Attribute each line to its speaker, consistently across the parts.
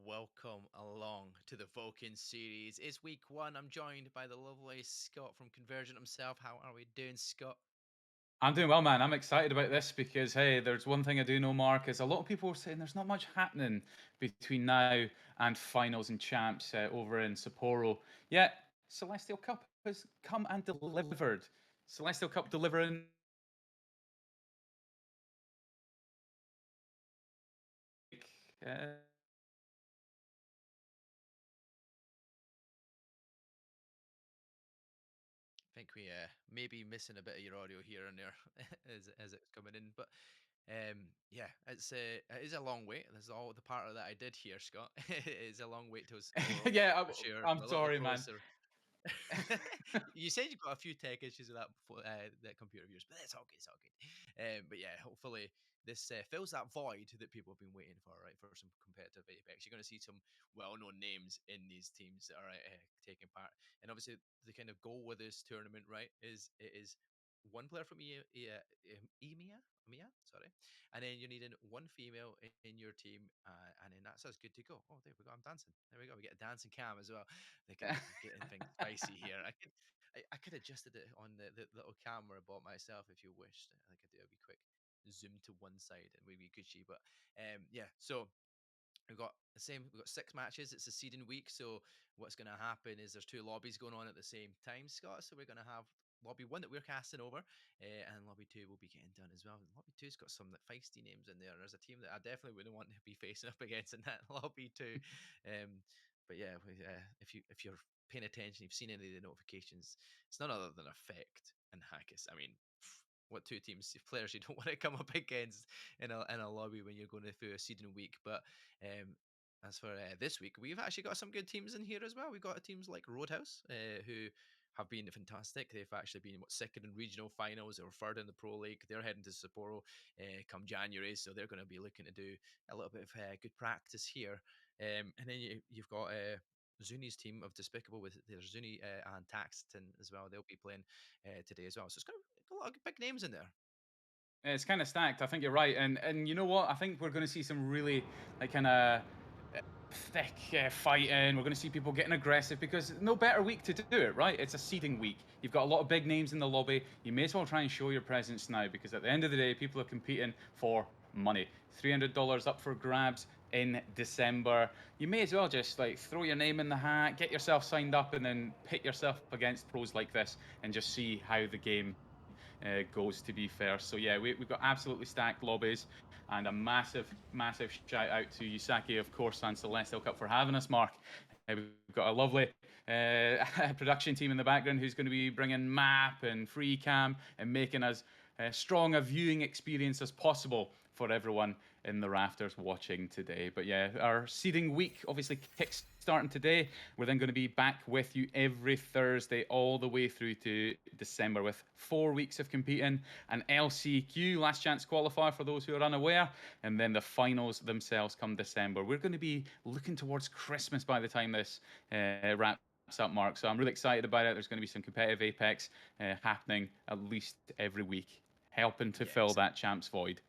Speaker 1: Welcome along to the Vulcan Series. It's week one. I'm joined by the lovely Scott from Convergent himself. How are we doing, Scott?
Speaker 2: I'm doing well, man. I'm excited about this because, hey, there's one thing I do know, Mark, is a lot of people are saying there's not much happening between now and finals and champs over in Sapporo. Yet, Celestial Cup has come and delivered. Celestial Cup delivering uh,
Speaker 1: I think we may be missing a bit of your audio here and there as it's coming in, but yeah, it is a long wait. This is all the part of that I did here, Scott. It is a long wait till Sapporo
Speaker 2: yeah,
Speaker 1: for sure.
Speaker 2: I'm
Speaker 1: We're a little
Speaker 2: sorry, man.
Speaker 1: closer. You said you got a few tech issues with that before, that computer of yours, but it's all good. It's all good. But yeah, hopefully this fills that void that people have been waiting for, right? For some competitive Apex, you're going to see some well-known names in these teams that are taking part, and obviously the kind of goal with this tournament, right, is it is one player from EMEA, EMEA, sorry, and then you're needing one female in your team, and then that's us good to go. Oh, there we go. I'm dancing. There we go. We get a dancing cam as well. We're getting things spicy here. I could adjusted it on the little camera I bought myself if you wished. I could do a wee quick zoom to one side and maybe could see, but yeah. So we've got the same. We've got 6 matches. It's a seeding week, so what's going to happen is there's 2 lobbies going on at the same time, Scott. So we're going to have lobby one that we're casting over, and lobby two will be getting done as well. And lobby two's got some feisty names in there. There's a team that I definitely wouldn't want to be facing up against in that lobby two. But yeah, if you're paying attention, you've seen any of the notifications. It's none other than Effect and Hackers. I mean, what two teams players you don't want to come up against in a lobby when you're going through a seeding week. But um, as for this week, we've actually got some good teams in here as well. We've got teams like Roadhouse, who have been fantastic. They've actually been second in regional finals or third in the Pro League. They're heading to Sapporo come January, so they're going to be looking to do a little bit of good practice here. And then you've got Zuni's team of Despicable with there's Zuni and Taxton as well. They'll be playing today as well. So it's got a lot of big names in there.
Speaker 2: It's kind of stacked. I think you're right, and you know what? I think we're going to see some really like kind of thick fighting. We're going to see people getting aggressive because no better week to do it, right? It's a seeding week. You've got a lot of big names in the lobby. You may as well try and show your presence now because at the end of the day, people are competing for money. $300 up for grabs in December. You may as well just like throw your name in the hat, get yourself signed up, and then pit yourself against pros like this and just see how the game goes, to be fair. So yeah, we've got absolutely stacked lobbies, and a massive shout out to Yusaki, of course, and Celestial Cup for having us, Mark. We've got a lovely production team in the background who's going to be bringing map and free cam and making as strong a viewing experience as possible for everyone in the rafters watching today. But yeah, our seeding week obviously kicks starting today. We're then going to be back with you every Thursday all the way through to December with 4 weeks of competing, an LCQ, last chance qualifier for those who are unaware, and then the finals themselves come December. We're going to be looking towards Christmas by the time this wraps up, Mark. So I'm really excited about it. There's going to be some competitive Apex happening at least every week, helping to fill
Speaker 1: Yes.
Speaker 2: that champs void.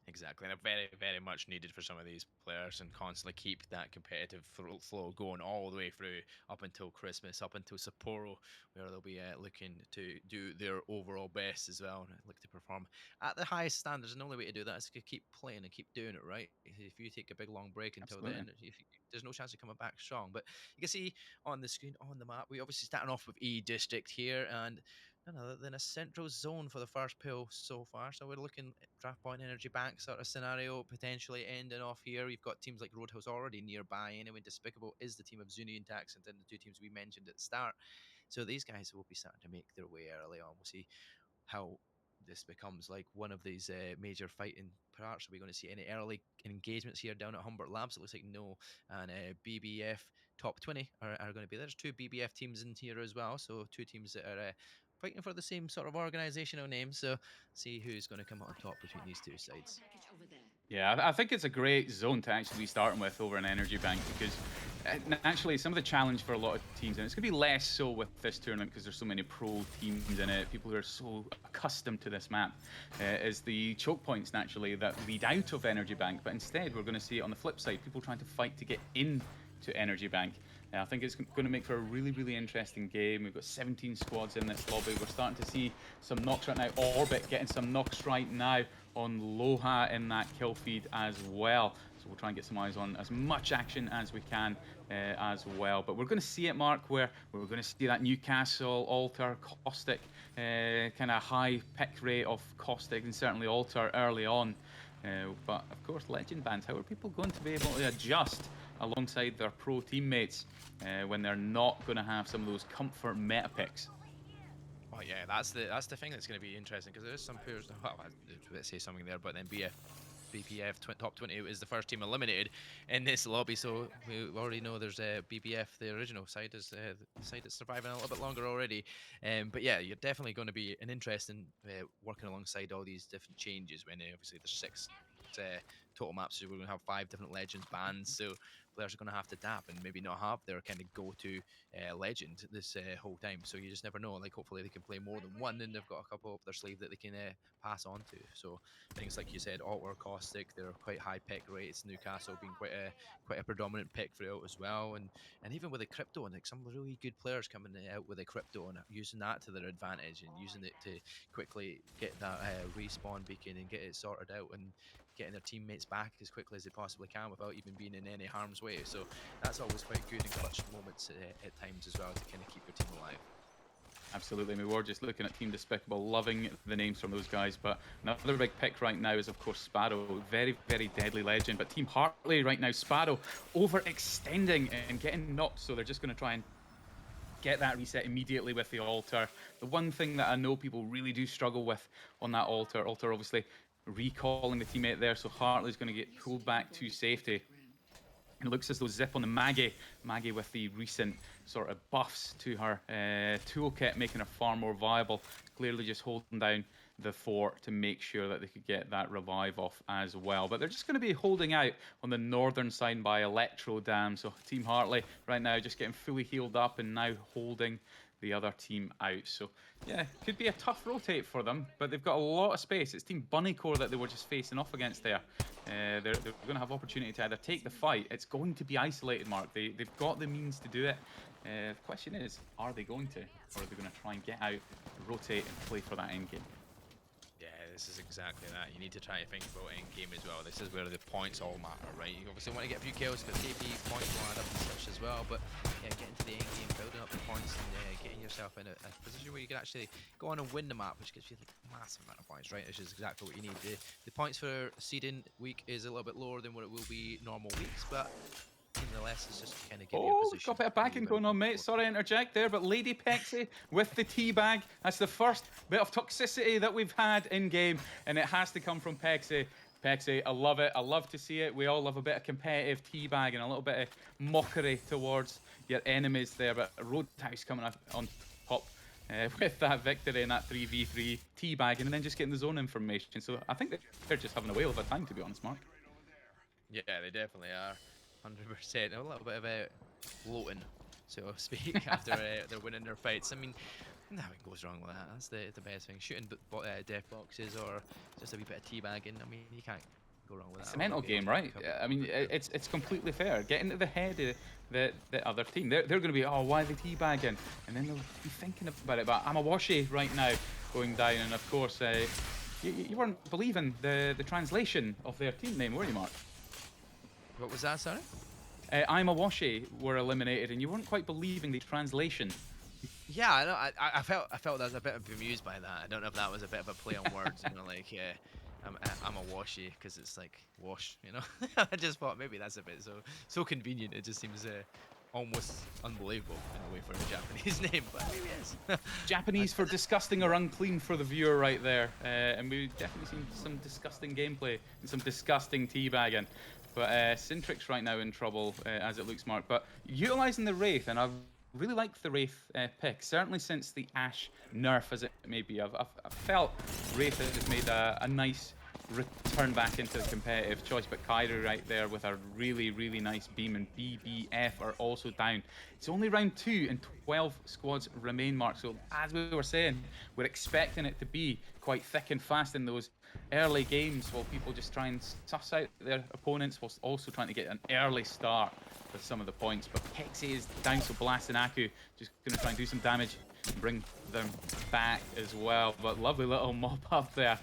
Speaker 1: Exactly, and very, very much needed for some of these players, and constantly keep that competitive flow going all the way through up until Christmas, up until Sapporo, where they'll be looking to do their overall best as well, and look to perform at the highest standards. And the only way to do that is to keep playing and keep doing it right. If you take a big long break until
Speaker 2: Absolutely.
Speaker 1: then, there's no chance of coming back strong. But you can see on the screen, on the map, we obviously starting off with E District here, and none other than a central zone for the first pill so far. So we're looking at draft point energy bank sort of scenario potentially ending off here. We've got teams like Roadhouse already nearby. Anyway, Despicable is the team of Zuni and Taxant and the two teams we mentioned at the start. So these guys will be starting to make their way early on. We'll see how this becomes like one of these major fighting parts. Are we going to see any early engagements here down at Humbert Labs? It looks like no. And BBF top 20 are going to be there. There's two BBF teams in here as well. So two teams that are fighting for the same sort of organizational name. So see who's going to come out on top between these two sides.
Speaker 2: Yeah, I think it's a great zone to actually be starting with over an energy bank because naturally some of the challenge for a lot of teams, and it's going to be less so with this tournament because there's so many pro teams in it, people who are so accustomed to this map, is the choke points naturally that lead out of energy bank. But instead, we're going to see it on the flip side, people trying to fight to get into energy bank. I think it's going to make for a really, really interesting game. We've got 17 squads in this lobby. We're starting to see some knocks right now. Orbit getting some knocks right now on Loha in that kill feed as well. So we'll try and get some eyes on as much action as we can as well. But we're going to see it, Mark, where we're going to see that Newcastle, Alter, Caustic, kind of high pick rate of Caustic and certainly Alter early on. But of course, Legend bands, how are people going to be able to adjust alongside their pro teammates when they're not going to have some of those comfort meta picks?
Speaker 1: Oh yeah, that's the thing that's going to be interesting because there's some players. Well, let's say something there, but then BPF top 20 is the first team eliminated in this lobby, so we already know there's a BPF. The original side is the side that's surviving a little bit longer already. But yeah, you're definitely going to be an interest in working alongside all these different changes. When obviously there's six total maps, so we're going to have 5 different legends bands. So players are going to have to adapt and maybe not have their kind of go-to legend this whole time. So you just never know. Like hopefully they can play more than one, and they've got a couple up their sleeve that they can pass on to. So things like you said, Alter, Caustic, they're quite high pick rates. Newcastle being quite a predominant pick throughout as well, and even with the crypto, and like some really good players coming out with a crypto and using that to their advantage and using it to quickly get that respawn beacon and get it sorted out and getting their teammates back as quickly as they possibly can without even being in any harm's way. So that's always quite good in clutch moments at times as well to kind of keep your team alive.
Speaker 2: Absolutely, we were just looking at Team Despicable, loving the names from those guys. But another big pick right now is, of course, Sparrow. Very, very deadly legend. But Team Hartley right now, Sparrow overextending and getting knocked. So they're just going to try and get that reset immediately with the Alter. The one thing that I know people really do struggle with on that Alter obviously recalling the teammate there. So Hartley's going to get pulled back to safety. It looks as though Zip on the Maggie with the recent sort of buffs to her toolkit, making her far more viable. Clearly just holding down the fort to make sure that they could get that revive off as well. But they're just going to be holding out on the northern side by Electro Dam. So Team Hartley right now just getting fully healed up and now holding the other team out. So yeah, could be a tough rotate for them, but they've got a lot of space. It's Team Bunnycore that they were just facing off against there. They're going to have opportunity to either take the fight. It's going to be isolated, Mark. They've got the means to do it. The question is, are they going to? Or are they going to try and get out, rotate, and play for that end game?
Speaker 1: Yeah, this is exactly that. You need to try and think about end game as well. This is where the points all matter, right? You obviously want to get a few kills because KP points will add up and such as well. But yeah, getting to the end game, building up the points, and getting yourself in a position where you can actually go on and win the map, which gives you like a massive amount of points, right? Which is exactly what you need. The points for seeding week is a little bit lower than what it will be normal weeks, but nonetheless, it's just to kind of give you a position.
Speaker 2: Got a bit of backing going on, mate. Sorry to interject there, but Lady Pexy with the teabag. That's the first bit of toxicity that we've had in game, and it has to come from Pexy. Pexi, I love it. I love to see it. We all love a bit of competitive teabag and a little bit of mockery towards your enemies there. But Roadhouse coming up on top with that victory in that 3v3 teabagging and then just getting the zone information. So I think they're just having a whale of a time, to be honest, Mark.
Speaker 1: Yeah, they definitely are. 100%. A little bit of bloating, so to speak, after they're winning their fights. I mean, nothing goes wrong with that. That's the best thing. Shooting death boxes or just a wee bit of teabagging. I mean, you can't go wrong with that.
Speaker 2: It's a mental game, right? I mean, it's completely fair. Get into the head of the other team. They're going to be, oh, why are they teabagging? And then they'll be thinking about it. But I'm a washy right now going down. And of course, you weren't believing the translation of their team name, were you, Mark?
Speaker 1: What was that, sorry?
Speaker 2: I'm a washy were eliminated, and you weren't quite believing the translation.
Speaker 1: Yeah, I know. I felt I was a bit bemused by that. I don't know if that was a bit of a play on words, you know, like yeah, I'm a washy because it's like wash, you know. I just thought maybe that's a bit so convenient. It just seems almost unbelievable in a way for a Japanese name, but maybe it is.
Speaker 2: Japanese for disgusting or unclean for the viewer right there, and we've definitely seen some disgusting gameplay and some disgusting teabagging. But Cintrix right now in trouble, as it looks, Mark. But utilising the Wraith, and I've really liked the Wraith pick, certainly since the Ashe nerf, as it may be. I've felt Wraith has made a nice return back into the competitive choice, but Kyrie right there with a really, really nice beam, and BBF are also down. It's only round 2 and 12 squads remain, Mark. So as we were saying, we're expecting it to be quite thick and fast in those early games while people just try and suss out their opponents whilst also trying to get an early start with some of the points. But Pexi is down, so Blast and Aku just going to try and do some damage and bring them back as well. But lovely little mop up there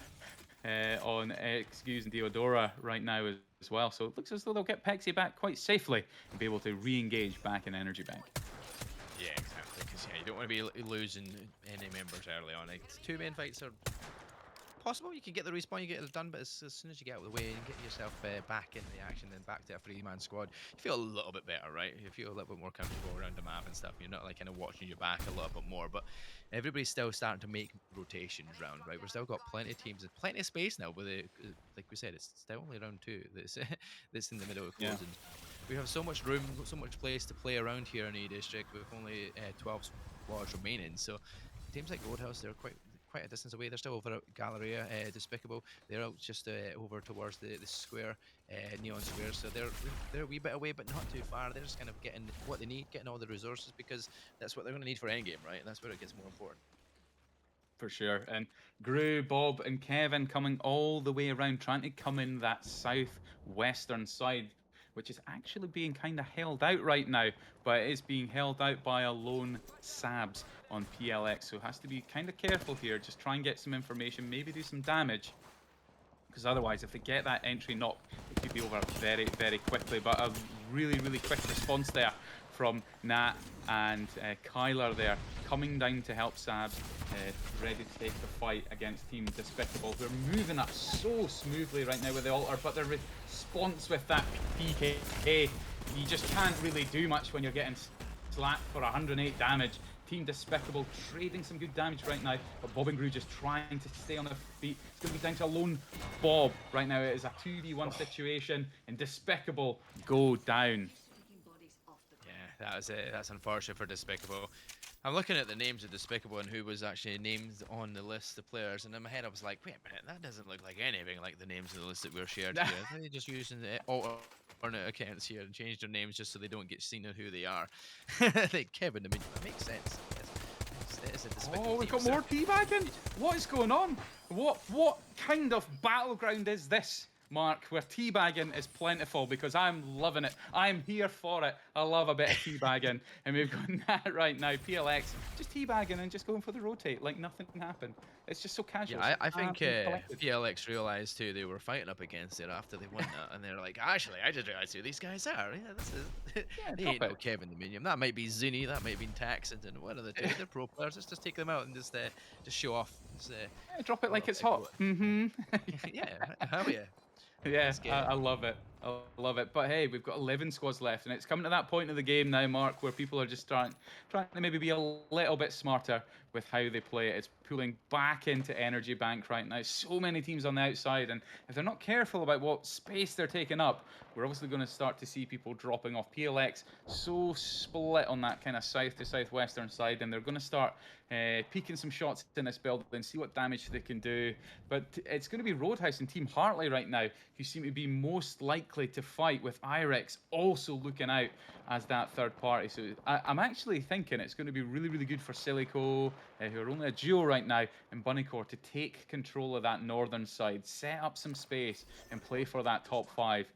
Speaker 2: on Excuse and Deodora right now as well. So it looks as though they'll get Pexi back quite safely and be able to re-engage back in Energy Bank.
Speaker 1: Yeah, exactly. Because yeah, you don't want to be losing any members early on. Like, 2 main fights are possible. You can get the respawn, you get it done, but as soon as you get out of the way and get yourself back into the action, then back to a 3-man squad, you feel a little bit better, right? You feel a little bit more comfortable around the map and stuff. You're not like kind of watching your back a little bit more, but everybody's still starting to make rotations round, right? We've still got plenty of teams and plenty of space now. With like we said, it's still only round 2 that's in the middle of closing. Yeah. We have so much room, so much place to play around here in E District with only 12 squads remaining. So teams like Roadhouse, they're quite a distance away. They're still over at Galleria, Despicable. They're out just over towards the square, Neon Square. So they're a wee bit away, but not too far. They're just kind of getting what they need, getting all the resources, because that's what they're going to need for endgame, right? And that's where it gets more important.
Speaker 2: For sure. And Gru, Bob, and Kevin coming all the way around, trying to come in that southwestern side, which is actually being kind of held out right now, but it is being held out by a lone Sabs on PLX, so has to be kind of careful here. Just try and get some information, maybe do some damage, because otherwise, if they get that entry knock, it could be over very, very quickly. But a really, really quick response there from Nat and Kyler there, coming down to help Sabs, ready to take the fight against Team Despicable. We're moving up so smoothly right now with the altar, but the response with that PK, you just can't really do much when you're getting slapped for 108 damage. Team Despicable trading some good damage right now, but Bob and Gru just trying to stay on their feet. It's going to be down to a lone Bob right now. It is a 2v1 situation, and Despicable go down.
Speaker 1: Yeah, that's unfortunate for Despicable. I'm looking at the names of Despicable and who was actually named on the list of players, and in my head I was like, wait a minute, that doesn't look like anything like the names of the list that we're shared here. I think they're just using the alternate accounts here and changed their names just so they don't get seen on who they are. Like Kevin, I mean, that makes sense. It's a Despicable
Speaker 2: we've got more teabagging? What is going on? What kind of battleground is this, Mark, where teabagging is plentiful? Because I'm loving it. I'm here for it. I love a bit of teabagging. And we've got that right now. PLX just teabagging and just going for the rotate like nothing happened. It's just so casual.
Speaker 1: Yeah, I think PLX realized who they were fighting up against it after they won that, and they're like, actually, I just realized who these guys are. Yeah, this is. They ain't no Kevin the Minion. That might be Zuni. That might be Taxon. And what are the two? They're pro players. Let's just take them out and just show off.
Speaker 2: Drop it like it's hot. Mm-hmm.
Speaker 1: Yeah, hell yeah.
Speaker 2: Yeah,
Speaker 1: Let's get
Speaker 2: I,
Speaker 1: it.
Speaker 2: I love it. I love it. But hey, we've got 11 squads left, and it's coming to that point of the game now, Mark, where people are just trying to maybe be a little bit smarter with how they play it. It's pulling back into energy bank right now. So many teams on the outside, and if they're not careful about what space they're taking up, we're obviously going to start to see people dropping off. PLX so split on that kind of south to southwestern side, and they're going to start peeking some shots in this building, see what damage they can do. But it's going to be Roadhouse and Team Hartley right now who seem to be most likely to fight, with Irex also looking out as that third party. So I'm actually thinking it's going to be really, really good for Silico, who are only a duo right now, and Bunnycore to take control of that northern side, set up some space, and play for that top 5.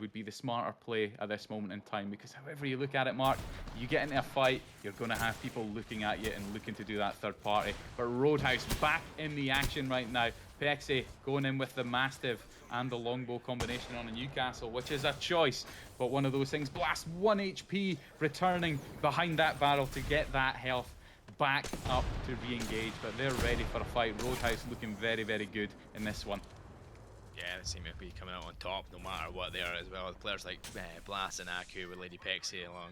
Speaker 2: Would be the smarter play at this moment in time, because however you look at it, Mark, you get into a fight, you're going to have people looking at you and looking to do that third party. But Roadhouse back in the action right now. Pexi going in with the Mastiff and the longbow combination on a Newcastle, which is a choice, but one of those things. Blast 1 HP, returning behind that barrel to get that health back up to re-engage, but they're ready for a fight. Roadhouse looking very, very good in this one.
Speaker 1: Yeah, they seem to be coming out on top no matter what they are as well. Players like Blast and Aku with Lady Pexi along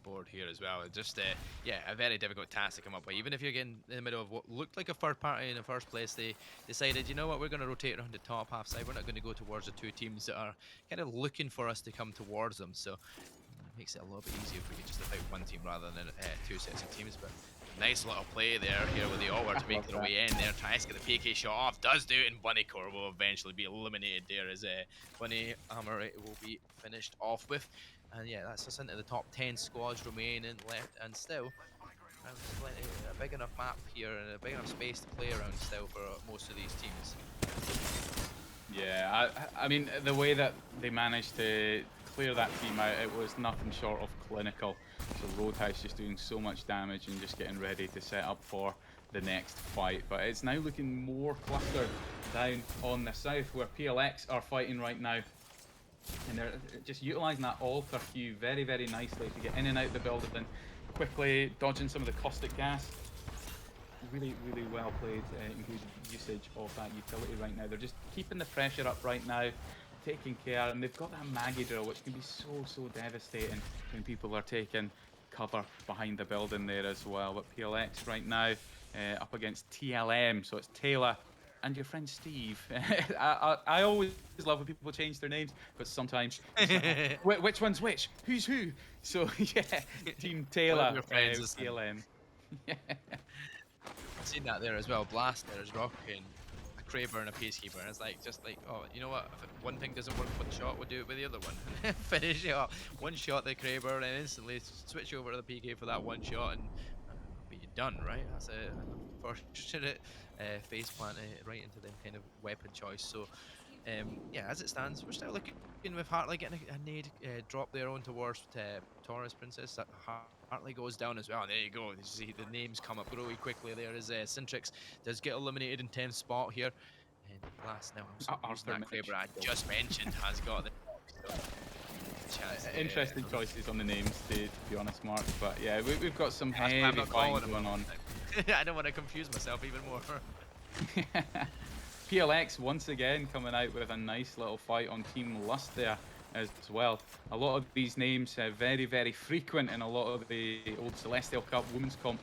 Speaker 1: board here as well. It's just, yeah, a very difficult task to come up with. Even if you're getting in the middle of what looked like a third party in the first place, they decided, you know what, we're going to rotate around the top half side. We're not going to go towards the two teams that are kind of looking for us to come towards them. So it makes it a little bit easier if we can just fight one team rather than two sets of teams. But nice little play there here with the Alward to make their way in there. Tries to get the PK shot off. Does do it, and Bunnycore will eventually be eliminated there as Bunny Hammer will be finished off with. And yeah, that's us into the top 10 squads remaining left. And still, a big enough map here and a big enough space to play around still for most of these teams.
Speaker 2: Yeah, I mean, the way that they managed to clear that team out, it was nothing short of clinical. So Roadhouse just doing so much damage and just getting ready to set up for the next fight. But it's now looking more clustered down on the south, where PLX are fighting right now. And they're just utilising that altar queue very, very nicely to get in and out the building, quickly dodging some of the caustic gas. Really, really well played in good usage of that utility right now. They're just keeping the pressure up right now, taking care, and they've got that Maggie drill, which can be so devastating when people are taking cover behind the building there as well. But PLX right now up against TLM, so it's Taylor and your friend Steve. I always love when people change their names, but sometimes like, which one's which? Who's who? So yeah, Team Taylor,
Speaker 1: Your friends
Speaker 2: TLM. Yeah.
Speaker 1: I've seen that there as well. Blast there is rocking a Kraber and a Peacekeeper, and it's like, just like, oh, you know what? If one thing doesn't work with one shot, we'll do it with the other one. Finish it off. One shot the Kraber, and instantly switch over to the PK for that one shot, and be done, right? That's an unfortunate face plant right into them kind of weapon choice. So, yeah, as it stands, we're still looking with Hartley getting a nade drop there on towards Taurus Princess. Hartley goes down as well. And there you go. You see the names come up really quickly there as Cintrix does get eliminated in 10th spot here. And Blast now also using that Kraber I just mentioned has got the chance.
Speaker 2: Interesting choices on the names, to be honest, Mark. But yeah, we've got some heavy fighting going on.
Speaker 1: I don't want to confuse myself even more.
Speaker 2: PLX once again coming out with a nice little fight on Team Lust there as well. A lot of these names are very, very frequent in a lot of the old Celestial Cup Women's Comp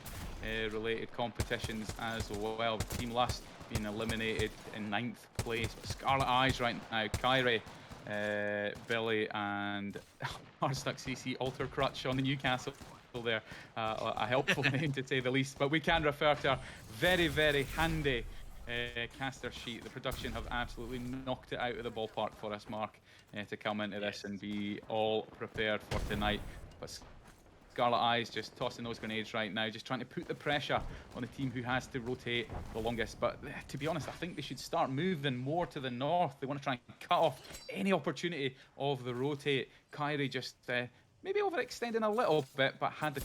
Speaker 2: related competitions as well. Team Lust being eliminated in 9th place. Scarlet Eyes right now, Kyrie, Billy and Hardstuck CC Alter Crutch on the Newcastle there. A helpful name to say the least, but we can refer to our very, very handy caster sheet. The production have absolutely knocked it out of the ballpark for us, Mark, to come into this and be all prepared for tonight. But Scarlet Eyes just tossing those grenades right now, just trying to put the pressure on the team who has to rotate the longest. But to be honest, I think they should start moving more to the north. They want to try and cut off any opportunity of the rotate. Kyrie just maybe overextending a little bit, but had the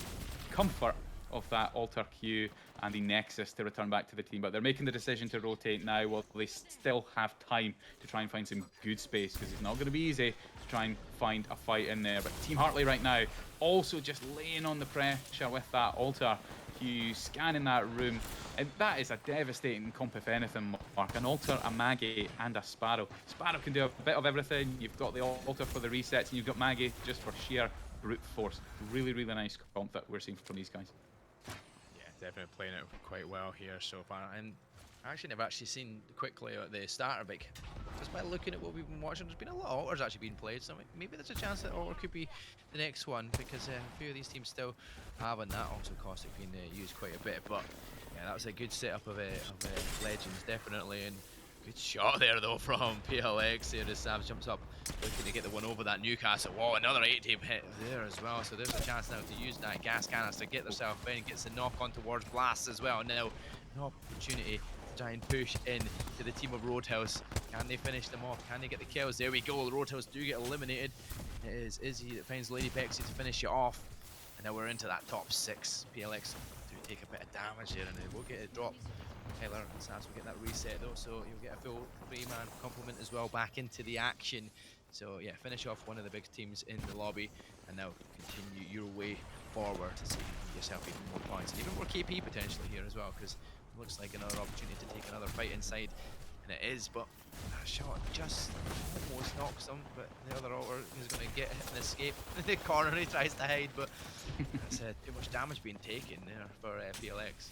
Speaker 2: comfort of that altar queue and the nexus to return back to the team. But they're making the decision to rotate now while they still have time to try and find some good space, because it's not going to be easy to try and find a fight in there. But Team Hartley right now also just laying on the pressure with that altar Q, scanning that room. And that is a devastating comp, if anything, Mark. An Alter, a Maggie, and a Sparrow. Sparrow can do a bit of everything. You've got the Alter for the resets, and you've got Maggie just for sheer brute force. Really, really nice comp that we're seeing from these guys.
Speaker 1: Yeah, definitely playing it quite well here so far. And I actually never actually seen quickly at the starter big. Just by looking at what we've been watching, there's been a lot of alters actually being played. So maybe there's a chance that alter could be the next one because a few of these teams still having that. Also, Caustic being used quite a bit. But yeah, that was a good setup of Legends, definitely. And good shot there though from PLX here as Sam jumps up looking to get the one over that Newcastle. Whoa, another 8-team hit there as well. So there's a chance now to use that gas canister to get themselves in, gets the knock on towards Blast as well. Now an opportunity to try and push in to the team of Roadhouse. Can they finish them off? Can they get the kills? There we go. The Roadhouse do get eliminated. It is Izzy that finds Lady Pexy to finish it off. And now we're into that top 6. PLX do take a bit of damage here and they will get a drop. Tyler and Sats will get that reset though, so you'll get a full 3-man complement as well back into the action. So yeah, finish off one of the big teams in the lobby and now continue your way forward to see if you can get yourself even more points and even more KP potentially here as well, because it looks like another opportunity to take another fight inside. And it is, but that shot just almost knocks him, but the other alter is going to get hit and escape. In the corner he tries to hide, but that's too much damage being taken there for PLX.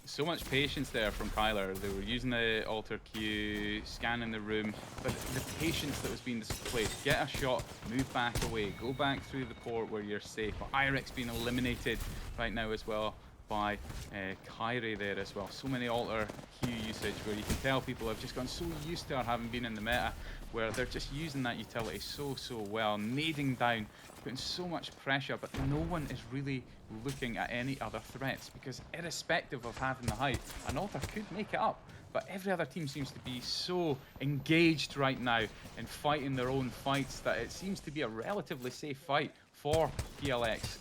Speaker 2: So much patience there from Kyler. They were using the Alter Q, scanning the room, but the patience that was being displayed. Get a shot, move back away, go back through the port where you're safe. But Irix being eliminated right now as well by Kyrie there as well. So many Alter Q usage where you can tell people have just gotten so used to it having been in the meta where they're just using that utility so well, nading down, putting so much pressure, but no one is really looking at any other threats because irrespective of having the height, an Alter could make it up. But every other team seems to be so engaged right now in fighting their own fights that it seems to be a relatively safe fight for PLX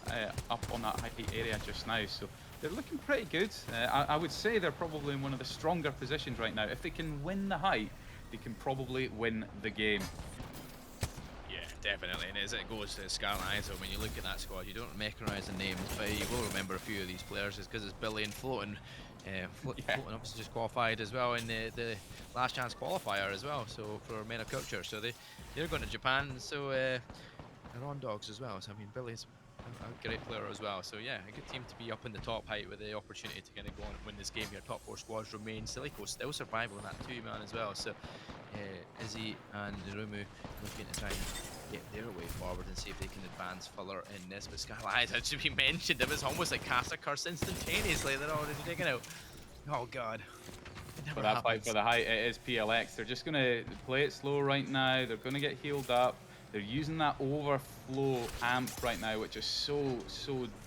Speaker 2: up on that height area just now. So they're looking pretty good. I would say they're probably in one of the stronger positions right now. If they can win the height, they can probably win the game.
Speaker 1: Yeah, definitely. And as it goes to Scarlet ISO, when you look at that squad, you don't recognise the names, but you will remember a few of these players just because it's Billy and Floating. Floating obviously just qualified as well in the last chance qualifier as well, so for Men of Culture. So they're going to Japan, so they're on dogs as well. So I mean, Billy's a great player as well. So yeah, a good team to be up in the top height with the opportunity to kind of go on and win this game here. Top 4 squads remain. Silico still survival in that 2-man as well. So Izzy and Narumu looking to try and get their way forward and see if they can advance further in this. But Skylight had to be mentioned. It was almost like cast a curse instantaneously. They're already taken out. Oh god.
Speaker 2: For that fight for the height, it is PLX. They're just going to play it slow right now. They're going to get healed up. They're using that overflow amp right now, which is so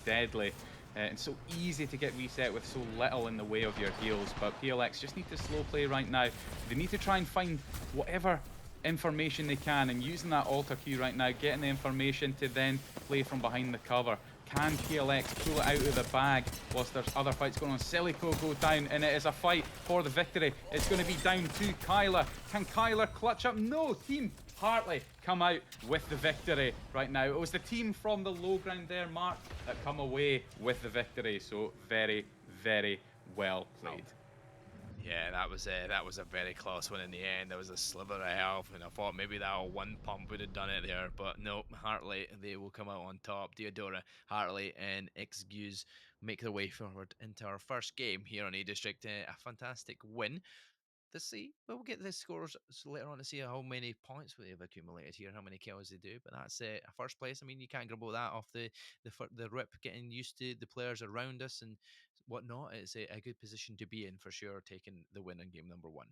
Speaker 2: deadly. And so easy to get reset with so little in the way of your heals. But PLX just need to slow play right now. They need to try and find whatever information they can, and using that Alter Q right now, getting the information to then play from behind the cover. Can PLX pull it out of the bag whilst there's other fights going on? Silico go down, and it is a fight for the victory. It's going to be down to Kyler. Can Kyler clutch up? No, Team Hartley come out with the victory right now. It was the team from the low ground there, Mark, that come away with the victory. So very well played.
Speaker 1: Yeah, that was a very close one in the end. There was a sliver of health, and I thought maybe that one pump would have done it there, but no. Hartley, they will come out on top. Deodora, Hartley, and Xguse make their way forward into our first game here on A District. A fantastic win. To see, we'll get the scores later on to see how many points they've accumulated here, how many kills they do. But that's a first place. I mean, you can't grumble that off the rip, getting used to the players around us and whatnot. It's a good position to be in for sure, taking the win in game number 1.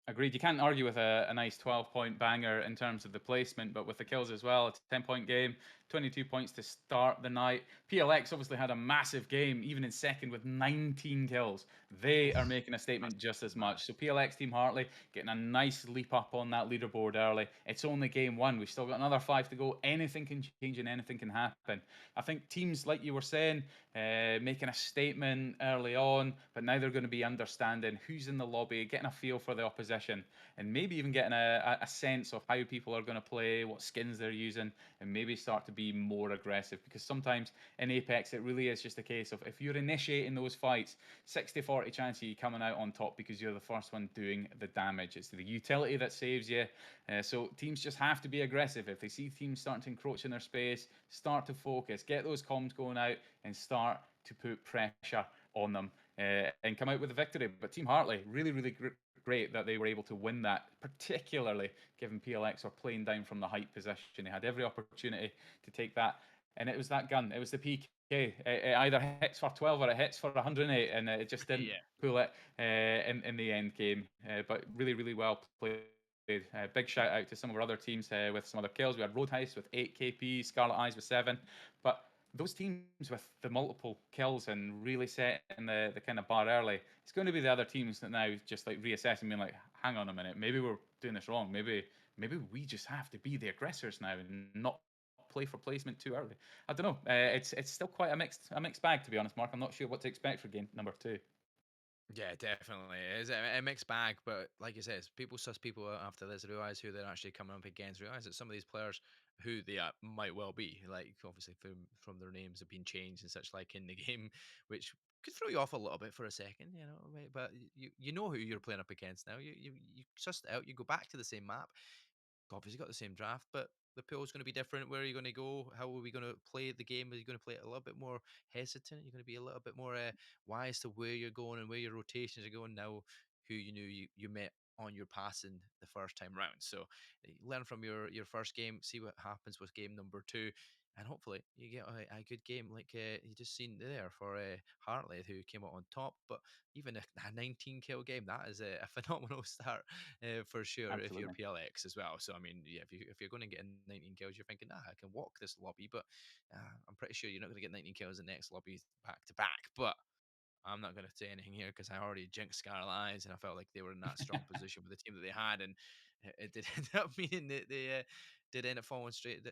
Speaker 2: Agreed. You can't argue with a nice 12-point banger in terms of the placement, but with the kills as well. It's a 10-point game, 22 points to start the night. PLX obviously had a massive game, even in second with 19 kills. They are making a statement just as much. So PLX Team Hartley getting a nice leap up on that leaderboard early. It's only game 1. We've still got another 5 to go. Anything can change and anything can happen. I think teams, like you were saying, making a statement early on, but now they're going to be understanding who's in the lobby, getting a feel for the opposition, and maybe even getting a sense of how people are going to play, what skins they're using, and maybe start to be more aggressive, because sometimes in Apex it really is just a case of if you're initiating those fights, 60-40 chance of you coming out on top because you're the first one doing the damage. It's the utility that saves you. So teams just have to be aggressive. If they see teams starting to encroach in their space, start to focus, get those comms going out, and start to put pressure on them and come out with a victory. But Team Hartley, really, really great that they were able to win that, particularly given PLX were playing down from the height position. They had every opportunity to take that, and it was that gun. It was the PK. It either hits for 12 or it hits for 108, and it just didn't pull it in the end game. But really, really well played. Big shout out to some of our other teams with some other kills. We had Roadheist with 8 KP, Scarlet Eyes with 7. But those teams with the multiple kills and really setting the kind of bar early, it's going to be the other teams that now just like reassessing, being like, hang on a minute, maybe we're doing this wrong. Maybe we just have to be the aggressors now and not play for placement too early. I don't know. It's still quite a mixed bag, to be honest, Mark. I'm not sure what to expect for game number 2.
Speaker 1: Yeah, definitely. It's a mixed bag, but like you said, people suss people out after this, realize who they're actually coming up against, realize that some of these players who they might well be, like obviously from their names have been changed and such like in the game, which could throw you off a little bit for a second, you know. Right? But you know who you're playing up against now. You sussed it out. You go back to the same map, obviously got the same draft, but the pool's going to be different. Where are you going to go? How are we going to play the game? Are you going to play it a little bit more hesitant? You're going to be a little bit more wise to where you're going and where your rotations are going now. Who you knew you met on your passing the first time round. So learn from your first game, see what happens with game number 2. And hopefully you get a good game like you just seen there for Hartley, who came out on top. But even a 19 kill game, that is a phenomenal start for sure if you're
Speaker 2: Absolutely.
Speaker 1: PLX as well. So I mean, yeah, if you're going to get 19 kills, you're thinking, I can walk this lobby, but I'm pretty sure you're not going to get 19 kills in the next lobby back to back. But I'm not going to say anything here because I already jinxed Scarlet Eyes, and I felt like they were in that strong position with the team that they had, and it did end up meaning that they did end up falling straight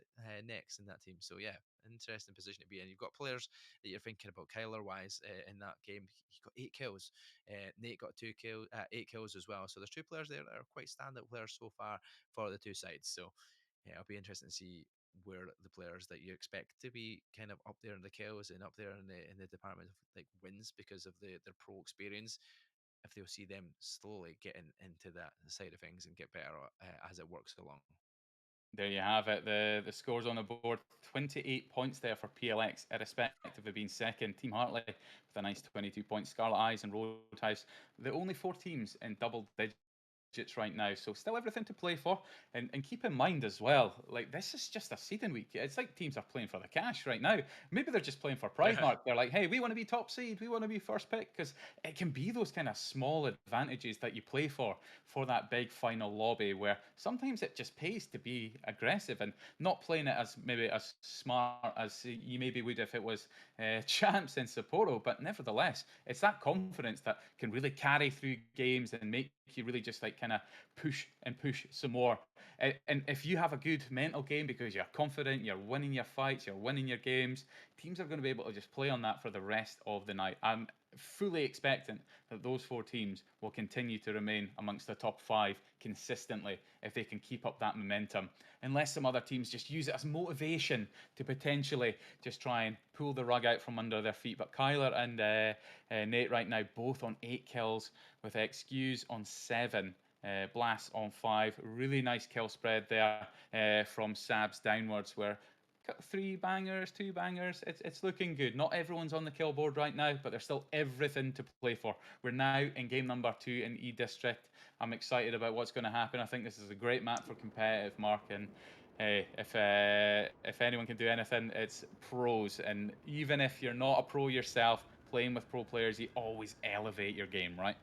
Speaker 1: next in that team. So yeah, interesting position to be in. You've got players that you're thinking about. Kyler wise in that game, he got 8 kills. Nate got 2 kills, 8 kills as well. So there's 2 players there that are quite standout players so far for the two sides. So yeah, it'll be interesting to see where the players that you expect to be kind of up there in the kills and up there in the department of like wins because of their pro experience, if they'll see them slowly getting into that side of things and get better as it works along.
Speaker 2: There you have it. The scores on the board: 28 points there for PLX, irrespective of being second. Team Hartley with a nice 22 points. Scarlet Eyes and Roadhouse, the only 4 teams in double digits right now, so still everything to play for. And keep in mind as well, like, this is just a seeding week. It's like teams are playing for the cash right now. Maybe they're just playing for pride,
Speaker 1: Yeah.
Speaker 2: Mark. They're like, hey, we want to be top seed, we want to be first pick, because it can be those kind of small advantages that you play for that big final lobby, where sometimes it just pays to be aggressive and not playing it as maybe as smart as you maybe would if it was champs in Sapporo. But nevertheless, it's that confidence that can really carry through games and make you really just like kind of push and push some more. And if you have a good mental game because you're confident, you're winning your fights, you're winning your games, teams are going to be able to just play on that for the rest of the night. I'm fully expectant that those 4 teams will continue to remain amongst the top 5 consistently if they can keep up that momentum, unless some other teams just use it as motivation to potentially just try and pull the rug out from under their feet. But Kyler and Nate right now both on 8 kills, with Excuse on 7. Blast on 5. Really nice kill spread there from Sabs downwards, where 3 bangers, 2 bangers. It's looking good. Not everyone's on the kill board right now, but there's still everything to play for. We're now in game number 2 in E District. I'm excited about what's going to happen. I think this is a great map for competitive, Mark. And hey, if anyone can do anything, it's pros. And even if you're not a pro yourself, playing with pro players, you always elevate your game, right?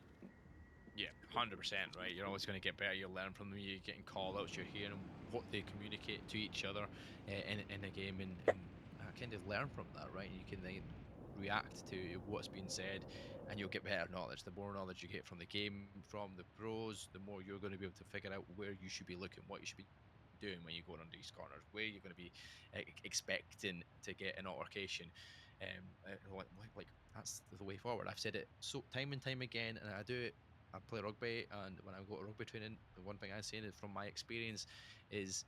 Speaker 1: Yeah, 100%, right? You're always going to get better. You're learning from them. You're getting call outs. You're hearing what they communicate to each other in a game, and kind of learn from that, right? You can then react to what's being said, and you'll get better knowledge. The more knowledge you get from the game, from the pros, the more you're going to be able to figure out where you should be looking, what you should be doing when you go around these corners, where you're going to be expecting to get an altercation. Like that's the way forward. I've said it so time and time again, and I do it. I play rugby, and when I go to rugby training, the one thing I say is from my experience is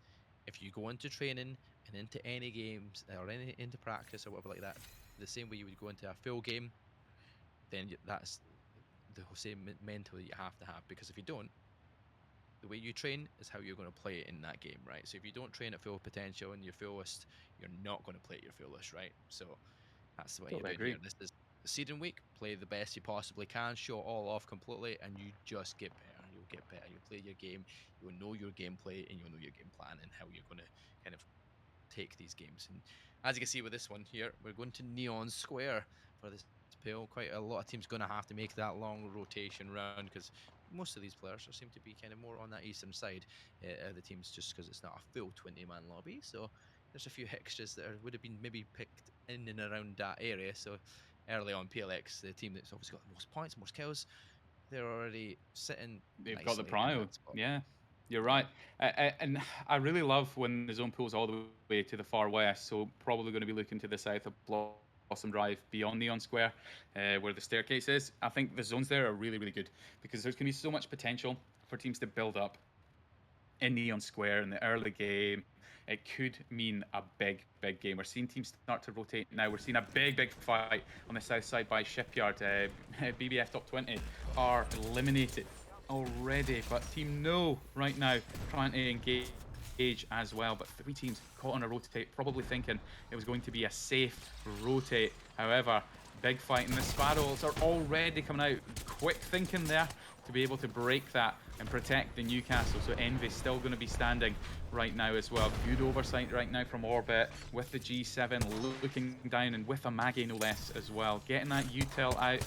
Speaker 1: if you go into training and into any games or into practice or whatever like that, the same way you would go into a full game, then that's the same mental that you have to have. Because if you don't, the way you train is how you're going to play it in that game, right? So if you don't train at full potential and your fullest, you're not going to play at your fullest, right? So that's what you're
Speaker 2: Totally
Speaker 1: doing here.
Speaker 2: agree.
Speaker 1: This is seeding week. Play the best you possibly can. Show it all off completely, and you just get better. You'll get better. You'll play your game. You'll know your gameplay, and you'll know your game plan and how you're going to kind of take these games. And as you can see with this one here, we're going to Neon Square for this pill. Quite a lot of teams going to have to make that long rotation round because most of these players seem to be kind of more on that eastern side of the teams just because it's not a full 20-man lobby. So there's a few extras that would have been maybe picked in and around that area. So early on, PLX, the team that's obviously got the most points, most kills, they're already sitting
Speaker 2: They've got the
Speaker 1: nicely in
Speaker 2: prio.
Speaker 1: that spot.
Speaker 2: Yeah, you're
Speaker 1: Yeah.
Speaker 2: right. And I really love when the zone pulls all the way to the far west. So probably going to be looking to the south of Blossom Drive beyond Neon Square, where the staircase is. I think the zones there are really, really good because there's going to be so much potential for teams to build up in Neon Square in the early game. It could mean a big, big game. We're seeing teams start to rotate now. We're seeing a big, big fight on the south side by Shipyard. BBF top 20 are eliminated already, but Team No right now trying to engage as well. But three teams caught on a rotate, probably thinking it was going to be a safe rotate. However, big fight, and the Sparrows are already coming out. Quick thinking there to be able to break that and protect the Newcastle. So Envy's still going to be standing right now as well. Good oversight right now from Orbit with the G7 looking down, and with a Maggie no less as well. Getting that util out,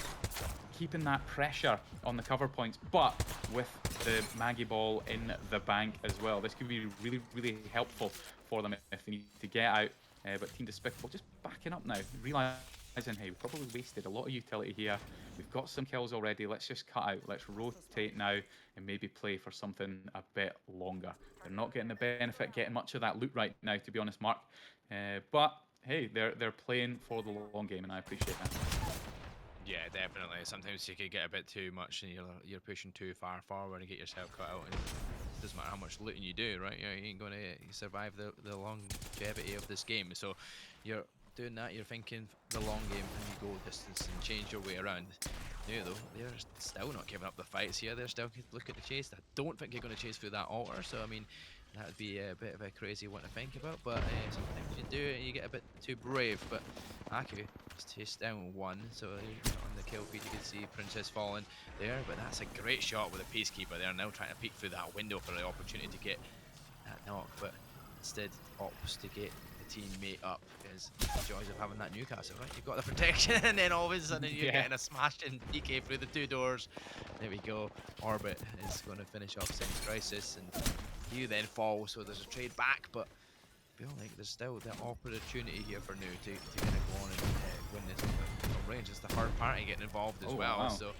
Speaker 2: keeping that pressure on the cover points, but with the Maggie ball in the bank as well. This could be really, really helpful for them if they need to get out. But Team Despicable just backing up now, realizing, hey, we probably wasted a lot of utility here. We've got some kills already. Let's just cut out. Let's rotate now and maybe play for something a bit longer. They're not getting the benefit, getting much of that loot right now, to be honest, Mark. But hey, they're playing for the long game, and I appreciate that.
Speaker 1: Yeah, definitely. Sometimes you could get a bit too much, and you're pushing too far forward and get yourself cut out. And it doesn't matter how much looting you do, right? You ain't going to survive the longevity of this game. So you're doing that. You're thinking the long game, and you go distance and change your way around. Yeah, though they're still not giving up the fights here. They're still looking to chase. I don't think you're going to chase through that altar. So I mean, that would be a bit of a crazy one to think about. But sometimes you do it, and you get a bit too brave. But Aku is chased down one. So on the kill feed, you can see Princess falling there. But that's a great shot with a Peacekeeper there. Now trying to peek through that window for the opportunity to get that knock. But instead opts to get teammate up, is the joys of having that Newcastle, right? You've got the protection, and then all of a sudden you're getting a smashed in PK through the two doors. There we go. Orbit is going to finish off Sense Crisis, and you then fall, so there's a trade back, but I feel like there's still that opportunity here for New to kind of go on and win this range. It's the third party getting involved as well,
Speaker 2: wow.
Speaker 1: so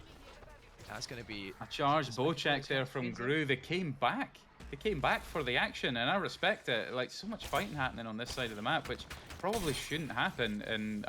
Speaker 1: that's going to be
Speaker 2: a charged bow check there from Gru. They came back. They came back for the action, and I respect it. Like, so much fighting happening on this side of the map, which probably shouldn't happen in,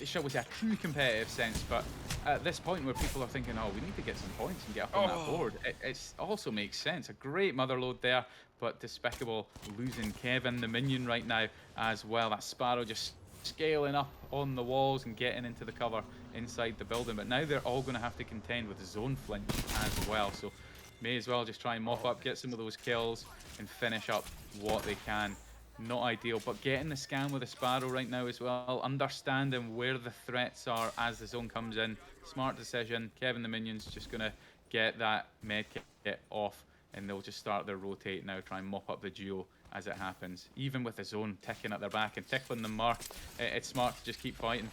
Speaker 2: shall we say, a true competitive sense. But at this point where people are thinking, oh, we need to get some points and get up on that board, it also makes sense. A great mother load there, but Despicable losing Kevin, the minion, right now as well. That Sparrow just scaling up on the walls and getting into the cover inside the building. But now they're all going to have to contend with zone flinch as well. So may as well just try and mop up, get some of those kills, and finish up what they can. Not ideal, but getting the scan with a Sparrow right now as well, understanding where the threats are as the zone comes in. Smart decision. Kevin the minion's just going to get that med kit off, and they'll just start their rotate now, try and mop up the duo as it happens. Even with the zone ticking at their back and tickling them, Mark, it's smart to just keep fighting.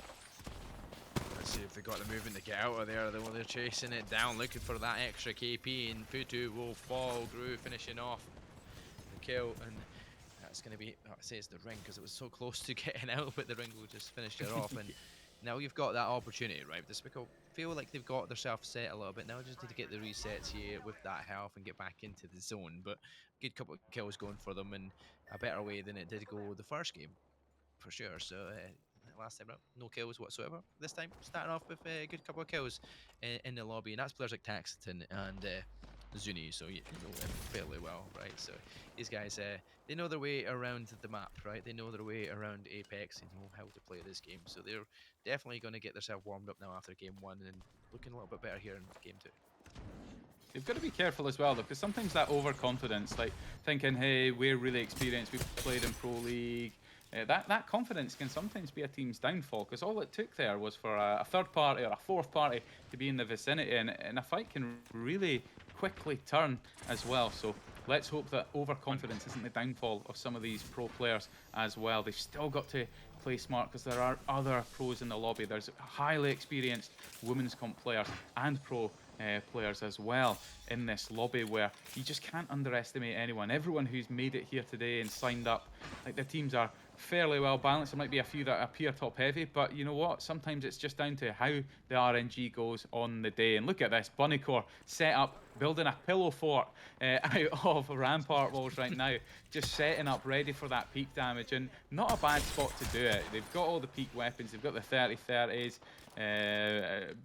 Speaker 1: Let's see if they got the movement to get out of there. They're chasing it down, looking for that extra KP, and Futu will fall. Gru finishing off the kill, and that's going to be, I say it's the ring because it was so close to getting out, but the ring will just finish it off. And now you've got that opportunity, right? Despicable feel like they've got themselves set a little bit. Now just need to get the resets here with that health and get back into the zone. But good couple of kills going for them, and a better way than it did go the first game, for sure. So last time out, no kills whatsoever. This time, starting off with a good couple of kills in the lobby, and that's players like Taxiton and Zuni, so you know him fairly well, right? So these guys, they know their way around the map, right? They know their way around Apex. They know how to play this game, so they're definitely going to get themselves warmed up now after game one and looking a little bit better here in game two.
Speaker 2: You've got to be careful as well, though, because sometimes that overconfidence, like thinking, hey, we're really experienced, we've played in Pro League, that confidence can sometimes be a team's downfall, because all it took there was for a third party or a fourth party to be in the vicinity, and a fight can really quickly turn as well. So let's hope that overconfidence isn't the downfall of some of these pro players as well. They've still got to play smart because there are other pros in the lobby. There's highly experienced women's comp players and pro players as well in this lobby, where you just can't underestimate anyone. Everyone who's made it here today and signed up, like the teams are fairly well balanced. There might be a few that appear top heavy, but you know what? Sometimes it's just down to how the RNG goes on the day. And look at this, Bunnycore set up, building a pillow fort out of rampart walls right now, just setting up ready for that peak damage, and not a bad spot to do it. They've got all the peak weapons, they've got the 30-30s,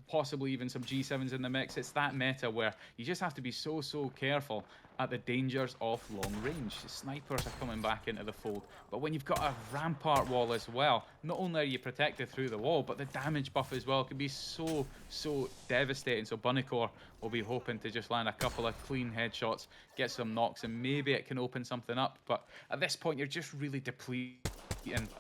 Speaker 2: possibly even some G7s in the mix. It's that meta where you just have to be so careful at the dangers of long range. Snipers are coming back into the fold, but when you've got a rampart wall as well, not only are you protected through the wall, but the damage buff as well can be so devastating. So Bunnycore will be hoping to just land a couple of clean headshots, get some knocks, and maybe it can open something up. But at this point, you're just really depleting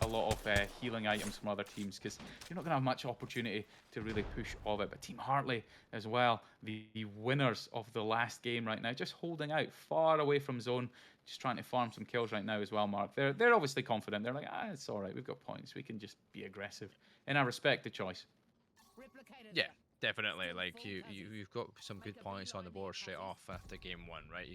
Speaker 2: a lot of healing items from other teams, because you're not going to have much opportunity to really push of it. But Team Hartley as well, the winners of the last game right now, just holding out far away from zone, just trying to farm some kills right now as well, Mark. They're obviously confident. They're like, it's all right, we've got points, we can just be aggressive. And I respect the choice.
Speaker 1: Yeah, definitely. Like you've got some good points on the board straight off after game one, right?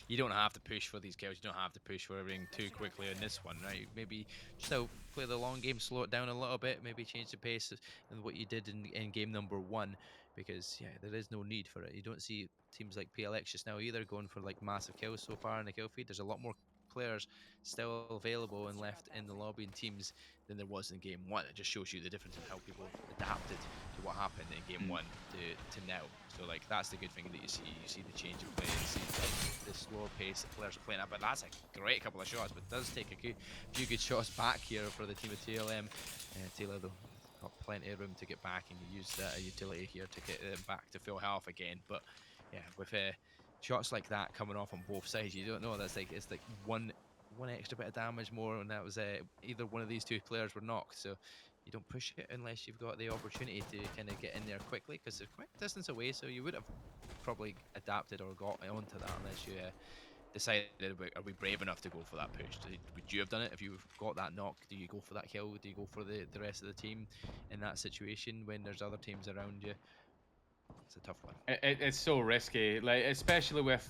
Speaker 1: You don't have to push for these kills. You don't have to push for everything too quickly in this one, right? Maybe still play the long game, slow it down a little bit, maybe change the pace of what you did in game number one, because yeah, there is no need for it. You don't see teams like PLX just now either going for like massive kills so far in the kill feed. There's a lot more players still available and left in the lobby and teams than there was in game one. It just shows you the difference in how people adapted to what happened in game one to now. So like that's the good thing that you see. You see the change of play, you see the slower pace that players are playing at. But that's a great couple of shots. But it does take a few good shots back here for the team of TLM. Taylor though got plenty of room to get back, and you use that utility here to get them back to full health again. But yeah, with shots like that coming off on both sides, you don't know. That's like it's like one extra bit of damage more, and that was either one of these two players were knocked. So you don't push it unless you've got the opportunity to kind of get in there quickly, because they're quite a distance away. So you would have probably adapted or got onto that unless you decided, are we brave enough to go for that push? Would you have done it if you've got that knock? Do you go for that kill? Do you go for the rest of the team in that situation when there's other teams around you? It's a tough one.
Speaker 2: It's so risky, like especially with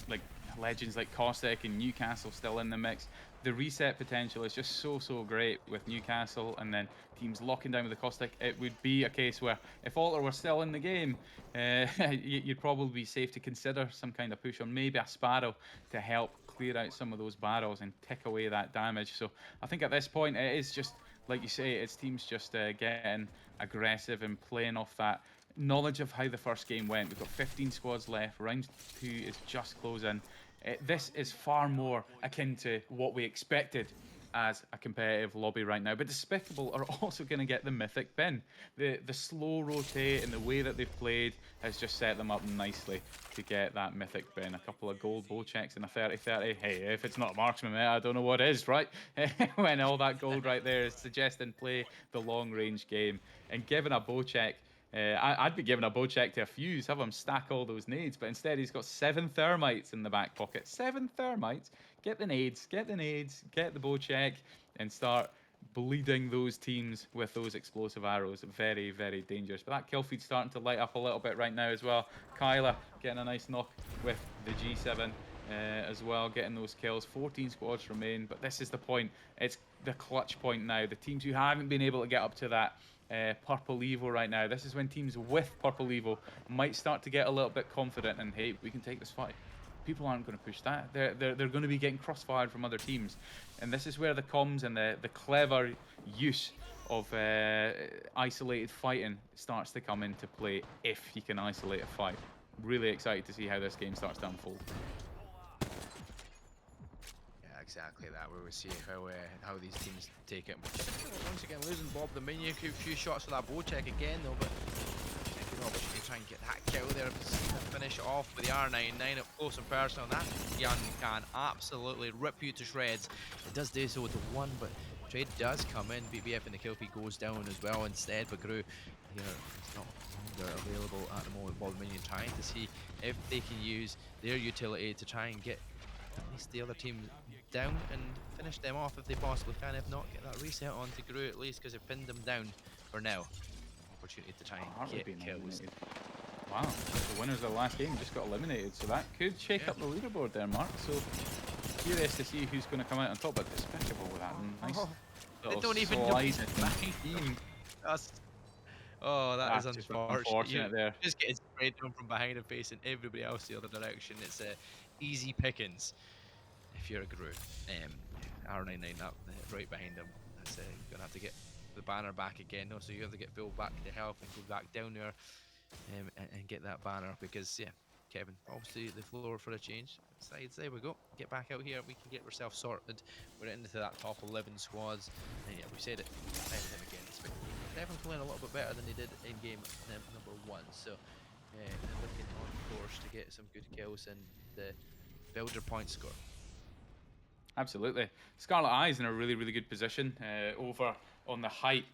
Speaker 2: like legends like Caustic and Newcastle still in the mix. The reset potential is just so great with Newcastle, and then teams locking down with the Caustic. It would be a case where if Alter were still in the game, you'd probably be safe to consider some kind of push on maybe a Sparrow to help clear out some of those barrels and tick away that damage. So I think at this point it is just like you say, it's teams just getting aggressive and playing off that knowledge of how the first game went. We've got 15 squads left. Round 2 is just closing. This is far more akin to what we expected as a competitive lobby right now. But Despicable are also going to get the mythic bin. The slow rotate and the way that they've played has just set them up nicely to get that mythic bin. A couple of gold bow checks and a 30-30. Hey, if it's not a marksman, I don't know what is, right? When all that gold right there is suggesting play the long range game. And given a bow check, I'd be giving a bow check to a fuse, have him stack all those nades, but instead he's got 7 thermites in the back pocket. 7 thermites. Get the nades, get the bow check, and start bleeding those teams with those explosive arrows. Very dangerous. But that kill feed's starting to light up a little bit right now as well. Kyla getting a nice knock with the G7 as well, getting those kills. 14 squads remain, but this is the point. It's the clutch point now. The teams who haven't been able to get up to that purple evo right now, this is when teams with purple evo might start to get a little bit confident and, hey, we can take this fight. People aren't going to push that. They're going to be getting crossfired from other teams, and this is where the comms and the clever use of isolated fighting starts to come into play, if you can isolate a fight. really excited to see how this game starts to unfold.
Speaker 1: Yeah, exactly that. We will see how these teams take it. Once again, losing Bob the Minion, a few shots for that bow check again though, but good opportunity to try and get that kill there. Finish it off with the R99 up close and personal. That gun can absolutely rip you to shreds. It does do so to one, but trade does come in. BBF and the kill feed goes down as well instead, but Gru, you know, it's not longer available at the moment. Bob the Minion trying to see if they can use their utility to try and get at least the other team down and finish them off if they possibly can. If not, get that reset on to Gru at least, because they've pinned them down for now. Opportunity to try and get kills.
Speaker 2: Wow, the winners of the last game just got eliminated, so that could shake up the leaderboard there, Mark. So curious to see who's going to come out on top, but Despicable with that nice
Speaker 1: they don't even team. That's
Speaker 2: unfortunate there.
Speaker 1: Just getting sprayed down from behind and facing everybody else the other direction. It's easy pickings if you're a Gru. R99 up right behind him. That's gonna have to get the banner back again. No, so you have to get Phil back to health and go back down there and get that banner, because Kevin, obviously the floor for a change. Sides, there we go. Get back out here. We can get ourselves sorted. We're into that top 11 squads, and we said it time and time again. Definitely playing a little bit better than they did in game number 1. So they're looking on course to get some good kills and build their point score.
Speaker 2: Absolutely. Scarlet Eye's in a really, really good position over on the height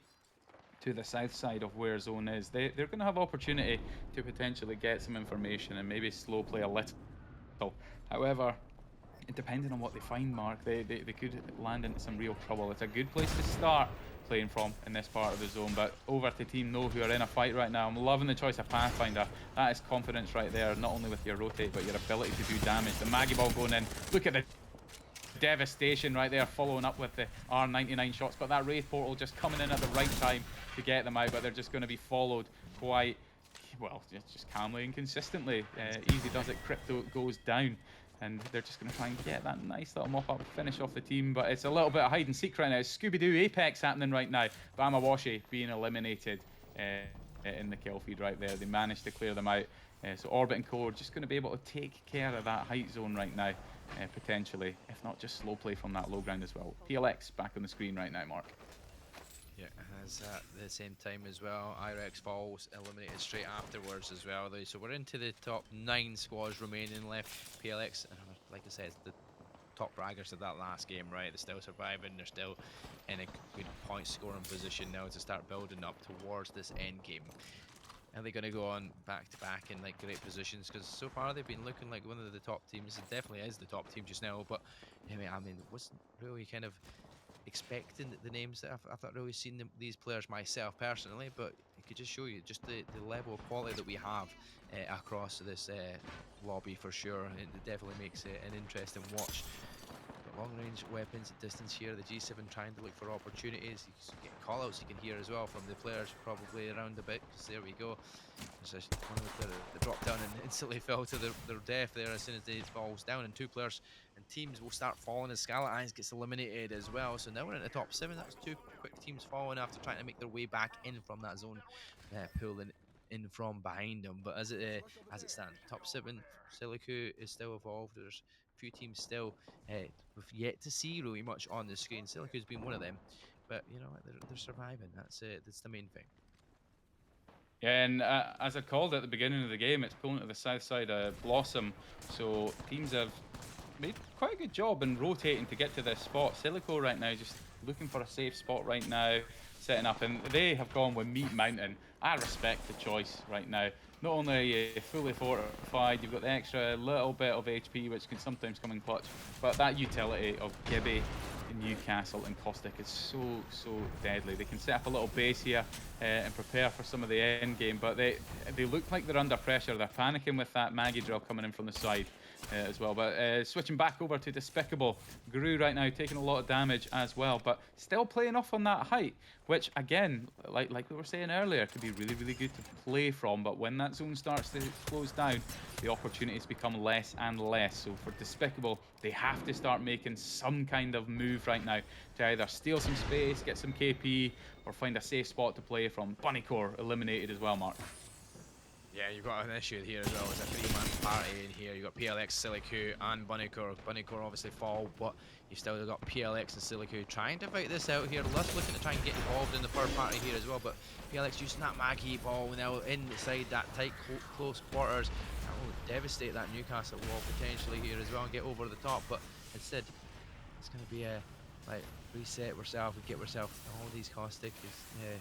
Speaker 2: to the south side of where zone is. They're going to have opportunity to potentially get some information and maybe slow play a little. However, depending on what they find, Mark, they could land into some real trouble. It's a good place to start playing from in this part of the zone, but over to Team No, who are in a fight right now. I'm loving the choice of Pathfinder. That is confidence right there, not only with your rotate, but your ability to do damage. The Maggie Ball going in. Look at the devastation right there, following up with the R99 shots, but that Wraith Portal just coming in at the right time to get them out, but they're just going to be followed quite, well, just calmly and consistently. Easy does it, Crypto goes down, and they're just going to try and get that nice little mop-up finish off the team, but it's a little bit of hide-and-seek right now. It's Scooby-Doo Apex happening right now. Bamawashi being eliminated in the kill feed right there. They managed to clear them out. So Orbit and Core just going to be able to take care of that height zone right now, potentially, if not just slow play from that low ground as well. PLX back on the screen right now, Mark.
Speaker 1: Yeah, as at the same time as well, IREX falls eliminated straight afterwards as well. So we're into the top 9 squads remaining left. PLX, like I said, the top braggers of that last game, right? They're still surviving. They're still in a good point scoring position now to start building up towards this end game. Are they going to go on back to back in like great positions? Because so far they've been looking like one of the top teams. It definitely is the top team just now. But I mean, wasn't really kind of expecting the names that I've not really seen these players myself personally. But it could just show you just the level of quality that we have across this lobby for sure. It definitely makes it an interesting watch. Long-range weapons at distance here. The G7 trying to look for opportunities. You can get call-outs you can hear as well from the players probably around a bit. Because there we go. There's one of the drop down and instantly fell to their death there as soon as they falls down. And 2 players and teams will start falling as Scarlet Eyes gets eliminated as well. So now we're in the top 7. That's 2 quick teams falling after trying to make their way back in from that zone, pulling in from behind them. But as it stands, top 7, Silico is still evolved. There's few teams still we've yet to see really much on the screen. Silico's been one of them, but you know they're surviving. That's the main thing.
Speaker 2: Yeah, and as I called at the beginning of the game, it's pulling to the south side of Blossom, so teams have made quite a good job in rotating to get to this spot. Silico right now just looking for a safe spot right now, setting up, and they have gone with Meat Mountain. I respect the choice right now. Not only are you fully fortified, you've got the extra little bit of HP, which can sometimes come in clutch, but that utility of Gibby, Newcastle and Caustic is so deadly. They can set up a little base here and prepare for some of the end game, but they look like they're under pressure. They're panicking with that Maggie drill coming in from the side as well. But switching back over to Despicable, Gru right now taking a lot of damage as well, but still playing off on that height, which again, like we were saying earlier, could be really, really good to play from. But when that zone starts to close down, the opportunities become less and less. So for Despicable, they have to start making some kind of move right now to either steal some space, get some KP, or find a safe spot to play from. Bunnycore eliminated as well, Mark.
Speaker 1: Yeah, you've got an issue here as well. It's a three-man party in here. You've got PLX, Silicu, and Bunnycore. Bunnycore obviously fall, but you've still got PLX and Silicu trying to fight this out here. Lust looking to try and get involved in the third party here as well, but PLX using that Maggie ball now inside that tight, close quarters. That will devastate that Newcastle wall potentially here as well and get over the top, but instead, it's going to be a, like, reset ourselves and get ourselves all these caustic is,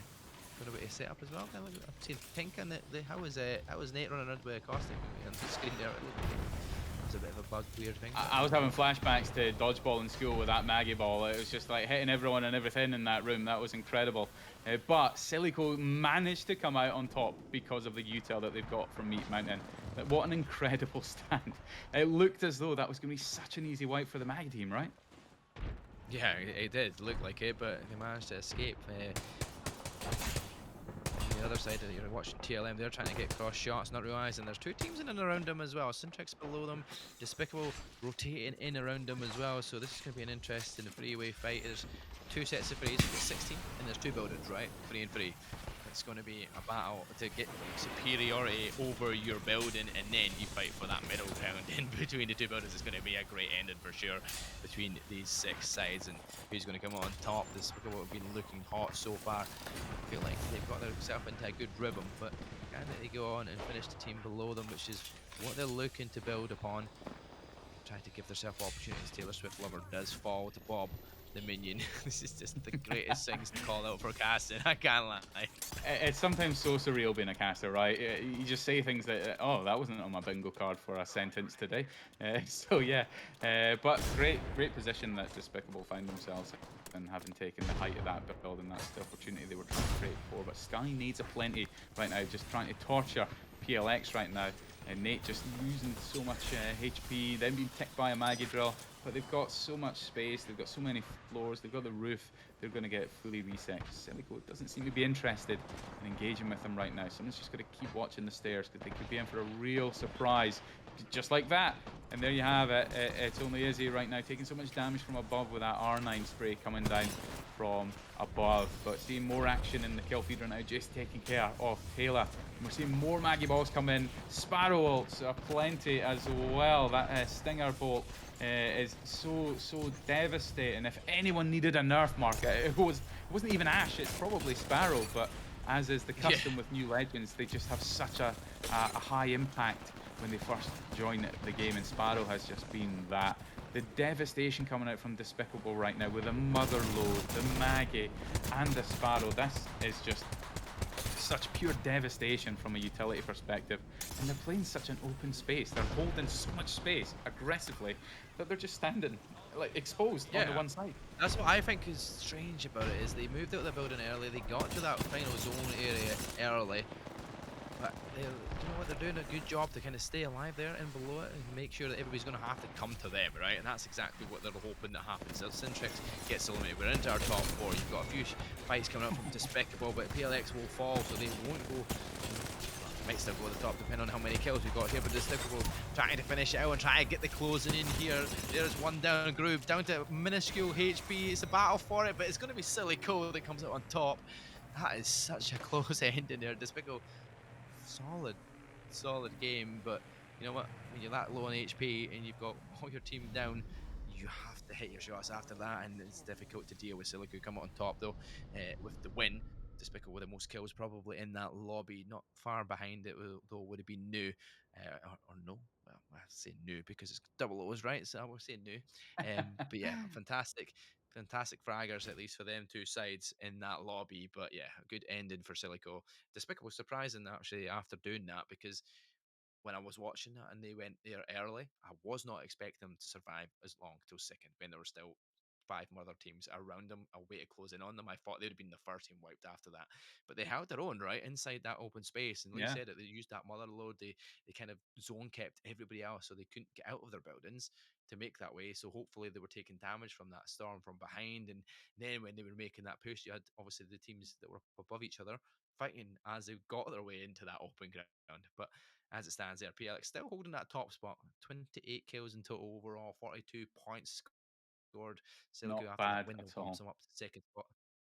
Speaker 1: got a bit of setup as well. Kind of, I've seen pink and how was Nate running around with a caustic on the screen there? It looked like it was a bit of a bug, weird thing.
Speaker 2: I was having flashbacks to dodgeball in school with that Maggie ball. It was just like hitting everyone and everything in that room. That was incredible. But Silico managed to come out on top because of the util that they've got from Meat Mountain. What an incredible stand. It looked as though that was going to be such an easy wipe for the Maggie team, right?
Speaker 1: Yeah, it did look like it, but they managed to escape. On the other side, you're watching TLM, they're trying to get cross shots, not realizing there's two teams in and around them as well. Syntrix below them, Despicable rotating in around them as well. So this is going to be an interesting three-way fight. There's two sets of threes, 16, and there's two buildings, right? 3 and 3. It's going to be a battle to get superiority over your building, and then you fight for that middle ground in between the two buildings. It's going to be a great ending for sure between these 6 sides, and who's going to come on top. This is what have been looking hot so far. I feel like they've got themselves into a good rhythm, but can they go on and finish the team below them, which is what they're looking to build upon. Try to give themselves opportunities. Taylor Swift lover does fall to Bob the minion. This is just the greatest things to call out for casting. I can't lie.
Speaker 2: It's sometimes so surreal being a caster, right? You just say things that, oh, that wasn't on my bingo card for a sentence today. So yeah, but great position that Despicable find themselves in, having taken the height of that build, and that's the opportunity they were trying to create for. But Sky needs a plenty right now, just trying to torture PLX right now. And Nate just losing so much HP, then being ticked by a Maggie drill. But they've got so much space, they've got so many floors, they've got the roof, they're going to get fully reset. Silico doesn't seem to be interested in engaging with them right now. Someone's just got to keep watching the stairs because they could be in for a real surprise. Just like that. And there you have it. It's only Izzy right now taking so much damage from above with that R9 spray coming down from above. But seeing more action in the kill feeder now, just taking care of Taylor. And we're seeing more Maggie balls come in. Sparrow ults are plenty as well. That Stinger bolt is so devastating. If anyone needed a nerf marker, it wasn't even Ash, it's probably Sparrow. But as is the custom with new legends, they just have such a high impact when they first join the game, and Sparrow has just been that. The devastation coming out from Despicable right now with the Mother Load, the Maggie, and the Sparrow. This is just such pure devastation from a utility perspective, and they're playing such an open space. They're holding so much space aggressively that they're just standing like exposed on the one side.
Speaker 1: That's what I think is strange about it, is they moved out of the building early, they got to that final zone area early, but you know what, they're doing a good job to kind of stay alive there and below it and make sure that everybody's going to have to come to them, right? And that's exactly what they're hoping that happens. So Syntrix gets eliminated. We're into our top 4. You've got a few fights coming up from Despicable, but PLX will fall, so they won't go. Might still go to the top depending on how many kills we've got here, but Despicable trying to finish it out and try to get the closing in here. There's one down groove, down to minuscule HP. It's a battle for it, but it's going to be Silico that comes out on top. That is such a close ending there. Despicable, solid game, but you know what? When you're that low on HP and you've got all your team down, you have to hit your shots after that, and it's difficult to deal with. Silico come out on top though, with the win. Despicable with the most kills probably in that lobby, not far behind it though would have been new, or no, well I say new because it's double O's, right? So I will say new, but yeah, fantastic fraggers at least for them two sides in that lobby. But yeah, a good ending for Silico. Despicable surprising actually after doing that, because when I was watching that and they went there early, I was not expecting them to survive as long till second when there were still 5 other teams around them, a way to close in on them. I thought they'd have been the first team wiped after that, but they held their own right inside that open space. And like you
Speaker 2: Yeah.
Speaker 1: said, they used that mother load. They kind of zone kept everybody else, so they couldn't get out of their buildings to make that way. So hopefully they were taking damage from that storm from behind. And then when they were making that push, you had obviously the teams that were above each other fighting as they got their way into that open ground. But as it stands there, PLX still holding that top spot. 28 kills in total overall, 42 points scored. Silico
Speaker 2: Not
Speaker 1: after the
Speaker 2: bad
Speaker 1: win
Speaker 2: at
Speaker 1: bumps
Speaker 2: all.
Speaker 1: him up to second spot.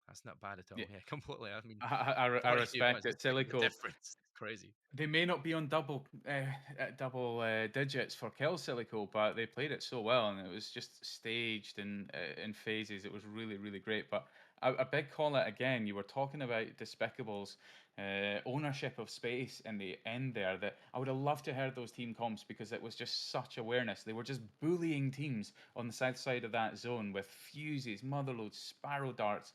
Speaker 1: That's not bad at
Speaker 2: Yeah,
Speaker 1: all. Yeah, completely. I mean,
Speaker 2: I
Speaker 1: 42
Speaker 2: respect
Speaker 1: points
Speaker 2: it.
Speaker 1: is making the
Speaker 2: Silico,
Speaker 1: difference. crazy.
Speaker 2: They may not be on double digits for Kelsilico, but they played it so well, and it was just staged in phases. It was really, really great. But a big call out again. You were talking about Despicables' ownership of space in the end there. That I would have loved to heard those team comps because it was just such awareness. They were just bullying teams on the south side of that zone with fuses, motherloads, sparrow darts,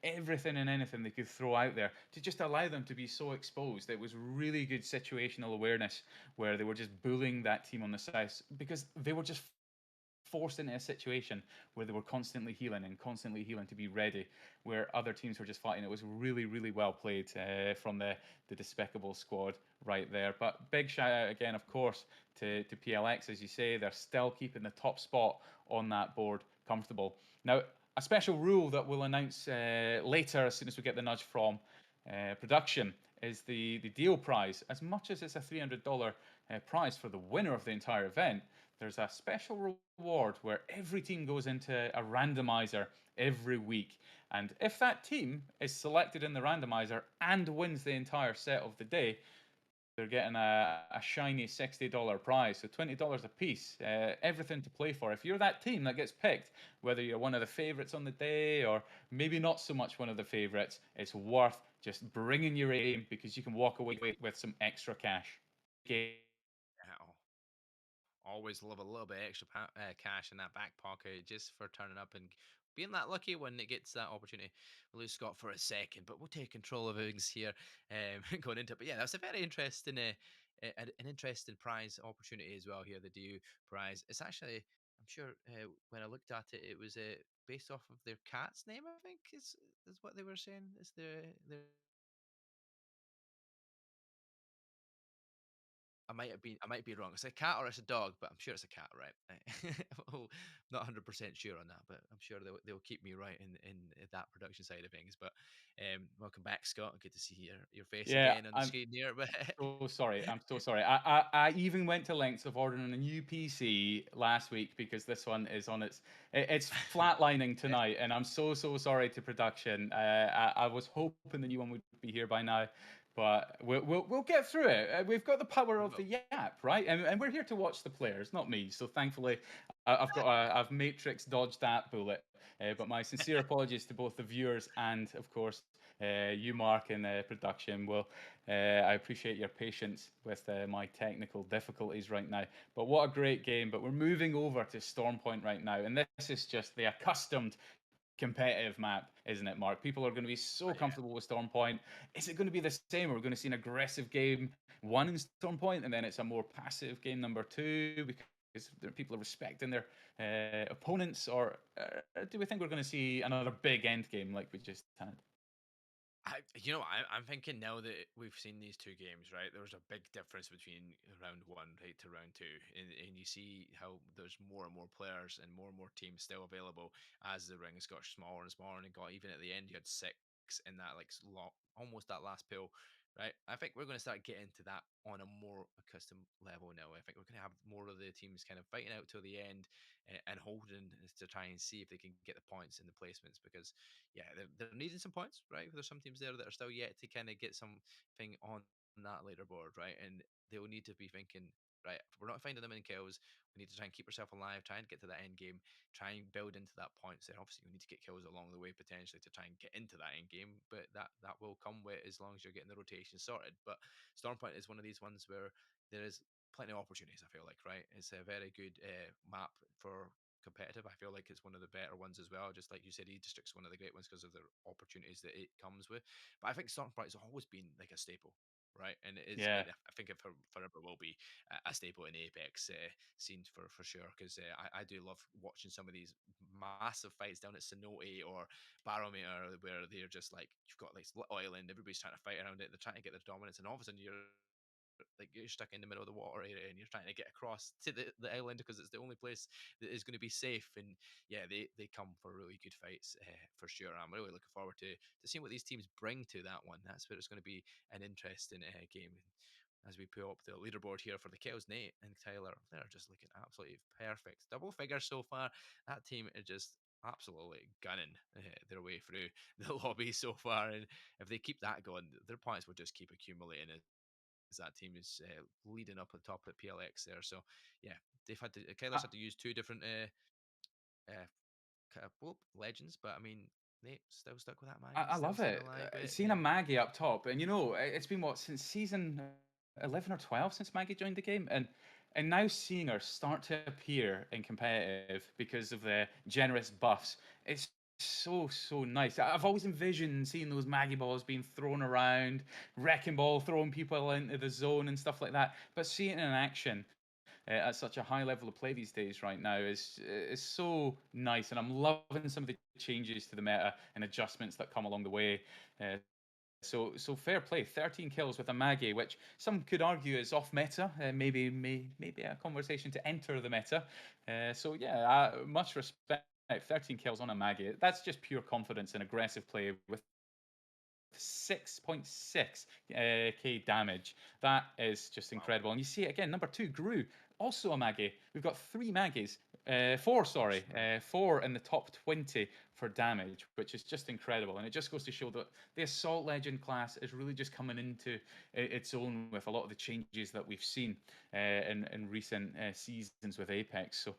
Speaker 2: everything and anything they could throw out there to just allow them to be so exposed. It was really good situational awareness where they were just bullying that team on the south because they were just forced into a situation where they were constantly healing to be ready, where other teams were just fighting. It was really, really well played from the Despicable squad right there. But big shout out again, of course, to PLX. As you say, they're still keeping the top spot on that board comfortable. Now, a special rule that we'll announce later as soon as we get the nudge from production is the deal prize. As much as it's a $300 prize for the winner of the entire event, there's a special reward where every team goes into a randomizer every week. And if that team is selected in the randomizer and wins the entire set of the day, they're getting a shiny $60 prize, so $20 a piece. Everything to play for. If you're that team that gets picked, whether you're one of the favorites on the day or maybe not so much one of the favorites, it's worth just bringing your aim because you can walk away with some extra cash.
Speaker 1: Wow. Always love a little bit extra cash in that back pocket just for turning up and being that lucky when it gets that opportunity. We'll lose Scott for a second, but we'll take control of things here going into it. But yeah, that's a very interesting, an interesting prize opportunity as well here. The DU prize. It's actually, I'm sure when I looked at it, it was based off of their cat's name. I think is what they were saying. Is their I might be wrong. It's a cat or it's a dog, but I'm sure it's a cat, right? Oh, not 100% sure on that, but I'm sure they'll keep me right in that production side of things. But welcome back, Scott. Good to see your face
Speaker 2: Yeah,
Speaker 1: again on the
Speaker 2: I'm
Speaker 1: screen here. But
Speaker 2: so sorry. I'm so sorry. I even went to lengths of ordering a new PC last week because this one is on it's flatlining
Speaker 1: yes,
Speaker 2: tonight, and I'm so sorry to production. I was hoping the new one would be here by now, but we'll get through it. We've got the power
Speaker 1: we
Speaker 2: of the
Speaker 1: will.
Speaker 2: Yap, right? And we're here to watch the players, not me. So thankfully, I've matrix dodged that bullet. But my sincere apologies to both the viewers and, of course, you, Mark, in production. I appreciate your patience with my technical difficulties right now. But what a great game. But we're moving over to Stormpoint right now. And this is just the accustomed competitive map, isn't it, Mark? People are going to be so
Speaker 1: Oh yeah.
Speaker 2: comfortable with Stormpoint. Is it going to be the same? We're going to see an aggressive game one in Stormpoint, and then it's a more passive game number two because people are respecting their opponents? Or do we think we're going to see another big end game like we just had?
Speaker 1: I'm thinking now that we've seen these two games, right? There's a big difference between round one, right, to round two, and you see how there's more and more players and more teams still available as the rings got smaller and smaller, and it got even at the end you had six in that like almost that last pool, right? I think we're going to start getting to that on a more accustomed level now. I think we're going to have more of the teams kind of fighting out till the end and holding to try and see if they can get the points and the placements because yeah, they're needing some points, right? There's some teams there that are still yet to kind of get something on that leaderboard, right? And they'll need to be thinking, right, if we're not finding them in kills, we need to try and keep ourselves alive, try and get to that end game, try and build into that points there. Obviously, we need to get kills along the way potentially to try and get into that end game, but that will come with as long as you're getting the rotation sorted. But Stormpoint is one of these ones where there is plenty of opportunities. I feel like, right? It's a very good map for competitive. I feel like it's one of the better ones as well. Just like you said, E-District's one of the great ones because of the opportunities that it comes with. But I think Stormpoint has always been like a staple, right? And it is,
Speaker 2: Yeah.
Speaker 1: and I think it forever will be a staple in Apex scenes for sure. Because I do love watching some of these massive fights down at Cenote or Barometer where they're just like you've got like Little Island, everybody's trying to fight around it, they're trying to get their dominance, and all of a sudden you're stuck in the middle of the water area and you're trying to get across to the island because it's the only place that is going to be safe. And yeah, they come for really good fights for sure. I'm really looking forward to seeing what these teams bring to that one. That's where it's going to be an interesting game. As we pull up the leaderboard here for the Kills, Nate and Tyler, they're just looking absolutely perfect. Double figures so far. That team is just absolutely gunning their way through the lobby so far. And if they keep that going, their points will just keep accumulating that team is leading up at top at PLX there. So yeah, they've had to Kyler's had to use two different legends, but I mean they still stuck with that Maggie,
Speaker 2: I
Speaker 1: still
Speaker 2: love
Speaker 1: staying
Speaker 2: it.
Speaker 1: alive with it.
Speaker 2: Seeing a Maggie up top, and it's been what, since season 11 or 12 since Maggie joined the game, and now seeing her start to appear in competitive because of the generous buffs, it's so nice. I've always envisioned seeing those Maggie balls being thrown around, wrecking ball, throwing people into the zone and stuff like that. But seeing it in action at such a high level of play these days right now is so nice, and I'm loving some of the changes to the meta and adjustments that come along the way. So fair play. 13 kills with a Maggie, which some could argue is off meta. Maybe a conversation to enter the meta. So yeah, much respect. 13 kills on a Maggie. That's just pure confidence and aggressive play with 6.6 k damage. That is just incredible. And you see it again. Number 2, Gru, also a Maggie. We've got 3 Maggies. 4, sorry. 4 in the top 20 for damage, which is just incredible. And it just goes to show that the Assault Legend class is really just coming into its own with a lot of the changes that we've seen in recent seasons with Apex. So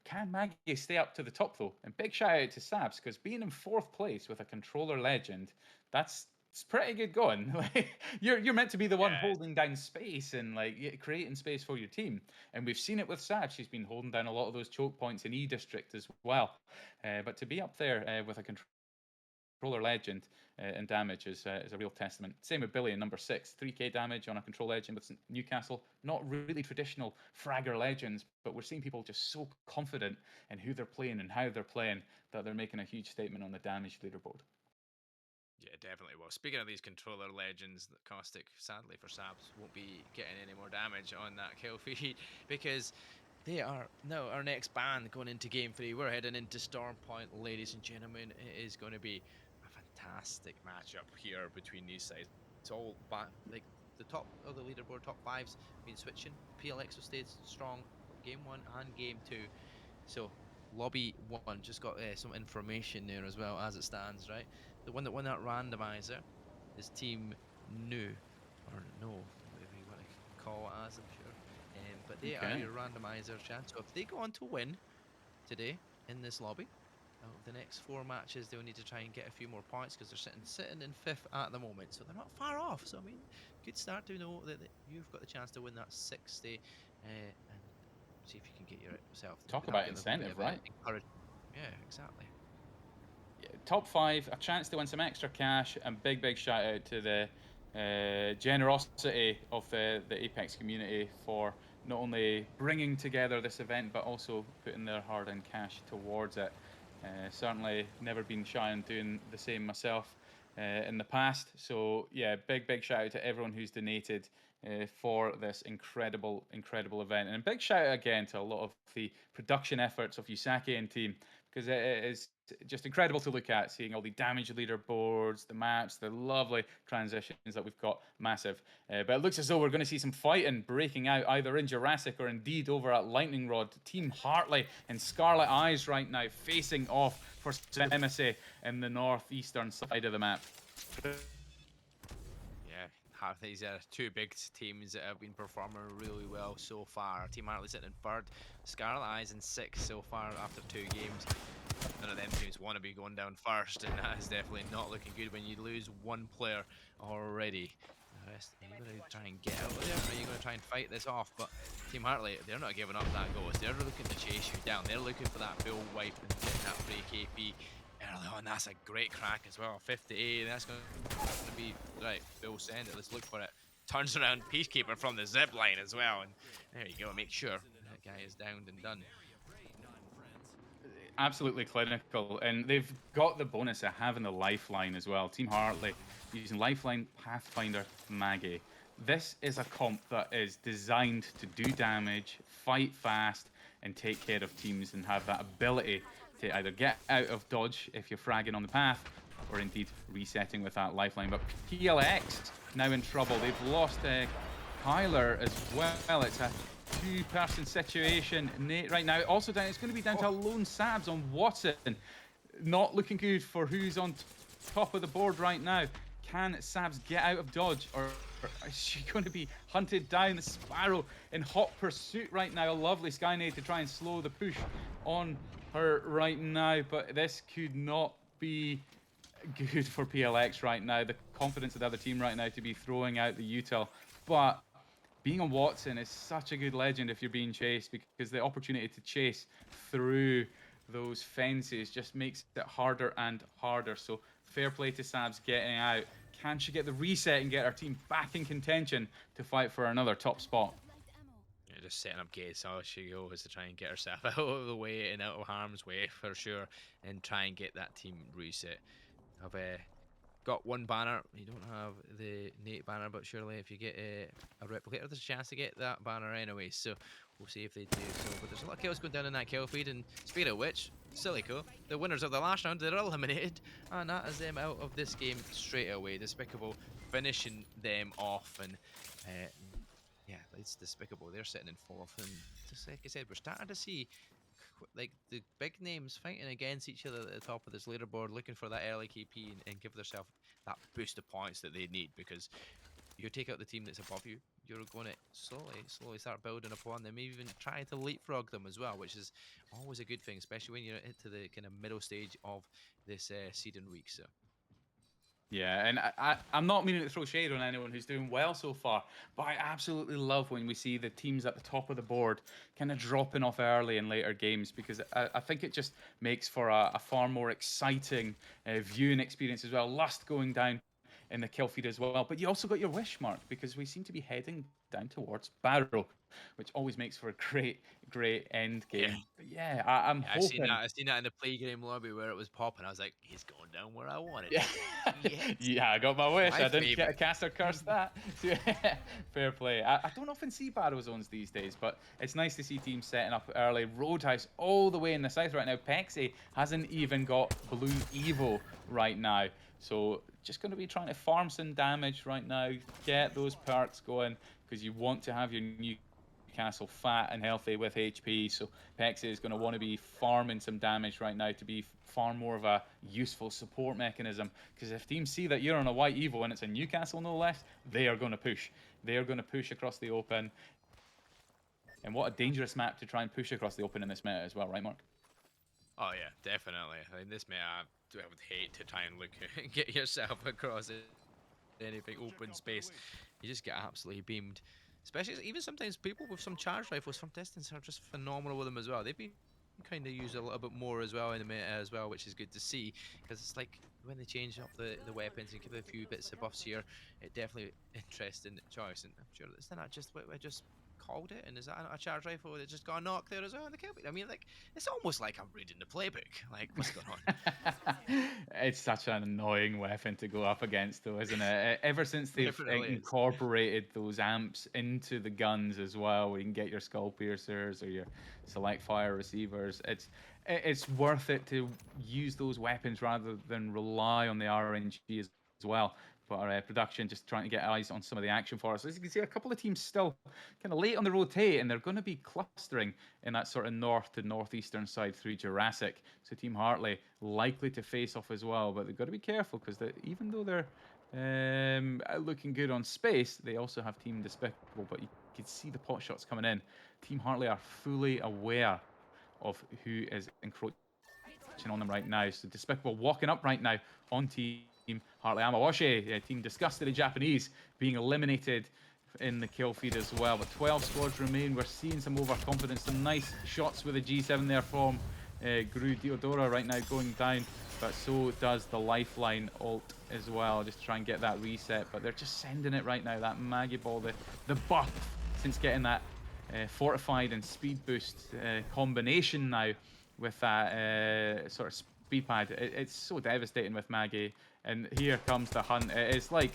Speaker 2: can Maggie stay up to the top though? And big shout out to Sabs, because being in 4th place with a controller legend, it's pretty good going. Like you're meant to be the one
Speaker 1: Yeah,
Speaker 2: holding down space and creating space for your team. And we've seen it with Sabs. She's been holding down a lot of those choke points in E District as well. But to be up there with a controller legend and damage is a real testament. Same with Billy in number 6, 3k damage on a control legend with Newcastle. Not really traditional fragger legends, but we're seeing people just so confident in who they're playing and how they're playing that they're making a huge statement on the damage leaderboard.
Speaker 1: yeah, definitely. Well, speaking of these controller legends, Caustic, sadly for Sabs, won't be getting any more damage on that kill feed because they are now our next ban going into game 3. We're heading into Storm Point, ladies and gentlemen. It is going to be a fantastic matchup here between these sides. It's all like the top of the leaderboard, top 5's been switching. PLX have stayed strong game 1 and game 2. So lobby 1 just got some information there as well as it stands, right? The one that won that randomizer is Team New, or No, whatever you want to call it as, I'm sure. But they are
Speaker 2: Okay.
Speaker 1: your randomizer chance. So if they go on to win today in this lobby, the next 4 matches they'll need to try and get a few more points because they're sitting in 5th at the moment, so they're not far off. So I mean, good start to know that you've got the chance to win that 60 and see if you can get yourself.
Speaker 2: Talk
Speaker 1: That'll
Speaker 2: about
Speaker 1: give them a bit
Speaker 2: incentive,
Speaker 1: of
Speaker 2: right?
Speaker 1: encouragement. Yeah, exactly.
Speaker 2: Top 5, a chance to win some extra cash, and big shout out to the generosity of the Apex community for not only bringing together this event but also putting their hard-earned cash towards it. Certainly never been shy on doing the same myself in the past. So yeah, big shout out to everyone who's donated for this incredible event, and a big shout out again to a lot of the production efforts of Yusaki and team, because it is just incredible to look at, seeing all the damage leaderboards, the maps, the lovely transitions that we've got, massive. But it looks as though we're going to see some fighting breaking out either in Jurassic or indeed over at Lightning Rod. Team Hartley and Scarlet Eyes right now facing off for supremacy in the northeastern side of the map.
Speaker 1: Yeah, these are 2 big teams that have been performing really well so far. Team Hartley sitting in 3rd, Scarlet Eyes in 6th so far after 2 games. None of them teams want to be going down first, and that is definitely not looking good when you lose 1 player already. The rest, are you going to try and get out of there? Are you going to try and fight this off? But Team Hartley, they're not giving up that ghost. They're looking to chase you down. They're looking for that full wipe and getting that free KP early on. That's a great crack as well. 50A, that's going to be right. Bill, send it. Let's look for it. Turns around, Peacekeeper from the zip line as well, and there you go. Make sure that guy is downed and done.
Speaker 2: Absolutely clinical, and they've got the bonus of having the lifeline as well. Team Hartley using lifeline, Pathfinder, Maggie. This is a comp that is designed to do damage, fight fast, and take care of teams, and have that ability to either get out of dodge if you're fragging on the path, or indeed resetting with that lifeline. But PLX now in trouble. They've lost Kyler as well. It's a 2-person situation right now. Also down, it's going to be down to a lone Sabs on Watson. Not looking good for who's on top of the board right now. Can Sabs get out of dodge, or Is she going to be hunted down? The Sparrow in hot pursuit right now. A lovely Skynade to try and slow the push on her right now, but this could not be good for PLX right now. The confidence of the other team right now to be throwing out the util, but being on Watson is such a good legend if you're being chased, because the opportunity to chase through those fences just makes it harder and harder. So fair play to Sabs getting out. Can she get the reset and get our team back in contention to fight for another top spot?
Speaker 1: Yeah, just setting up gates. All she goes to try and get herself out of the way and out of harm's way for sure, and try and get that team reset. I've got one banner. You don't have the Nate banner, but surely if you get a replicator, there's a chance to get that banner anyway. So we'll see if they do so. But there's a lot of kills going down in that kill feed. And speaking of which, Silico, the winners of the last round, they're eliminated. And that is them out of this game straight away. Despicable finishing them off. And yeah, it's despicable. They're sitting in fourth. And just like I said, we're starting to see like the big names fighting against each other at the top of this leaderboard, looking for that early KP and give themselves that boost of points that they need. Because you take out the team that's above you, you're going to slowly start building upon them, even trying to leapfrog them as well, which is always a good thing, especially when you're into the kind of middle stage of this seeding week. So.
Speaker 2: Yeah, and I'm not meaning to throw shade on anyone who's doing well so far, but I absolutely love when we see the teams at the top of the board kind of dropping off early in later games, because I think it just makes for a far more exciting viewing experience as well. Lust going down in the kill feed as well, but you also got your wish mark, because we seem to be heading down towards Barrow, which always makes for a great end game.
Speaker 1: Yeah.
Speaker 2: But yeah, I'm
Speaker 1: Yeah,
Speaker 2: hoping.
Speaker 1: I seen that in the play game lobby where it was popping. I was like, he's going down where I wanted
Speaker 2: Yeah,
Speaker 1: to go. Yes.
Speaker 2: yeah, I got my wish.
Speaker 1: My
Speaker 2: I didn't
Speaker 1: favorite.
Speaker 2: cast or curse that. Fair play. I don't often see battle zones these days, but it's nice to see teams setting up early. Roadhouse all the way in the south right now. Pexi hasn't even got Blue Evo right now. So just going to be trying to farm some damage right now, get those perks going, because you want to have your new Castle fat and healthy with HP, so Pexi is going to want to be farming some damage right now to be far more of a useful support mechanism, because if teams see that you're on a white Evo and it's a Newcastle no less, they are going to push. They are going to push across the open, and what a dangerous map to try and push across the open in this meta as well, right Mark?
Speaker 1: Oh yeah, definitely. I mean, this meta, I would hate to try and look get yourself across anything open space. You just get absolutely beamed. Especially even sometimes people with some charge rifles from distance are just phenomenal with them as well. They've been kind of used a little bit more as well in the meta as well, which is good to see, because it's like when they change up the weapons and give it a few bits of buffs here, it definitely interesting choice. And I'm sure that's not just what I just called it. And is that a charge rifle that just got knocked there as well in the kill? I mean, like, it's almost like I'm reading the playbook. Like, what's going on?
Speaker 2: It's such an annoying weapon to go up against, though, isn't it? Ever since they've
Speaker 1: Definitely is.
Speaker 2: incorporated those amps into the guns as well, where you can get your skull piercers or your select fire receivers, it's worth it to use those weapons rather than rely on the RNG as well. But our production just trying to get eyes on some of the action for us. As you can see, a couple of teams still kind of late on the rotate, and they're going to be clustering in that sort of north to northeastern side through Jurassic. So Team Hartley likely to face off as well, but they've got to be careful, because even though they're looking good on space, they also have Team Despicable. But you can see the pot shots coming in. Team Hartley are fully aware of who is encroaching on them right now. So Despicable walking up right now on Team Hartley. Amawashi, Team Disgusted Japanese, being eliminated in the kill feed as well. But 12 squads remain. We're seeing some overconfidence. Some nice shots with a G7 there from Gru Diodora right now going down. But so does the Lifeline ult as well, just to try and get that reset. But they're just sending it right now. That Maggie Ball, the buff since getting that fortified and speed boost combination now with that sort of speed pad. It's so devastating with Maggie. And here comes the hunt. It's like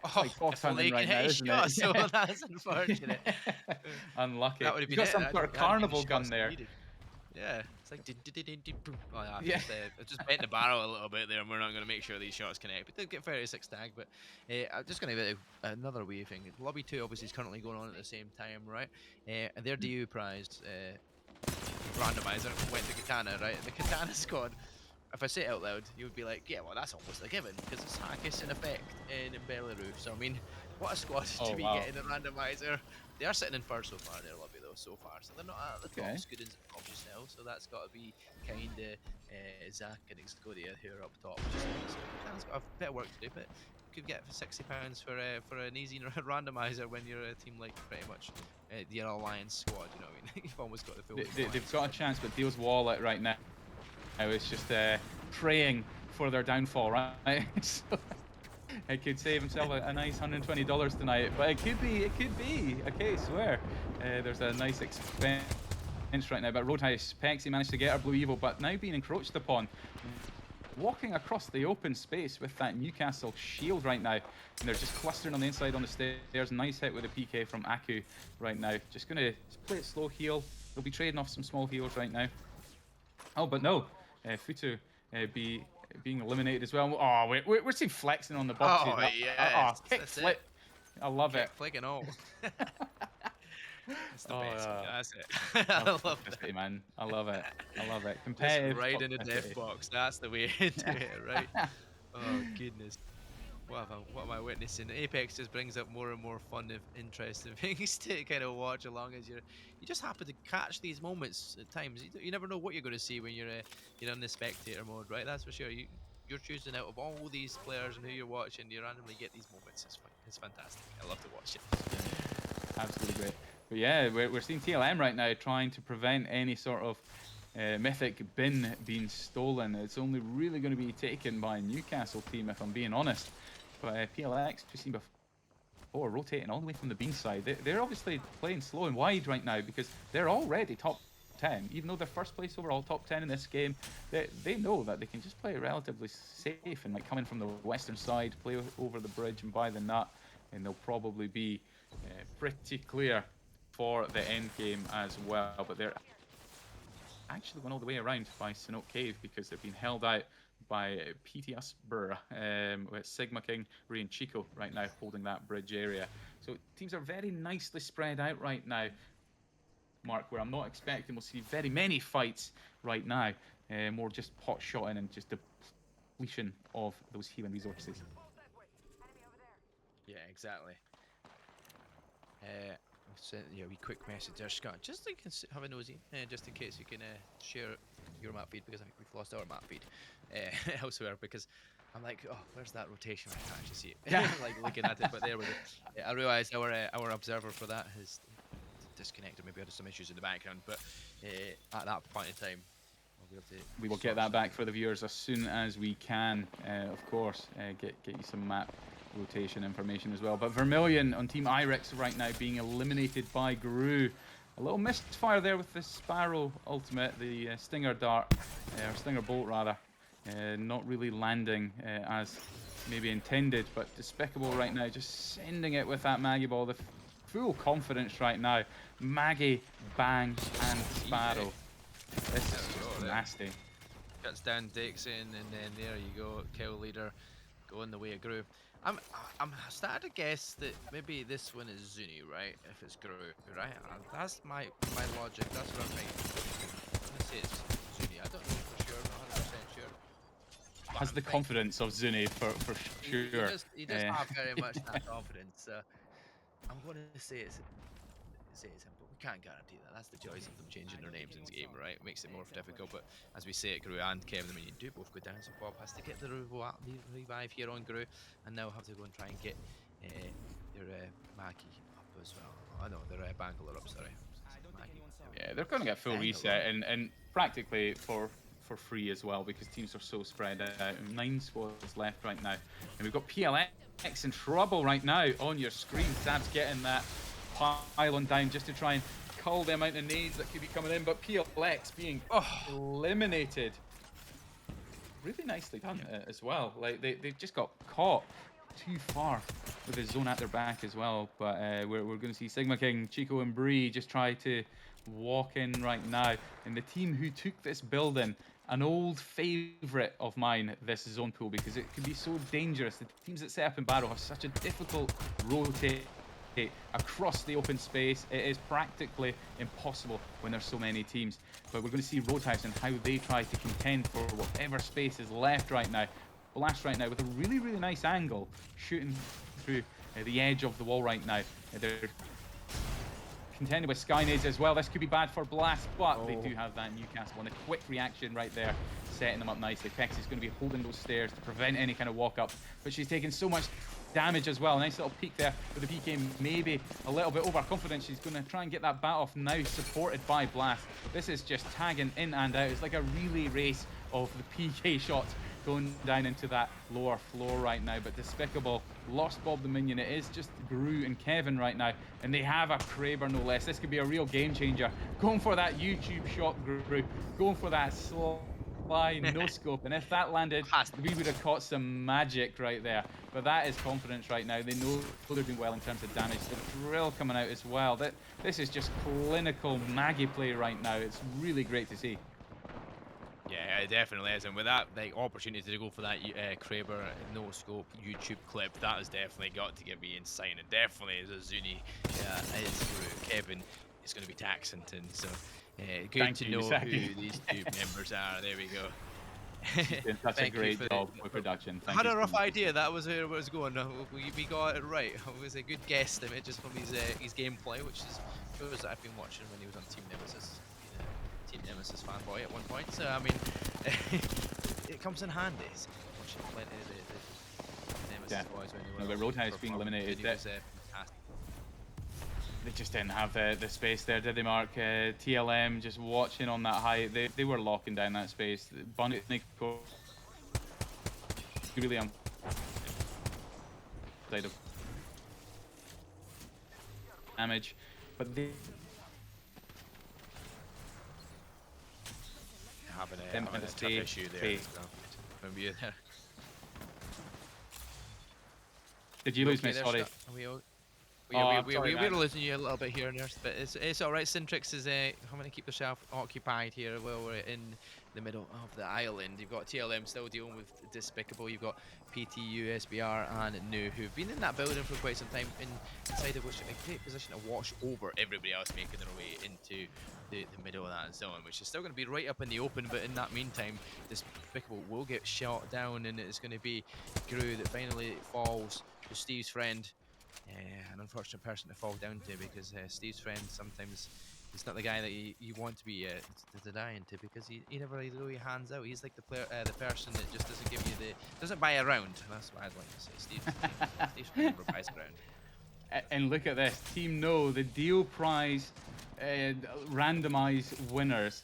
Speaker 2: fox hunting right now, isn't it?
Speaker 1: So that's unfortunate.
Speaker 2: Unlucky.
Speaker 1: That would have
Speaker 2: You
Speaker 1: been
Speaker 2: got
Speaker 1: it.
Speaker 2: some sort of carnival gun there.
Speaker 1: Yeah, it's like boom. Oh, yeah,
Speaker 2: Yeah.
Speaker 1: just bent the barrel a little bit there, and we're not going to make sure these shots connect. But they'll get 36 tag. But I'm just going to give another wee thing. Lobby 2 obviously is currently going on at the same time, right? And their DU prize randomizer went to Katana, right? The Katana squad. If I say it out loud, you would be like, yeah, well, that's almost a given, because it's Hackis in effect in Belarus. So, I mean, What a squad to
Speaker 2: Oh
Speaker 1: be
Speaker 2: wow.
Speaker 1: getting a randomizer. They are sitting in first so far. They're lovely though so far. So they're not at the top.
Speaker 2: Okay.
Speaker 1: Scudens at the top just now. So that's got to be kind of Zach and Exodia who are up top. Just now. So Dan's got a bit of work to do, but could get £60 for an easy randomizer when you're a team like pretty much the Alliance squad. You know what I mean? You've almost got the full.
Speaker 2: They've got a chance, but Deal's wallet right now is just praying for their downfall, right? So it could save himself a nice $120 tonight, but it could be a case where there's a nice expense right now. But Roadhouse, Pexi managed to get our Blue Evil, but now being encroached upon. Walking across the open space with that Newcastle shield right now, and they're just clustering on the inside on the stairs. Nice hit with a PK from Aku right now. Just gonna play it slow, heal. They'll be trading off some small heals right now. Oh, but no, Futu being eliminated as well. Oh, we're seeing flexing on the boxes.
Speaker 1: Oh yes,
Speaker 2: Kick flip. I love it.
Speaker 1: Flick and all. That's the best.
Speaker 2: Yeah.
Speaker 1: That's it. I love that.
Speaker 2: Man. I love it. I love it.
Speaker 1: Just
Speaker 2: Competitive.
Speaker 1: right in the death box. That's the way to do it, right? Oh goodness. What am I witnessing? Apex just brings up more and more fun and interesting things to kind of watch along as you just happen to catch these moments at times. You never know what you're going to see when you're in the spectator mode, right? That's for sure. You're choosing out of all these players and who you're watching. You randomly get these moments. It's fantastic. I love to watch it.
Speaker 2: Absolutely great. But yeah, we're seeing TLM right now trying to prevent any sort of mythic bin being stolen. It's only really going to be taken by a Newcastle team, if I'm being honest. But PLX, we've seen before, rotating all the way from the bean side. They're obviously playing slow and wide right now because they're already top 10. Even though they're first place overall, top 10 in this game, they know that they can just play relatively safe and like come in from the western side, play over the bridge and buy the nut, and they'll probably be pretty clear for the end game as well. But they're actually going all the way around by Sinnoh Cave because they've been held out by PTS Burr with Sigma King, Ray and Chico right now holding that bridge area. So teams are very nicely spread out right now, Mark, where I'm not expecting we'll see very many fights right now. More just pot shotting and just depletion of those healing resources.
Speaker 1: Yeah, exactly. I'll send you a wee quick message there, Scott. Just so you can have a nosy, just in case you can share your map feed, because I think we've lost our map feed elsewhere. Because I'm like, oh, where's that rotation? I can't actually see it.
Speaker 2: Yeah.
Speaker 1: Like looking at it, but there we go. I realised our observer for that has disconnected. Maybe had some issues in the background, but at that point in time, we'll be able to.
Speaker 2: We will get that back for the viewers as soon as we can. Of course, get you some map rotation information as well. But Vermilion on Team Irix right now being eliminated by Gru. A little misfire there with the Sparrow ultimate, the Stinger Dart, or Stinger Bolt rather. Not really landing as maybe intended, but Despicable right now just sending it with that Maggie Ball. The full confidence right now. Maggie, Bang, and Sparrow. This is nasty.
Speaker 1: Cuts down Dixon, and then there you go, kill leader going the way of Gru. I'm starting to guess that maybe this one is Zuni, right? If it's Gru, right? That's my logic. That's what I'm thinking. I'm gonna say it's Zuni. I don't know for sure. I'm not 100% sure.
Speaker 2: Has the confidence of Zuni for sure.
Speaker 1: He does have very much that confidence. I'm going to say it's him, but we can't guarantee that. That's the joys of them changing their names in the game, right? It makes it more difficult. But as we say it, Gru and Kevin, I mean, you do both go down, so Bob has to get the revive here on Gru, and now have to go and try and get their Maggie up as well. Oh no, their Bangalore up, sorry. Maggie.
Speaker 2: Yeah, they're going to get full reset and practically for free as well because teams are so spread out. 9 squads left right now. And we've got PLX in trouble right now on your screen. Sab's getting that pylon down just to try and cull the amount of nades that could be coming in, but PLX being eliminated. Really nicely done as well. Like they've just got caught too far with the zone at their back as well. But we're going to see Sigma King, Chico and Bree just try to walk in right now. And the team who took this building, an old favourite of mine, this zone pool, because it can be so dangerous. The teams that set up in battle have such a difficult rotate across the open space. It is practically impossible when there's so many teams. But we're going to see Roadhouse and how they try to contend for whatever space is left right now. Blast right now with a really nice angle, shooting through the edge of the wall right now. They're contending with Skynades as well. This could be bad for Blast, but they do have that Newcastle and a quick reaction right there, setting them up nicely. Pex is going to be holding those stairs to prevent any kind of walk-up, but she's taking so much damage as well. Nice little peek there with the PK, maybe a little bit overconfident. She's going to try and get that bat off now, supported by Blast. This is just tagging in and out. It's like a relay race of the PK shots going down into that lower floor right now. But Despicable lost Bob the Minion. It is just Gru and Kevin right now, and they have a Kraber no less. This could be a real game changer. Going for that YouTube shot, Gru. Going for that sly no scope, and if that landed, we would have caught some magic right there. But that is confidence right now. They know they're doing well in terms of damage. The drill coming out as well. This is just clinical Maggie play right now. It's really great to see.
Speaker 1: Yeah, it definitely is, and with that opportunity to go for that Kraber no scope YouTube clip, that has definitely got to be insane, and definitely as a Zuni, Kevin is going to be Taxington. So good to know who these two members are. There we go.
Speaker 2: That's a great job with production.
Speaker 1: I had a rough idea that was where it was going. We got it right. It was a good guesstimate just from his gameplay, which is shows that I've been watching when he was on Team Nemesis. Team Nemesis fanboy at one point, so I mean, it comes in handy. Watching plenty of the Nemesis boys when they were
Speaker 2: Roadhouse being eliminated. They just didn't have the space there, did they, Mark? TLM just watching on that height. They were locking down that space. Bonnet Nico really side of damage, but they
Speaker 1: having a tough issue there.
Speaker 2: Did you lose me? Sorry.
Speaker 1: We're losing you a little bit here, Nurse, but it's all right. Syntrix is having to keep herself occupied here while we're in the middle of the island. You've got TLM still dealing with Despicable. You've got PTU, SBR, and Nu, who've been in that building for quite some time, inside of which are in a great position to watch over everybody else making their way into the middle of that zone, which is still going to be right up in the open. But in that meantime, Despicable will get shot down, and it's going to be Gru that finally falls to Steve's friend. An unfortunate person to fall down to, because Steve's friend sometimes he's not the guy that you want to be to die into, because he never really hands out. He's like the person that just doesn't give you doesn't buy a round. That's what I'd like to say. Steve's friend never buys a round.
Speaker 2: And look at this, Team No, the deal prize randomized winners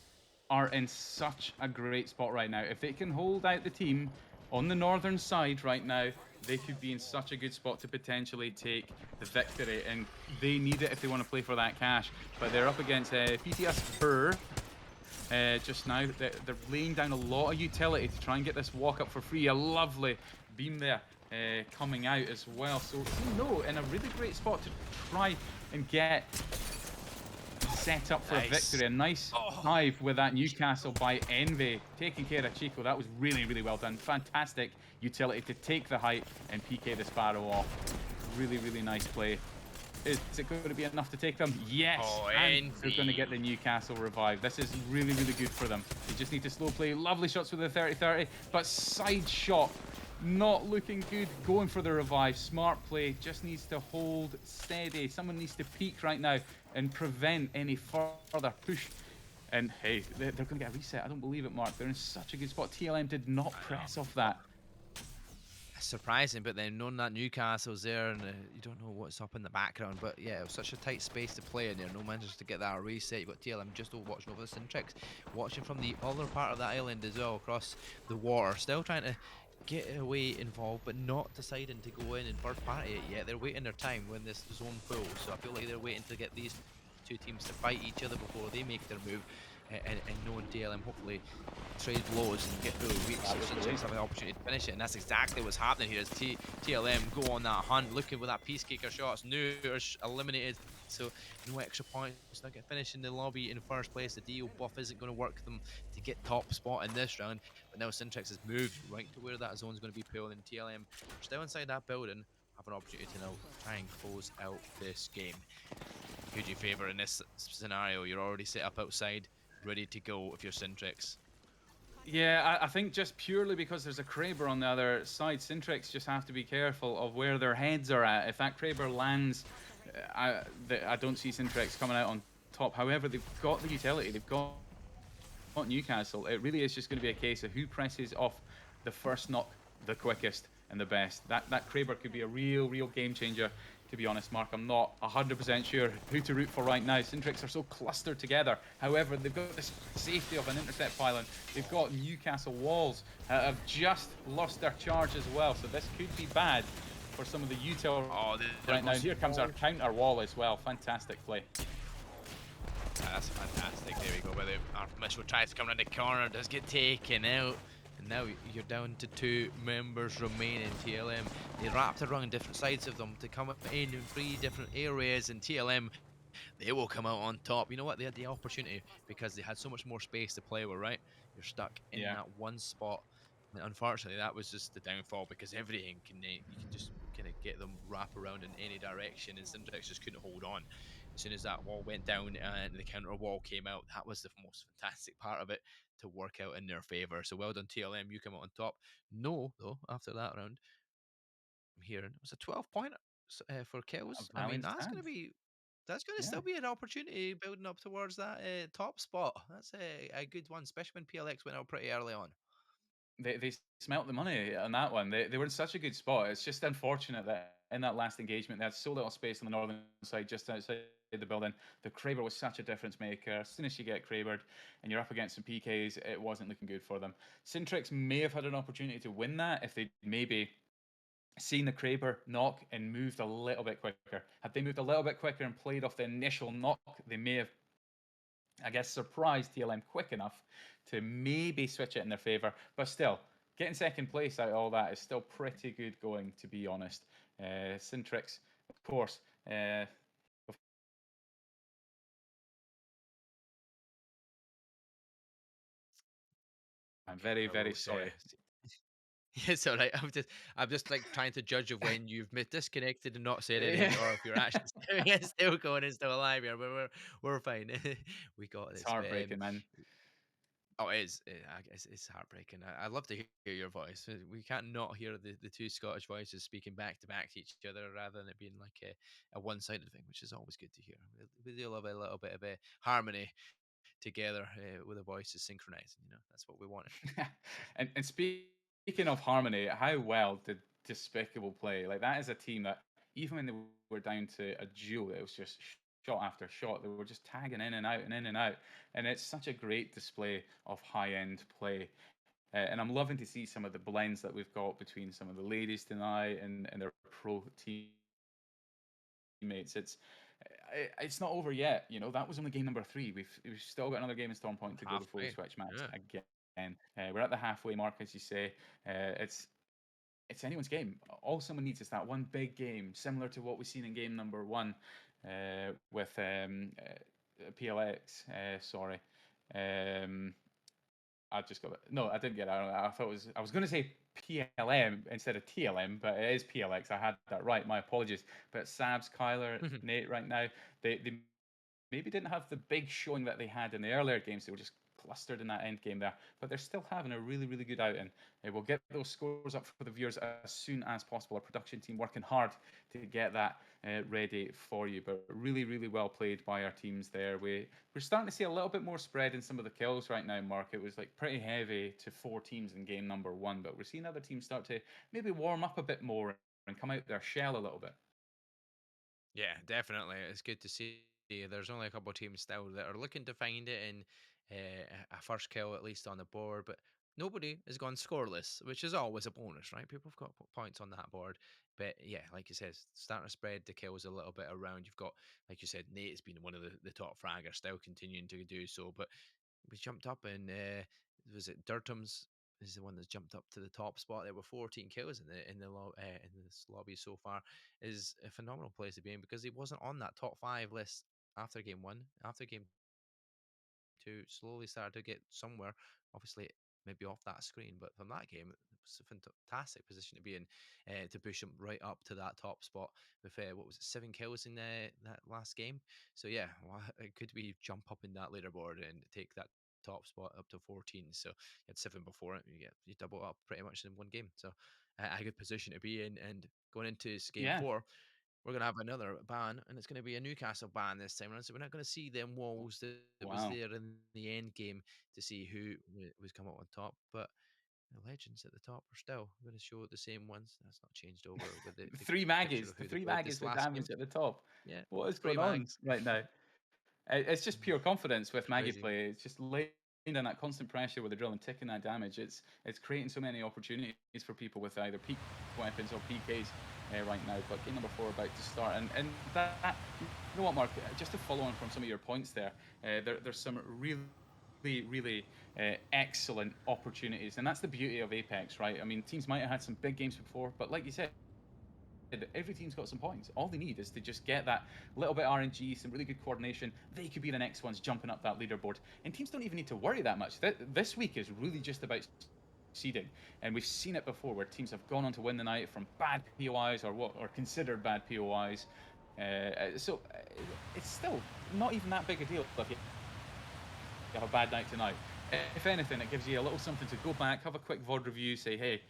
Speaker 2: are in such a great spot right now. If they can hold out the team on the northern side right now, they could be in such a good spot to potentially take the victory, and they need it if they want to play for that cash. But they're up against PTS Burr just now. They're laying down a lot of utility to try and get this walk up for free. A lovely beam there coming out as well. So No, in a really great spot to try and get set up for a victory. A nice dive with that Newcastle by Envy, taking care of Chico. That was really, really well done. Fantastic utility to take the height and PK the Sparrow off. Really, really nice play. Is it going to be enough to take them? Yes, and they're going to get the Newcastle revive. This is really, really good for them. They just need to slow play. Lovely shots with the 30-30, but side shot not looking good. Going for the revive. Smart play. Just needs to hold steady. Someone needs to peek right now and prevent any further push. And hey, they're going to get a reset. I don't believe it, Mark. They're in such a good spot. TLM did not press off that.
Speaker 1: Surprising, but then knowing that Newcastle's there, and you don't know what's up in the background, but yeah, it was such a tight space to play in there. No managed to get that reset. You've got TLM just watching over the Syntrix, watching from the other part of the island as well, across the water, still trying to get away involved, but not deciding to go in and third party it yet. They're waiting their time when this zone pulls, so I feel like they're waiting to get these two teams to fight each other before they make their move. And knowing TLM hopefully trade blows and get really weak, so Syntrix have an opportunity to finish it, and that's exactly what's happening here as TLM go on that hunt, looking with that Peacekeeper shots. Nu are eliminated, so no extra points, not get finished in the lobby in first place. The deal buff isn't going to work for them to get top spot in this round, but now Syntrix has moved right to where that zone's going to be pulled, and TLM are still inside that building, have an opportunity to now try and close out this game. Who do you favour in this scenario? You're already set up outside, ready to go if you're Syntrix.
Speaker 2: Yeah, I think just purely because there's a Kraber on the other side, Sintrix just have to be careful of where their heads are at. If that Kraber lands, I don't see Sintrix coming out on top. However, they've got the utility, they've got Newcastle. It really is just going to be a case of who presses off the first knock the quickest and the best. That Kraber could be a real game changer. To be honest, Mark, I'm not 100% sure who to root for right now. Sintrix are so clustered together. However, they've got the safety of an intercept pylon. They've got Newcastle walls have just lost their charge as well. So this could be bad for some of the util
Speaker 1: Oh,
Speaker 2: right now.
Speaker 1: there
Speaker 2: And here
Speaker 1: goes the
Speaker 2: comes our
Speaker 1: wall.
Speaker 2: counter wall as well. Fantastic play.
Speaker 1: That's fantastic. There we go. Where our missile tries to come around the corner, does get taken out. And now you're down to two members remaining. TLM, they wrapped around different sides of them to come in three different areas. And TLM, they will come out on top. You know what? They had the opportunity because they had so much more space to play with, right? You're stuck in
Speaker 2: Yeah.
Speaker 1: that one spot. And unfortunately, that was just the downfall because everything can you can just kind of get them wrap around in any direction, and Syntax just couldn't hold on. As soon as that wall went down and the counter wall came out, that was the most fantastic part of it to work out in their favor. So well done, TLM. You come out on top. No, though, after that round, I'm hearing it was a 12 pointer for
Speaker 2: A
Speaker 1: kills. I mean,
Speaker 2: valiant stand.
Speaker 1: that's going to
Speaker 2: Yeah.
Speaker 1: still be an opportunity building up towards that top spot. That's a good one, especially when PLX went out pretty early on.
Speaker 2: They smelt the money on that one. They were in such a good spot. It's just unfortunate that in that last engagement, they had so little space on the northern side, just outside the building. The Kraber was such a difference maker. As soon as you get Krabered and you're up against some PKs, it wasn't looking good for them. Sintrix may have had an opportunity to win that if they'd maybe seen the Kraber knock and moved a little bit quicker. Had they moved a little bit quicker and played off the initial knock, they may have, I guess, surprised TLM quick enough to maybe switch it in their favour. But still, getting second place out of all that is still pretty good going, to be honest. Sintrix, of course, I'm
Speaker 1: Okay,
Speaker 2: very, very
Speaker 1: hello,
Speaker 2: sorry.
Speaker 1: sorry. It's all right. I'm just like trying to judge of when you've disconnected and not said anything,
Speaker 2: Yeah.
Speaker 1: or if you're actually still going and still alive here. But we're fine. We got
Speaker 2: It's
Speaker 1: this.
Speaker 2: heartbreaking, man.
Speaker 1: Oh, it is. I guess it's heartbreaking. I love to hear your voice. We can't not hear the two Scottish voices speaking back to back to each other rather than it being like a one sided thing, which is always good to hear. We do love a little bit of a harmony together with the voices synchronizing. You know, that's what we wanted.
Speaker 2: And speaking of harmony, how well did Despicable play? Like that is a team that even when they were down to a duel, it was just shot after shot. They were just tagging in and out and in and out, and it's such a great display of high end play. And I'm loving to see some of the blends that we've got between some of the ladies tonight and their pro teammates. It's not over yet. You know, that was only game number three. We've still got another game in Stormpoint to go before we
Speaker 1: Halfway.
Speaker 2: switch maps
Speaker 1: Yeah.
Speaker 2: again. We're at the halfway mark, as you say. It's anyone's game. All someone needs is that one big game, similar to what we've seen in game number one with PLX. Sorry. Um, I just got it. No, I didn't get it. I thought it was. I was going to say PLM instead of TLM, but it is PLX. I had that right. My apologies. But Sabs, Kyler, Nate, right now, they maybe didn't have the big showing that they had in the earlier games. They were just clustered in that end game there, but they're still having a really, really good outing. We'll get those scores up for the viewers as soon as possible. Our production team working hard to get that ready for you, but really, really well played by our teams there. We're starting to see a little bit more spread in some of the kills right now, Mark. It was like pretty heavy to four teams in game number one, but we're seeing other teams start to maybe warm up a bit more and come out their shell a little bit.
Speaker 1: Yeah, definitely. It's good to see. There's only a couple of teams still that are looking to find it in a first kill at least on the board, but nobody has gone scoreless, which is always a bonus, right? People have got points on that board, but yeah, like you said, starting to spread the kills a little bit around. You've got, like you said, Nate's been one of the top fraggers, still continuing to do so, but we jumped up and was it Dirtums is the one that's jumped up to the top spot. There were 14 kills in this lobby so far. Is a phenomenal place to be in because he wasn't on that top five list after game one. After game two, slowly started to get somewhere. Obviously, maybe off that screen, but from that game, it was a fantastic position to be in to push him right up to that top spot with what was it, 7 kills in that last game. So yeah, well, it could be jump up in that leaderboard and take that top spot up to 14. So you had 7 before it. You double up pretty much in one game. So a good position to be in. And going into game
Speaker 2: Yeah.
Speaker 1: 4, we're going to have another ban, and it's going to be a Newcastle ban this time around. So we're not going to see them walls that was
Speaker 2: Wow.
Speaker 1: there in the end game to see who was come up on top. But the legends at the top are still going to show the same ones. That's not changed over with the
Speaker 2: Three
Speaker 1: picture
Speaker 2: Maggies,
Speaker 1: of
Speaker 2: the
Speaker 1: who they
Speaker 2: three
Speaker 1: played
Speaker 2: Maggies
Speaker 1: this
Speaker 2: with
Speaker 1: last game.
Speaker 2: damage at the top.
Speaker 1: Yeah,
Speaker 2: What is
Speaker 1: 3
Speaker 2: going on
Speaker 1: mags.
Speaker 2: right now? It's just pure confidence with Maggie
Speaker 1: Crazy.
Speaker 2: play. It's just laying down that constant pressure with the drill and taking that damage. It's creating so many opportunities for people with either peak weapons or PKs right now. But game number 4 about to start, and that you know what, Mark? Just to follow on from some of your points there's some really excellent opportunities, and that's the beauty of Apex, right? I mean, teams might have had some big games before, but like you said, every team's got some points. All they need is to just get that little bit of RNG, some really good coordination. They could be the next ones jumping up that leaderboard. And teams don't even need to worry that much. This week is really just about seeding. And we've seen it before where teams have gone on to win the night from bad POIs or considered bad POIs. So it's still not even that big a deal if you have a bad night tonight. If anything, it gives you a little something to go back, have a quick VOD review, say, hey,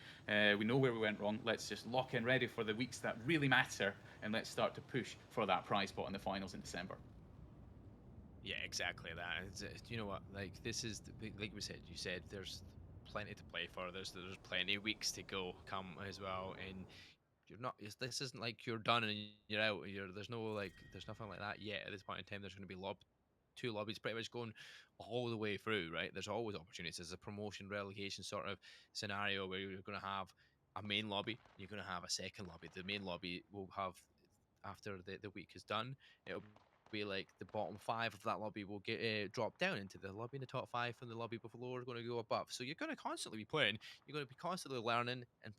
Speaker 2: we know where we went wrong. Let's just lock in ready for the weeks that really matter, and let's start to push for that prize spot in the finals in December.
Speaker 1: Yeah, exactly that. You know what? Like this is like we said. You said there's plenty to play for. There's plenty of weeks to go come as well, and you're not. This isn't like you're done and you're out. There's no like. There's nothing like that yet at this point in time. There's going to be 2 lobbies pretty much going all the way through. Right? There's always opportunities. There's a promotion relegation sort of scenario where you're going to have a main lobby. You're going to have a second lobby. The main lobby will have after the week is done. It'll be like the bottom 5 of that lobby will get dropped down into the lobby, and the top 5 from the lobby below are going to go above. So you're going to constantly be playing. You're going to be constantly learning and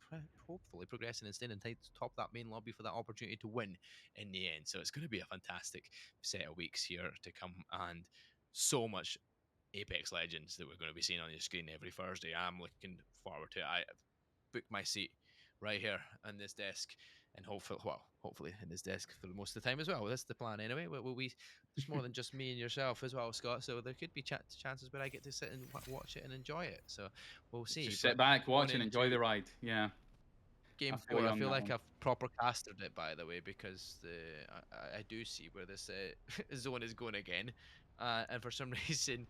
Speaker 1: hopefully progressing and staying in top that main lobby for that opportunity to win in the end. So it's going to be a fantastic set of weeks here to come, and so much Apex Legends that we're going to be seeing on your screen every Thursday. I'm looking forward to it. I booked my seat right here on this desk, and hopefully in this desk for most of the time as well. That's the plan anyway. There's more than just me and yourself as well, Scott. So there could be chances where I get to sit and watch it and enjoy it. So we'll see.
Speaker 2: Just
Speaker 1: But
Speaker 2: sit back,
Speaker 1: going
Speaker 2: watch, and enjoy
Speaker 1: into
Speaker 2: the ride. Yeah, I
Speaker 1: game
Speaker 2: feel
Speaker 1: 4,
Speaker 2: you
Speaker 1: I
Speaker 2: on
Speaker 1: feel
Speaker 2: that
Speaker 1: like
Speaker 2: one.
Speaker 1: I've proper casted it, by the way, because I do see where this zone is going again, and for some reason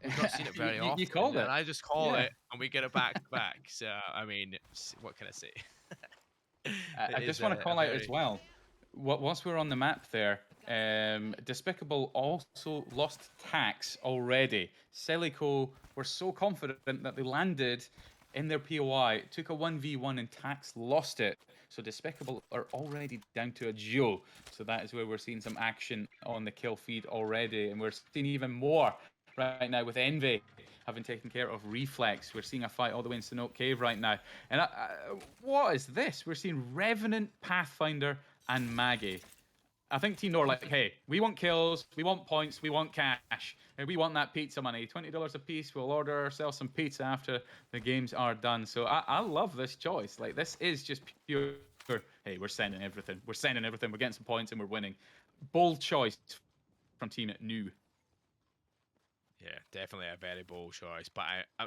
Speaker 1: we've not seen it very
Speaker 2: You
Speaker 1: often,
Speaker 2: called
Speaker 1: and
Speaker 2: it.
Speaker 1: I just call
Speaker 2: Yeah.
Speaker 1: it, and we get it back to back. So I mean, what can I say?
Speaker 2: I
Speaker 1: It is
Speaker 2: just want to
Speaker 1: a
Speaker 2: call out as
Speaker 1: very
Speaker 2: well. Whilst we're on the map there, Despicable also lost tax already. Celico were so confident that they landed in their POI, took a 1v1 and tax lost it. So Despicable are already down to a duo. So that is where we're seeing some action on the kill feed already. And we're seeing even more right now with Envy having taken care of Reflex. We're seeing a fight all the way in Sanoke Cave right now. And what is this? We're seeing Revenant, Pathfinder, and Maggie. I think Team Nor like, hey, we want kills, we want points, we want cash, and we want that pizza money. $20 a piece. We'll order ourselves some pizza after the games are done. So I love this choice. Like, this is just pure. Hey, we're sending everything. We're sending everything. We're getting some points and we're winning. Bold choice from Team New.
Speaker 1: Yeah, definitely a very bold choice. But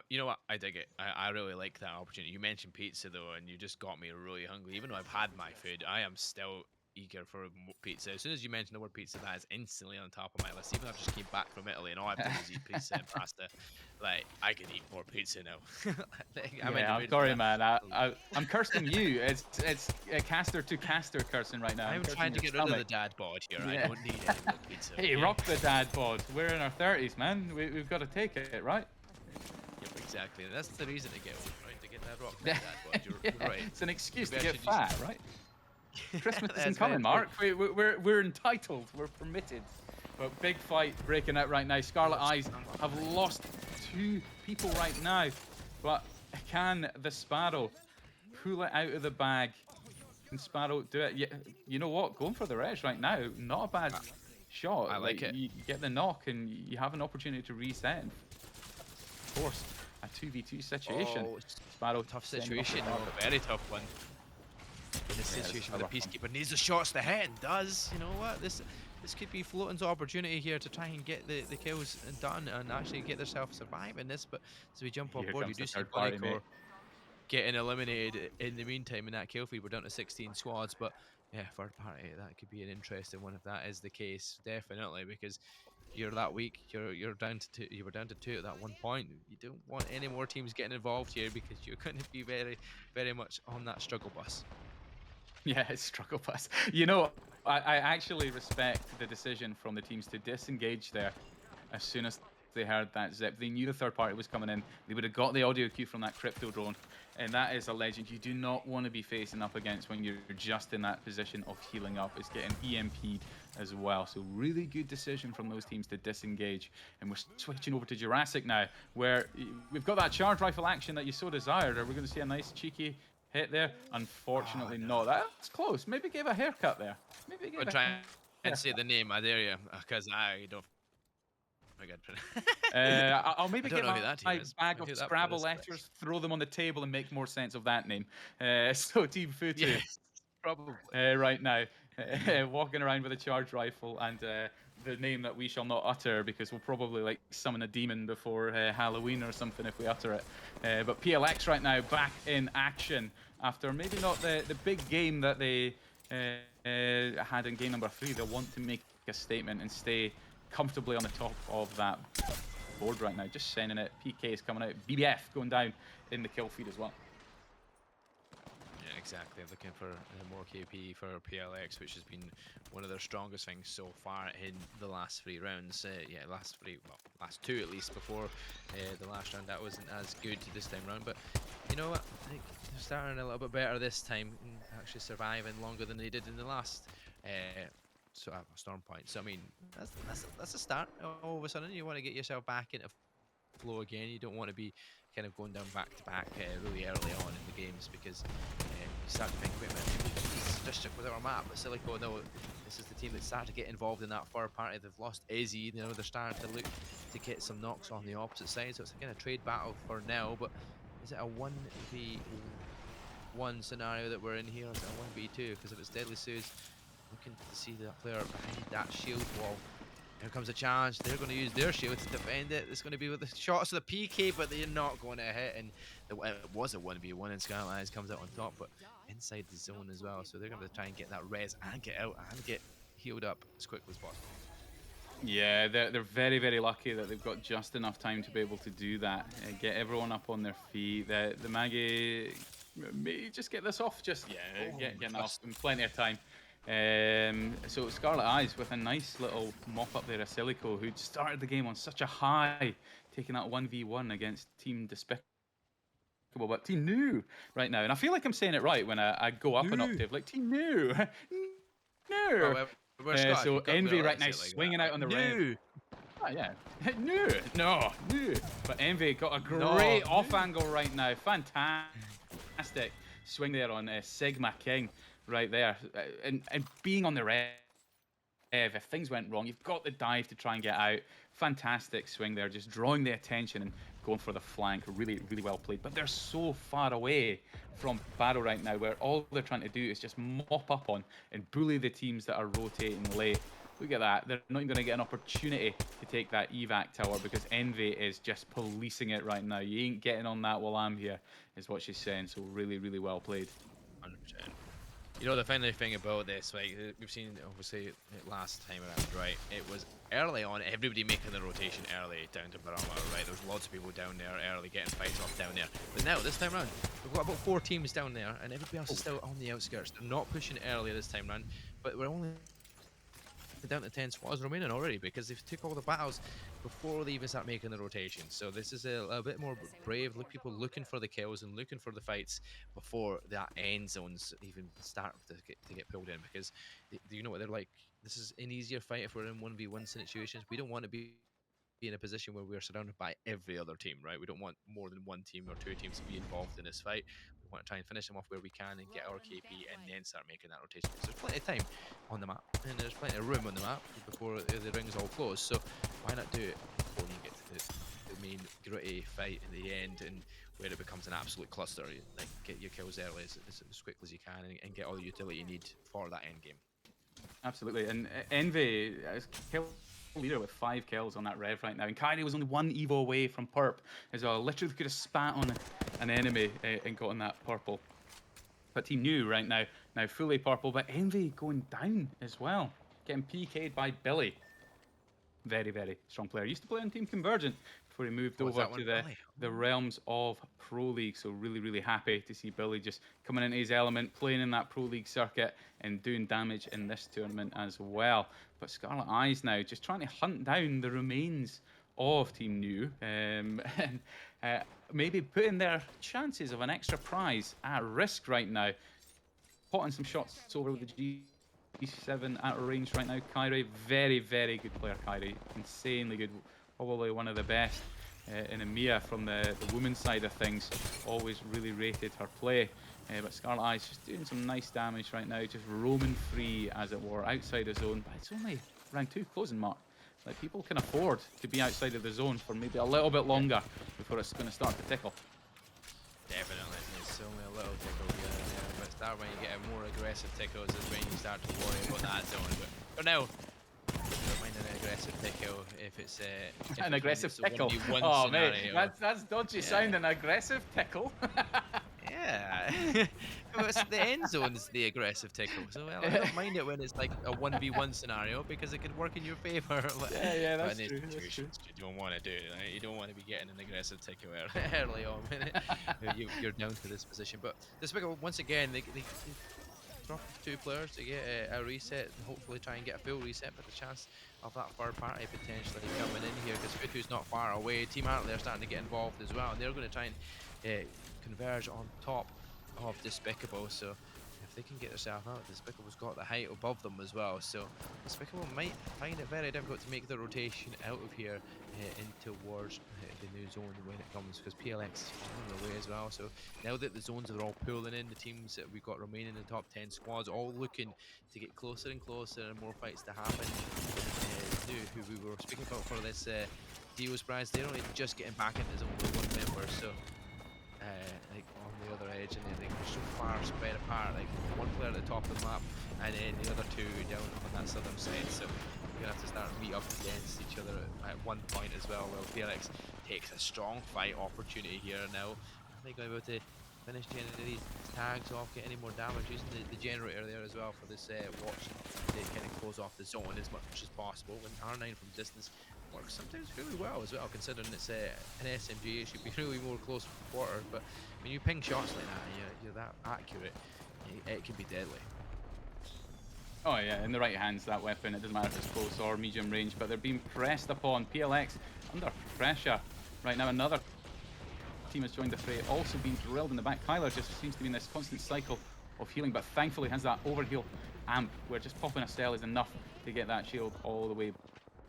Speaker 1: you know what? I dig it. I really like that opportunity. You mentioned pizza though, and you just got me really hungry. Even though I've had my food, I am still eager for pizza. As soon as you mentioned the word pizza, that is instantly on top of my list. Even though I've just came back from Italy and all I've done is eat pizza and pasta, like I could eat more pizza now. I'm in the
Speaker 2: Yeah, I'm
Speaker 1: mood for
Speaker 2: sorry,
Speaker 1: that.
Speaker 2: man. I'm cursing you. It's a caster to caster cursing right now.
Speaker 1: I'm
Speaker 2: cursing
Speaker 1: trying to
Speaker 2: your
Speaker 1: get rid of the
Speaker 2: stomach.
Speaker 1: dad bod here. I
Speaker 2: Yeah.
Speaker 1: don't need any more pizza.
Speaker 2: Hey,
Speaker 1: Okay?
Speaker 2: rock the dad bod. We're in our 30s, man. We've got to take it, right?
Speaker 1: Yep, exactly. That's the reason to get old, right? To get that rock that dad bod. You're
Speaker 2: Yeah,
Speaker 1: right.
Speaker 2: it's an excuse to
Speaker 1: Maybe I
Speaker 2: get
Speaker 1: should use
Speaker 2: fat, right? Christmas
Speaker 1: That's
Speaker 2: isn't
Speaker 1: very
Speaker 2: coming,
Speaker 1: true.
Speaker 2: Mark. We're entitled. We're permitted. But big fight breaking out right now. Scarlet Eyes have lost 2 people right now. But can the Sparrow pull it out of the bag? Can Sparrow do it? Yeah, you know what? Going for the res right now, not a bad shot.
Speaker 1: I like it.
Speaker 2: You get the knock and you have an opportunity to reset. And of course, a 2v2 situation.
Speaker 1: Oh,
Speaker 2: Sparrow
Speaker 1: tough
Speaker 2: sending off the
Speaker 1: situation.
Speaker 2: target.
Speaker 1: Very tough one. in this situation where the Peacekeeper needs the shots to hit and does. You know what? This could be floating to opportunity here to try and get the kills done and actually get themselves surviving this. But as we jump off
Speaker 2: Here
Speaker 1: board, you
Speaker 2: comes the
Speaker 1: do see
Speaker 2: third party, mate.
Speaker 1: Bunnycore getting eliminated in the meantime in that kill feed. We're down to 16 squads, but yeah, third party, that could be an interesting one if that is the case, definitely, because you're that weak. You're down to two. You were down to two at that one point. You don't want any more teams getting involved here because you're going to be very much on that struggle bus.
Speaker 2: Yeah, it's struggle bus. You know, I actually respect the decision from the teams to disengage there as soon as they heard that zip. They knew the third party was coming in. They would have got the audio cue from that crypto drone. And that is a legend you do not want to be facing up against when you're just in that position of healing up. It's getting EMP'd as well. So really good decision from those teams to disengage. And we're switching over to Jurassic now, where we've got that charge rifle action that you so desired. Are we going to see a nice cheeky hit there? Unfortunately, no. That's close. Maybe give a haircut there. Maybe give
Speaker 1: I'll try and say the name. I dare you, because I don't.
Speaker 2: I'll maybe get my bag of Scrabble letters, throw them on the table, and make more sense of that name. So Team Futu,
Speaker 1: yes, probably
Speaker 2: right now, walking around with a charge rifle and the name that we shall not utter because we'll probably like summon a demon before Halloween or something if we utter it. But PLX right now back in action after maybe not the big game that they had in game number 3. They'll want to make a statement and stay comfortably on the top of that board right now. Just sending it. PK is coming out. BBF going down in the kill feed as well.
Speaker 1: Yeah, exactly. Looking for more KP for PLX, which has been one of their strongest things so far in the last 3 rounds. Yeah, last 2 at least before the last round. That wasn't as good this time round, but you know what? I think they're starting a little bit better this time and actually surviving longer than they did in the last storm point. So I mean, that's a start. All of a sudden, you want to get yourself back into flow again. You don't want to be kind of going down back to back really early on in the games because you start to think, wait a minute, he's just stuck with our map. But Silico, no, this is the team that started to get involved in that third party. They've lost Izzy. You know, they're starting to look to get some knocks on the opposite side. So it's a kind of trade battle for now. But is it a 1v1 scenario that we're in here? Or is it a 1v2? Because if it's Deadly Sue's looking to see the player behind that shield wall. Here comes a challenge. They're going to use their shield to defend it. It's going to be with the shots of the PK, but they're not going to hit. And it was a 1v1, and Skylines comes out on top, but inside the zone as well. So they're going to try and get that res and get out and get healed up as quickly as possible.
Speaker 2: Yeah, they're very lucky that they've got just enough time to be able to do that. Get everyone up on their feet. The Maggie may just get this off. Just getting off in plenty of time. So Scarlet Eyes with a nice little mop up there of Silico, who'd started the game on such a high, taking that 1v1 against Team Despicable, but Team New right now. And I feel like I'm saying it right when I go up an octave, like Team New. New. So Envy right now swinging out on the red. Oh, yeah. New. But Envy got a great off angle right now. Fantastic swing there on Sigma King. Right there, and being on the rev, if things went wrong, you've got the dive to try and get out. Fantastic swing there, just drawing the attention and going for the flank. Really well played. But they're so far away from battle right now, where all they're trying to do is just mop up on and bully the teams that are rotating late. Look at that. They're not even going to get an opportunity to take that evac tower because Envy is just policing it right now. You ain't getting on that while I'm here, is what she's saying. So really well played.
Speaker 1: 100%. You know, the funny thing about this, like, we've seen, obviously, it last time around, right? It was early on, everybody making the rotation early down to Barama, right? There was lots of people down there early, getting fights off down there. But now, this time around, we've got about 4 teams down there, and everybody else is still on the outskirts. They're not pushing early this time around, but we're only down to 10 squads remaining already because they've took all the battles before they even start making the rotation. So this is a bit more brave. Look, people looking for the kills and looking for the fights before that end zones even start to get pulled in, because you know what they're like. This is an easier fight if we're in 1v1 situations. We don't want to be in a position where we're surrounded by every other team, right? We don't want more than 1 team or 2 teams to be involved in this fight. We want to try and finish them off where we can and get our KP and then start making that rotation. Because there's plenty of time on the map and there's plenty of room on the map before the rings all close. So why not do it before you get to the main gritty fight in the end? And where it becomes an absolute cluster. Like get your kills early as quickly as you can, and get all the utility you need for that end game.
Speaker 2: Absolutely, and Envy is kill leader with 5 kills on that rev right now, and Kyrie was only 1 evo away from perp as well. Literally could have spat on an enemy and gotten that purple. But Team New right now fully purple, but Envy going down as well, getting PK'd by Billy. Very, very strong player. Used to play on Team Convergent before he moved over to the realms of Pro League. So really, really happy to see Billy just coming into his element, playing in that Pro League circuit and doing damage in this tournament as well. But Scarlet Eyes now just trying to hunt down the remains of Team New and maybe putting their chances of an extra prize at risk right now. Potting some shots over with the G7 at range right now. Kyrie, very, very good player, Kyrie. Insanely good. Probably one of the best in EMEA from the women's side of things. Always really rated her play. But Scarlet Eyes just doing some nice damage right now, just roaming free, as it were, outside the zone. But it's only round 2 closing mark. Like, people can afford to be outside of the zone for maybe a little bit longer before it's going to start to tickle.
Speaker 1: Definitely, it's only a little tickle here and there, but it's that when you get more aggressive tickles is when you start to worry about that zone. But for now, don't mind an aggressive tickle if it's
Speaker 2: an aggressive tickle.
Speaker 1: Oh
Speaker 2: mate, that's dodgy sound. An aggressive tickle.
Speaker 1: Yeah. Well, the end zone's the aggressive tickle, so I don't mind it when it's like a 1v1 scenario because it could work in your favor.
Speaker 2: Yeah, that's true.
Speaker 1: You don't want to do it. Right? You don't want to be getting an aggressive tickle early on when you're down to this position. But Despicable, once again, they drop 2 players to get a reset and hopefully try and get a full reset, but the chance of that third party potentially coming in here because Futu's not far away. Team Hartley are starting to get involved as well, and they're going to try and converge on top of Despicable. So if they can get themselves out, Despicable's got the height above them as well, so Despicable might find it very difficult to make the rotation out of here in towards the new zone when it comes, because PLX is on the way as well. So now that the zones are all pulling in, the teams that we've got remaining in the top 10 squads all looking to get closer and closer and more fights to happen. Who we were speaking about for this Dio's prize, they're only just getting back into the zone with 1 member, so like on the other edge, and they're so far spread apart, like 1 player at the top of the map and then the other 2 down on that southern side. So we're gonna have to start meet up against each other at one point as well. Well, Felix takes a strong fight opportunity here now. Are they going to be able to finish any of these tags off, get any more damage using the generator there as well for this watch to kind of close off the zone as much as possible. When R9 from distance works sometimes really well as well, considering it's an SMG. It should be really more close quarter, but when you ping shots like that and you're that accurate, it can be deadly.
Speaker 2: Oh yeah, in the right hands, that weapon, it doesn't matter if it's close or medium range, but they're being pressed upon. PLX under pressure right now. Another team has joined the fray, also being drilled in the back. Kyler just seems to be in this constant cycle of healing, but thankfully has that overheal amp where just popping a cell is enough to get that shield all the way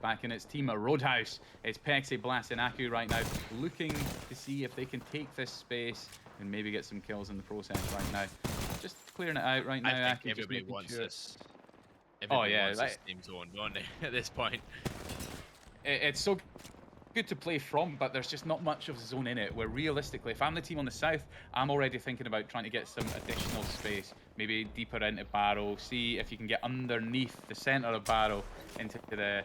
Speaker 2: back in its team. A Roadhouse. It's Pexi, Blast, and Aku right now, looking to see if they can take this space and maybe get some kills in the process right now. Just clearing it out right now.
Speaker 1: I think
Speaker 2: Aku
Speaker 1: everybody wants this.
Speaker 2: Everybody
Speaker 1: wants this team zone, don't they, at this point?
Speaker 2: It's so good to play from, but there's just not much of a zone in it, where realistically, if I'm the team on the south, I'm already thinking about trying to get some additional space, maybe deeper into Barrow, see if you can get underneath the center of Barrow into the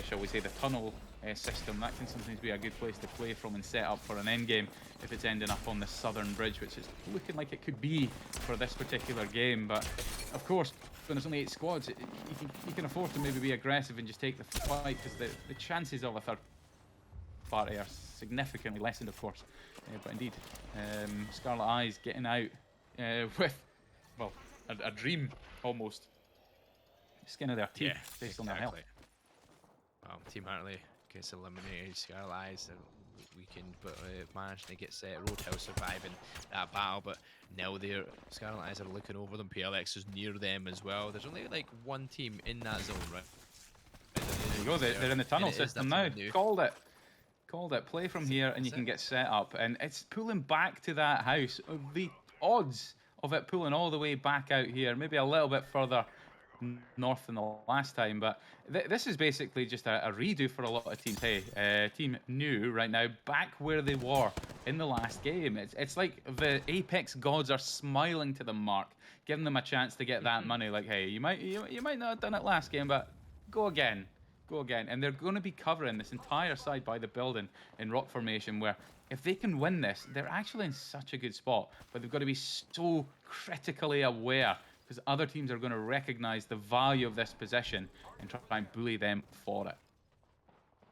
Speaker 2: shall we say the tunnel system. That can sometimes be a good place to play from and set up for an end game if it's ending up on the southern bridge, which is looking like it could be for this particular game. But of course, when there's only 8 squads, you can afford to maybe be aggressive and just take the fight, because the chances of a third party are significantly lessened, of course. But indeed, Scarlet Eyes getting out with, well, a dream almost. Skin of their teeth based on their health.
Speaker 1: Well, Team Hartley gets eliminated. Scarlet Eyes weakened, but managed to get set. Roadhouse surviving that battle, but now Scarlet Eyes are looking over them. PLX is near them as well. There's only like 1 team in that zone, right?
Speaker 2: There you go. They're in the tunnel system now. Called it. Play from here and you can get set up, and it's pulling back to that house. The odds of it pulling all the way back out here, maybe a little bit further north than the last time, but this is basically just a redo for a lot of teams. Hey, Team New right now back where they were in the last game. It's like the Apex gods are smiling to them, Mark, giving them a chance to get that money. Like, hey, you might not have done it last game, but go again, go again. And they're going to be covering this entire side by the building in rock formation, where if they can win this, they're actually in such a good spot. But they've got to be so critically aware because other teams are going to recognize the value of this position and try and bully them for it.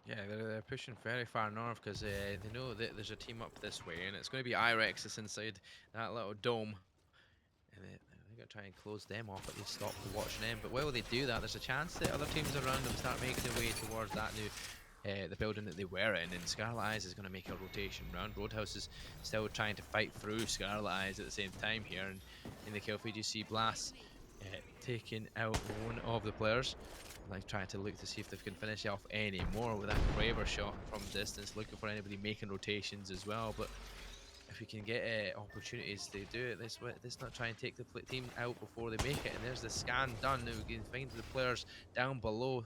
Speaker 1: Yeah, they're pushing very far north because they know that there's a team up this way, and it's going to be Irex that's inside that little dome. And they're going to try and close them off, at least stop watching them. But while they do that, there's a chance that other teams around them start making their way towards that new the building that they were in, and Scarlet Eyes is going to make a rotation round. Roadhouse is still trying to fight through Scarlet Eyes at the same time here, and in the kill feed you see Blast taking out one of the players, like trying to look to see if they can finish off any more with that Kraber shot from distance, looking for anybody making rotations as well. But if we can get opportunities to do it, let's not try and take the team out before they make it. And there's the scan done. Now we can find the players down below.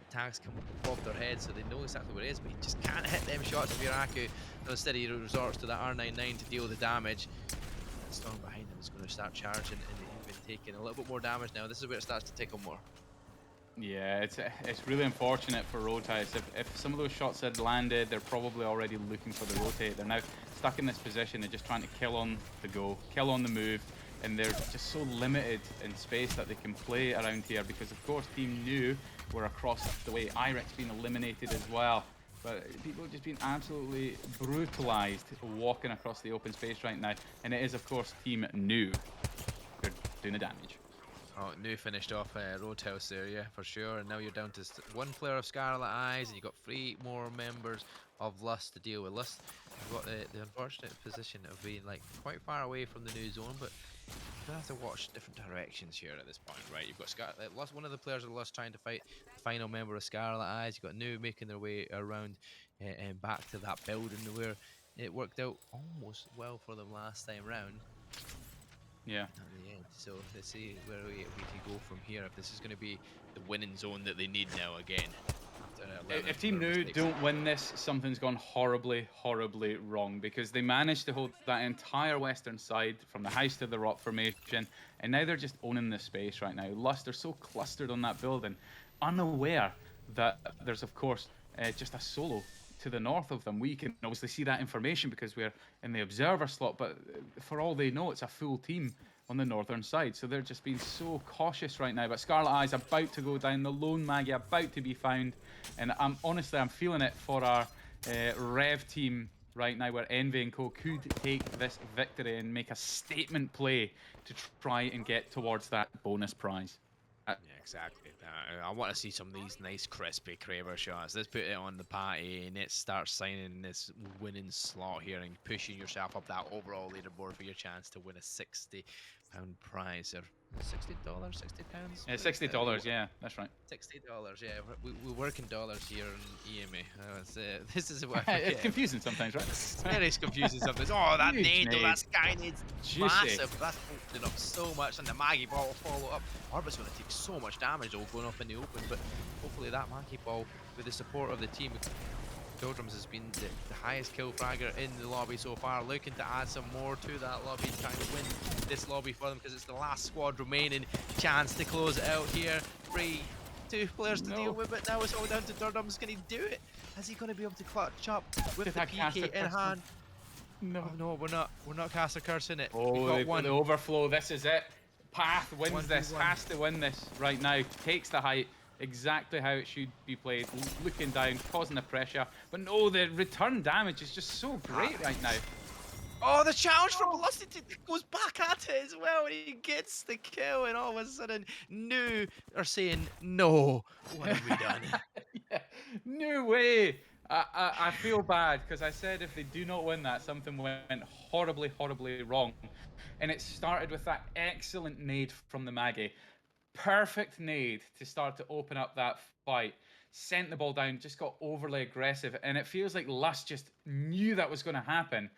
Speaker 1: The tags come above their heads, so they know exactly where it is, but he just can't hit them shots of Yuraku. So instead, he resorts to that R99 to deal the damage. The storm behind him is going to start charging, and they've been taking a little bit more damage now. This is where it starts to tickle more.
Speaker 2: Yeah, it's really unfortunate for Roadhouse. If some of those shots had landed, they're probably already looking for the rotate. They're now stuck in this position and just trying to kill on the go, kill on the move, and they're just so limited in space that they can play around here because, of course, Team New were across the way. Irex being eliminated as well. But people have just been absolutely brutalized walking across the open space right now. And it is, of course, Team New who are doing the damage.
Speaker 1: Oh, New finished off Roadhouse there, yeah, for sure. And now you're down to one player of Scarlet Eyes, and you've got 3 more members of Lust to deal with. Lust have got the unfortunate position of being like quite far away from the new zone, but you have to watch different directions here at this point, right? You've got Lust, one of the players of Lust trying to fight the final member of Scarlet Eyes. You've got New making their way around and back to that building where it worked out almost well for them last time round.
Speaker 2: Yeah.
Speaker 1: At the end. So let's see where we can go from here. If this is going to be the winning zone that they need now again.
Speaker 2: If Team New don't win this, something's gone horribly, horribly wrong because they managed to hold that entire western side from the house to the rock formation, and now they're just owning the space right now. Lust are so clustered on that building, unaware that there's, of course, just a solo to the north of them. We can obviously see that information because we're in the observer slot, but for all they know, it's a full team on the northern side. So they're just being so cautious right now. But Scarlet Eye's about to go down, the lone Maggie about to be found. And I'm feeling it for our Rev team right now, where Envy and Co could take this victory and make a statement play to try and get towards that bonus prize.
Speaker 1: Yeah, exactly. I want to see some of these nice crispy Kraber shots. Let's put it on the party and let's start signing this winning slot here and pushing yourself up that overall leaderboard for your chance to win a £60 prize. Or $60, £60?
Speaker 2: Yeah, $60. Yeah, that's right.
Speaker 1: $60. Yeah, we work in dollars here in EMEA. This is what
Speaker 2: it's confusing sometimes, right?
Speaker 1: It's very confusing sometimes. Oh, that
Speaker 2: Huge
Speaker 1: nade, that sky nade's
Speaker 2: Juicy.
Speaker 1: massive. That's opening up so much, and the Maggie ball will follow up. Orbit's going to take so much damage though going up in the open, but hopefully that Maggie ball, with the support of the team, Doldrums has been the highest kill fragger in the lobby so far, looking to add some more to that lobby, trying to win this lobby for them because it's the last squad remaining. Chance to close it out here. 2 players to deal with, but now it's all down to Doldrums. Can he do it? Is he going to be able to clutch up with the PK in hand?
Speaker 2: No.
Speaker 1: Oh, no, we're not caster cursing it.
Speaker 2: Oh, they've got the overflow. This is it. Path wins this. Has to win this right now. Takes the height. Exactly how it should be played. Looking down, causing the pressure. But no, the return damage is just so great right now.
Speaker 1: Oh, the challenge from Velocity goes back at it as well, and he gets the kill, and all of a sudden, New are saying, no, what have we done?
Speaker 2: Yeah, no way. I feel bad, because I said if they do not win that, something went horribly, horribly wrong. And it started with that excellent nade from the Maggie. Perfect nade to start to open up that fight. Sent the ball down, just got overly aggressive, and it feels like Lust just knew that was going to happen.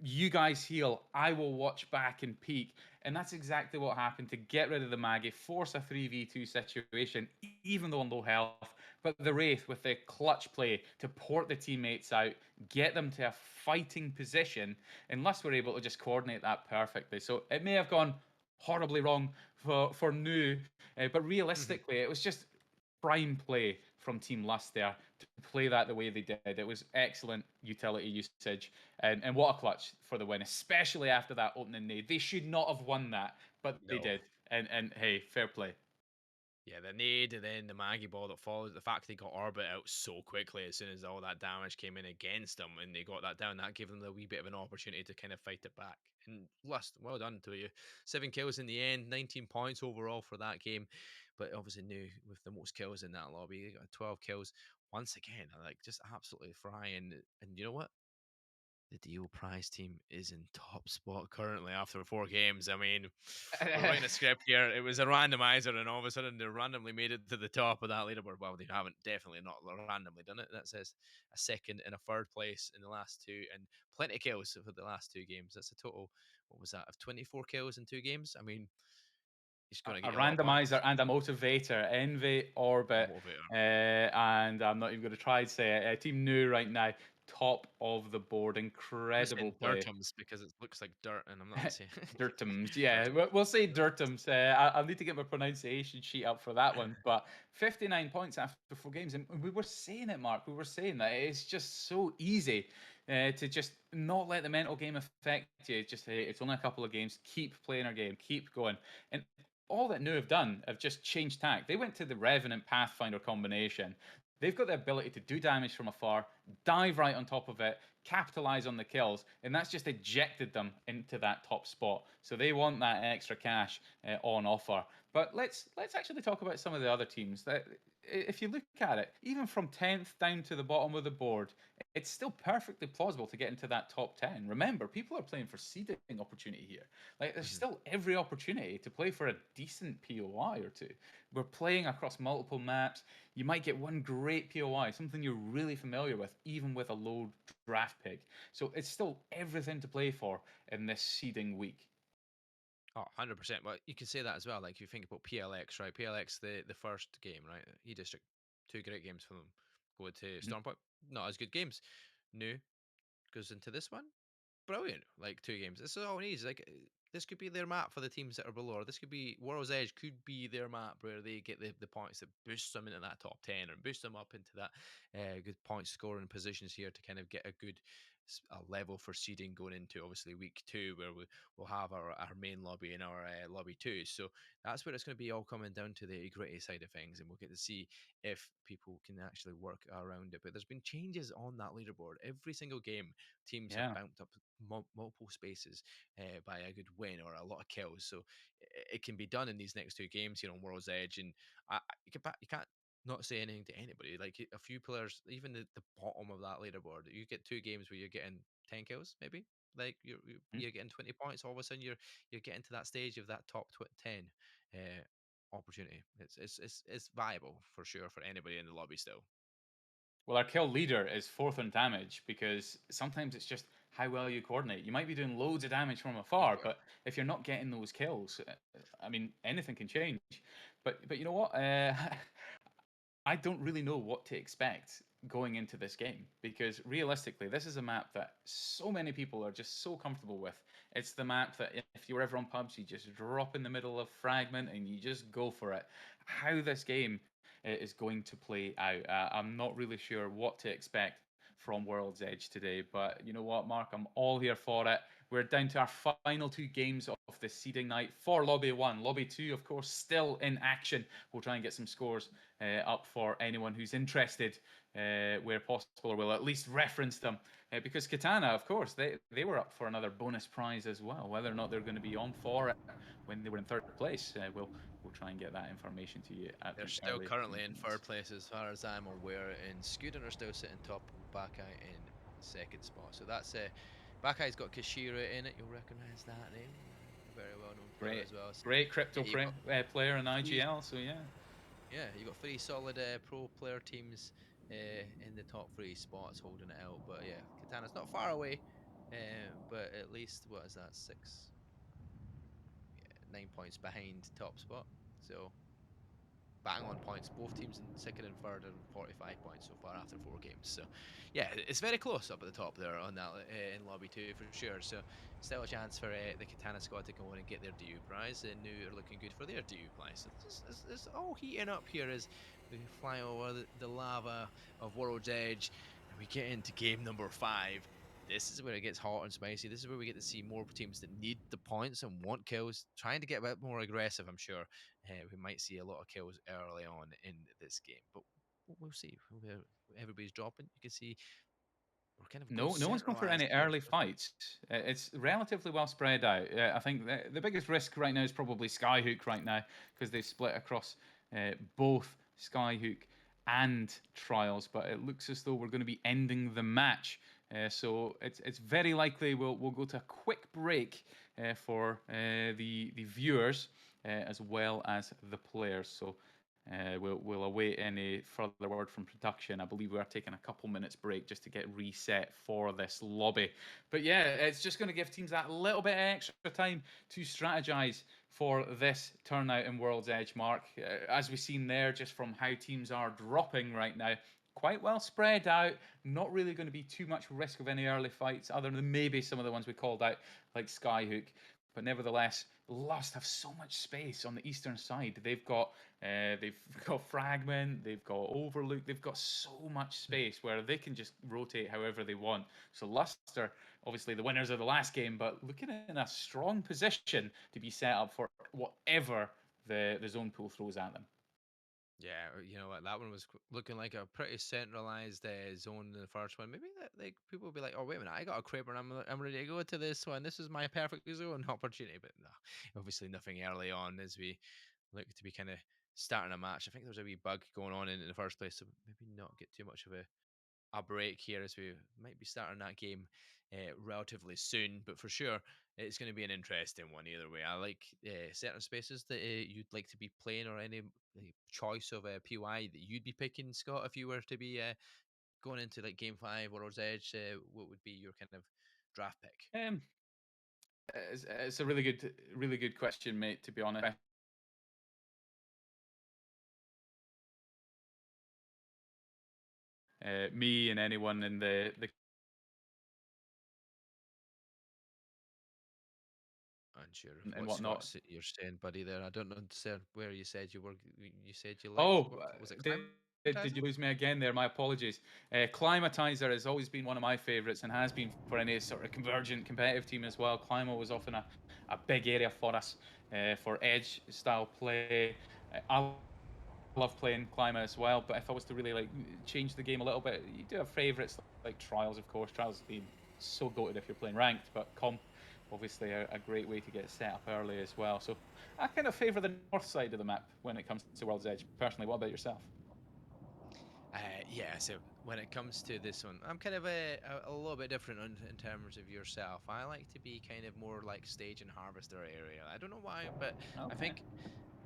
Speaker 2: You guys heal, I will watch back and peek. And that's exactly what happened to get rid of the Maggie, force a 3v2 situation, even though on low health. But the Wraith, with the clutch play to port the teammates out, get them to a fighting position, unless we're able to just coordinate that perfectly. So it may have gone horribly wrong for Nu, but
Speaker 1: Mhm.
Speaker 2: realistically, it was just prime play from Team Lust there to play that the way they did. It was excellent utility usage, and what a clutch for the win, especially after that opening nade. They should not have won that, but they
Speaker 1: No.
Speaker 2: did. And hey, fair play.
Speaker 1: Yeah, the nade and then the Maggie ball that follows. The fact they got Orbit out so quickly as soon as all that damage came in against them and they got that down, that gave them a wee bit of an opportunity to kind of fight it back. And Lust, well done to you. 7 kills in the end, 19 points overall for that game. But obviously, new with the most kills in that lobby, they got 12 kills once again. Like just absolutely frying. And you know what? The DO prize team is in top spot currently after 4 games. I mean, we're writing a script here. It was a randomizer, and all of a sudden they randomly made it to the top of that leaderboard. Well, they haven't definitely not randomly done it. That says a second and a third place in the last two, and plenty of kills for the last 2 games. That's a total. What was that? Of 24 kills in 2 games. I mean, he's going to
Speaker 2: A
Speaker 1: get you a lot of
Speaker 2: randomizer
Speaker 1: points.
Speaker 2: and a motivator, Envy, Orbit,
Speaker 1: Motivator.
Speaker 2: and I'm not even going to try and say it. Team New right now, top of the board,
Speaker 1: I'm just
Speaker 2: incredible
Speaker 1: saying
Speaker 2: play.
Speaker 1: Dirtums because it looks like dirt, and I'm not saying
Speaker 2: Dirtums, yeah,
Speaker 1: Dirtums.
Speaker 2: we'll say Dirtums. I'll need to get my pronunciation sheet up for that one. But 59 points after 4 games, and we were saying it, Mark. We were saying that it's just so easy to just not let the mental game affect you. Just hey, it's only a couple of games. Keep playing our game. Keep going. And all that New have done have just changed tack. They went to the Revenant Pathfinder combination. They've got the ability to do damage from afar, dive right on top of it, capitalize on the kills, and that's just ejected them into that top spot. So they want that extra cash on offer. But let's actually talk about some of the other teams. That if you look at it, even from 10th down to the bottom of the board, it's still perfectly plausible to get into that top 10. Remember, people are playing for seeding opportunity here. Like there's
Speaker 1: Mhm.
Speaker 2: still every opportunity to play for a decent POI or two. We're playing across multiple maps. You might get one great POI, something you're really familiar with, even with a low draft pick. So it's still everything to play for in this seeding week.
Speaker 1: Oh, 100%. Well, you can say that as well. Like, you think about PLX, right? PLX, the first game, right? E-District, 2 great games for them. Go to
Speaker 2: Mhm.
Speaker 1: Stormpoint, not as good games. New goes into this one, brilliant. Like 2 games. This is all it needs. Like this could be their map for the teams that are below. Or this could be World's Edge. Could be their map where they get the points that boost them into that top 10 or boost them up into that good point scoring positions here to kind of get a good a level for seeding going into obviously week 2 where we'll have our main lobby and our lobby 2. So that's where it's going to be all coming down to the gritty side of things, and we'll get to see if people can actually work around it. But there's been changes on that leaderboard every single game. Teams have
Speaker 2: Yeah.
Speaker 1: bounced up multiple spaces by a good win or a lot of kills. So it can be done in these next 2 games here on World's Edge, and you can't not say anything to anybody. Like a few players, even the bottom of that leaderboard, you get 2 games where you're getting 10 kills, maybe. Like
Speaker 2: Mhm.
Speaker 1: you're getting 20 points. All of a sudden, you're getting to that stage of that top 10 opportunity. It's viable for sure for anybody in the lobby still.
Speaker 2: Well, our kill leader is fourth on damage because sometimes it's just how well you coordinate. You might be doing loads of damage from afar,
Speaker 1: Yeah.
Speaker 2: but if you're not getting those kills, I mean, anything can change. But you know what? I don't really know what to expect going into this game because realistically, this is a map that so many people are just so comfortable with. It's the map that if you're ever on pubs, you just drop in the middle of Fragment and you just go for it. How this game is going to play out, I'm not really sure what to expect from World's Edge today. But you know what, Mark? I'm all here for it. We're down to our final 2 games of the seeding night for Lobby 1. Lobby 2, of course, still in action. We'll try and get some scores up for anyone who's interested where possible, or will at least reference them. Because Katana, of course, they were up for another bonus prize as well. Whether or not they're going to be on for it when they were in third place, we'll try and get that information to you at
Speaker 1: They're
Speaker 2: the
Speaker 1: still
Speaker 2: earliest
Speaker 1: currently in
Speaker 2: convenience.
Speaker 1: third place as far as I'm aware, and Scuden are still sitting top, Bakai in second spot. So that's Bakai's got Kashira in it. You'll recognise that name. A very well known player
Speaker 2: Great,
Speaker 1: as well. So
Speaker 2: great crypto
Speaker 1: yeah, you've got
Speaker 2: player in
Speaker 1: three.
Speaker 2: IGL. So yeah.
Speaker 1: Yeah, you've got 3 solid pro player teams in the top 3 spots holding it out. But yeah, Katana's not far away. But at least what is that? 9 points behind top spot. So bang on points. Both teams in second and third and 45 points so far after 4 games. So, yeah, it's very close up at the top there on that in lobby two for sure. So, still a chance for the Katana squad to go in and get their DU prize, and New are looking good for their DU prize. So, this is all heating up here as we fly over the lava of World's Edge, and we get into game number 5. This is where it gets hot and spicy. This is where we get to see more teams that need the points and want kills, trying to get a bit more aggressive. I'm sure we might see a lot of kills early on in this game, but we'll see. Everybody's dropping. You can see we're kind of going
Speaker 2: No one's going for
Speaker 1: centralized
Speaker 2: any
Speaker 1: here.
Speaker 2: early fights. It's relatively well spread out. I think the biggest risk right now is probably Skyhook right now because they've split across both Skyhook and Trials, but it looks as though we're going to be ending the match. So it's very likely we'll go to a quick break for the viewers as well as the players. So we'll await any further word from production. I believe we are taking a couple minutes break just to get reset for this lobby. But yeah, it's just going to give teams that little bit of extra time to strategize for this turnout in World's Edge, Mark. As we've seen there, just from how teams are dropping right now, quite well spread out. Not really going to be too much risk of any early fights, other than maybe some of the ones we called out, like Skyhook. But nevertheless, Lust have so much space on the eastern side. They've got Fragment, they've got Overlook, they've got so much space where they can just rotate however they want. So Lust are obviously the winners of the last game, but looking in a strong position to be set up for whatever the zone pool throws at them.
Speaker 1: Yeah, you know what? That one was looking like a pretty centralized zone in the first one. Maybe that like people will be like, "Oh, wait a minute, I got a Kraber and I'm ready to go to this one. This is my perfect zone opportunity." But no, obviously nothing early on as we look to be kind of starting a match. I think there was a wee bug going on in the first place, so maybe not get too much of a break here as we might be starting that game relatively soon. But for sure, it's going to be an interesting one either way. I like certain spaces that you'd like to be playing, or any choice of PY that you'd be picking, Scott, if you were to be going into like Game 5 World's Edge. What would be your kind of draft pick?
Speaker 2: Um, it's a really good question, mate. To be honest, me and anyone in the
Speaker 1: Unsure of
Speaker 2: and
Speaker 1: what's
Speaker 2: whatnot.
Speaker 1: you're saying, buddy. There, I don't understand where you said you were. You said you liked
Speaker 2: Oh,
Speaker 1: what was it?
Speaker 2: did
Speaker 1: Climatizer?
Speaker 2: you lose me again there? My apologies. Climatizer has always been one of my favourites and has been for any sort of convergent competitive team as well. Climo was often a big area for us for edge style play. I love playing Clima as well, but if I was to really like change the game a little bit, you do have favourites like Trials, of course. Trials being so goated if you're playing ranked, but Comp obviously a great way to get set up early as well. So I kind of favour the north side of the map when it comes to World's Edge. Personally, what about yourself?
Speaker 1: Yeah, so when it comes to this one, I'm kind of a little bit different in terms of yourself. I like to be kind of more like stage and harvester area. I don't know why, but I
Speaker 2: Okay.
Speaker 1: think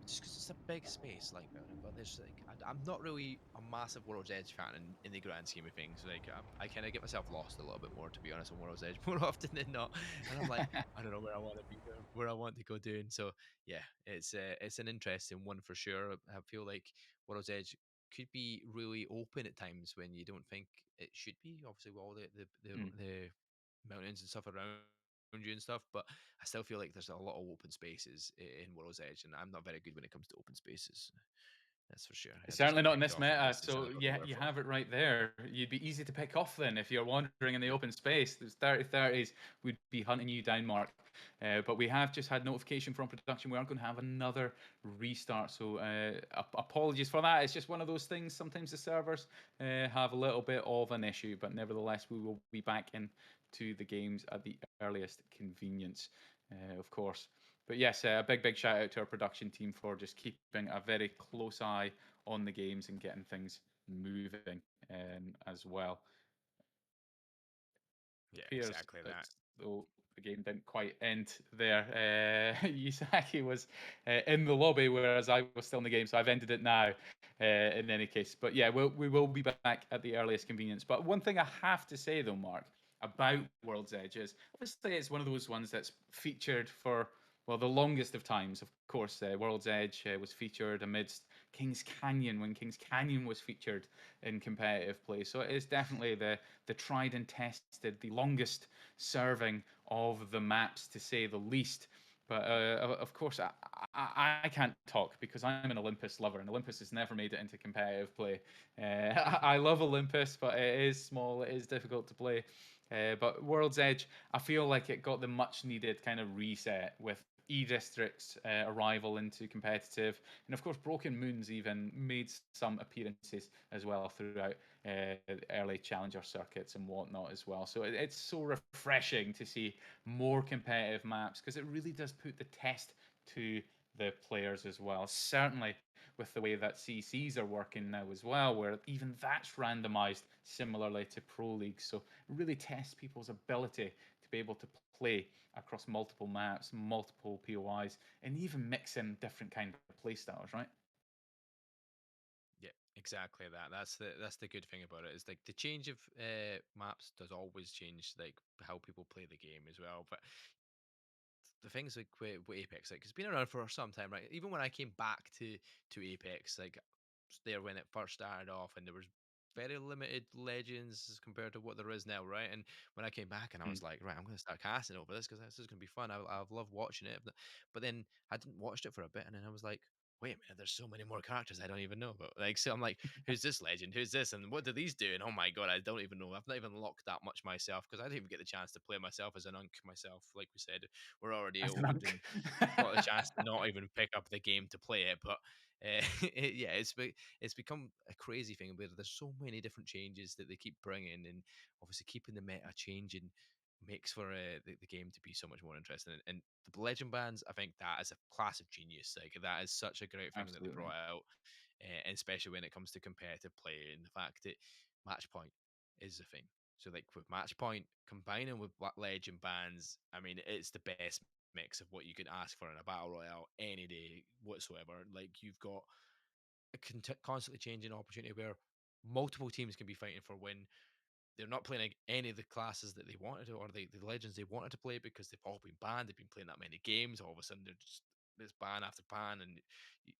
Speaker 1: just because it's a big space like building, but there's like I'm not really a massive World's Edge fan in the grand scheme of things. Like I kind of get myself lost a little bit more, to be honest, on World's Edge more often than not, and I'm like I don't know where I want to be, where I want to go doing. So yeah, it's an interesting one for sure. I feel like World's Edge could be really open at times when you don't think it should be. Obviously, with all
Speaker 2: Mm.
Speaker 1: the mountains and stuff around you and stuff, but I still feel like there's a lot of open spaces in World's Edge, and I'm not very good when it comes to open spaces. That's for sure. I just
Speaker 2: Certainly
Speaker 1: get
Speaker 2: not in
Speaker 1: picked
Speaker 2: this
Speaker 1: off from a
Speaker 2: meta.
Speaker 1: distance and
Speaker 2: So
Speaker 1: I don't know
Speaker 2: yeah,
Speaker 1: where
Speaker 2: you
Speaker 1: from.
Speaker 2: have it right there. You'd be easy to pick off then if you're wandering in the open space. There's 30-30s would be hunting you down, Mark. But we have just had notification from production. We are going to have another restart. So apologies for that. It's just one of those things. Sometimes the servers have a little bit of an issue, but nevertheless, we will be back into the games at the earliest convenience, of course. But yes, a big shout out to our production team for just keeping a very close eye on the games and getting things moving as well.
Speaker 1: Yeah,
Speaker 2: Appears
Speaker 1: exactly
Speaker 2: as
Speaker 1: that.
Speaker 2: though the game didn't quite end there. Yusaki was in the lobby, whereas I was still in the game, so I've ended it now. In any case, but yeah, we will be back at the earliest convenience. But one thing I have to say though, Mark, about World's Edge is obviously it's one of those ones that's featured for well the longest of times. Of course, World's Edge was featured amidst Kings Canyon when Kings Canyon was featured in competitive play. So it is definitely the tried and tested, the longest serving of the maps, to say the least. But of course, I can't talk because I'm an Olympus lover, and Olympus has never made it into competitive play. I love Olympus, but it is small, it is difficult to play. But World's Edge, I feel like it got the much needed kind of reset with E-District's arrival into competitive. And of course, Broken Moons even made some appearances as well throughout early challenger circuits and whatnot as well. So it's so refreshing to see more competitive maps because it really does put the test to the players as well. Certainly with the way that CCs are working now as well, where even that's randomized similarly to Pro League. So it really tests people's ability to be able to play across multiple maps, multiple POIs, and even mix in different kind of play styles, right?
Speaker 1: Yeah, exactly that. That's the good thing about it. Is like the change of maps does always change like how people play the game as well. But the things like with Apex, like it's been around for some time, right? Even when I came back to Apex, like there when it first started off, and there was very limited legends compared to what there is now, right? And when I came back, and I
Speaker 2: Mm.
Speaker 1: was like, right, I'm going to start casting over this because this is going to be fun. I've loved watching it, but then I didn't watch it for a bit, and then I was like, wait a minute, there's so many more characters I don't even know about. Like, so I'm like, who's this legend? Who's this? And what do these do? And oh my god, I don't even know. I've not even locked that much myself because I didn't even get the chance to play myself as an unk myself. Like we said, we're already
Speaker 2: As an
Speaker 1: old
Speaker 2: unk.
Speaker 1: and got the chance to not even pick up the game to play it. But yeah, it's become a crazy thing where there's so many different changes that they keep bringing, and obviously keeping the meta changing makes for the game to be so much more interesting. And the legend bands, I think that is a class of genius. Like that is such a great thing that they
Speaker 2: Absolutely.
Speaker 1: brought out, and especially when it comes to competitive play and the fact that match point is the thing. So like with match point combining with legend bands, I mean it's the best mix of what you can ask for in a battle royale any day whatsoever. Like you've got a constantly changing opportunity where multiple teams can be fighting for win. They're not playing any of the classes that they wanted to, or the legends they wanted to play because they've all been banned. They've been playing that many games. All of a sudden, they're just this ban after ban, and you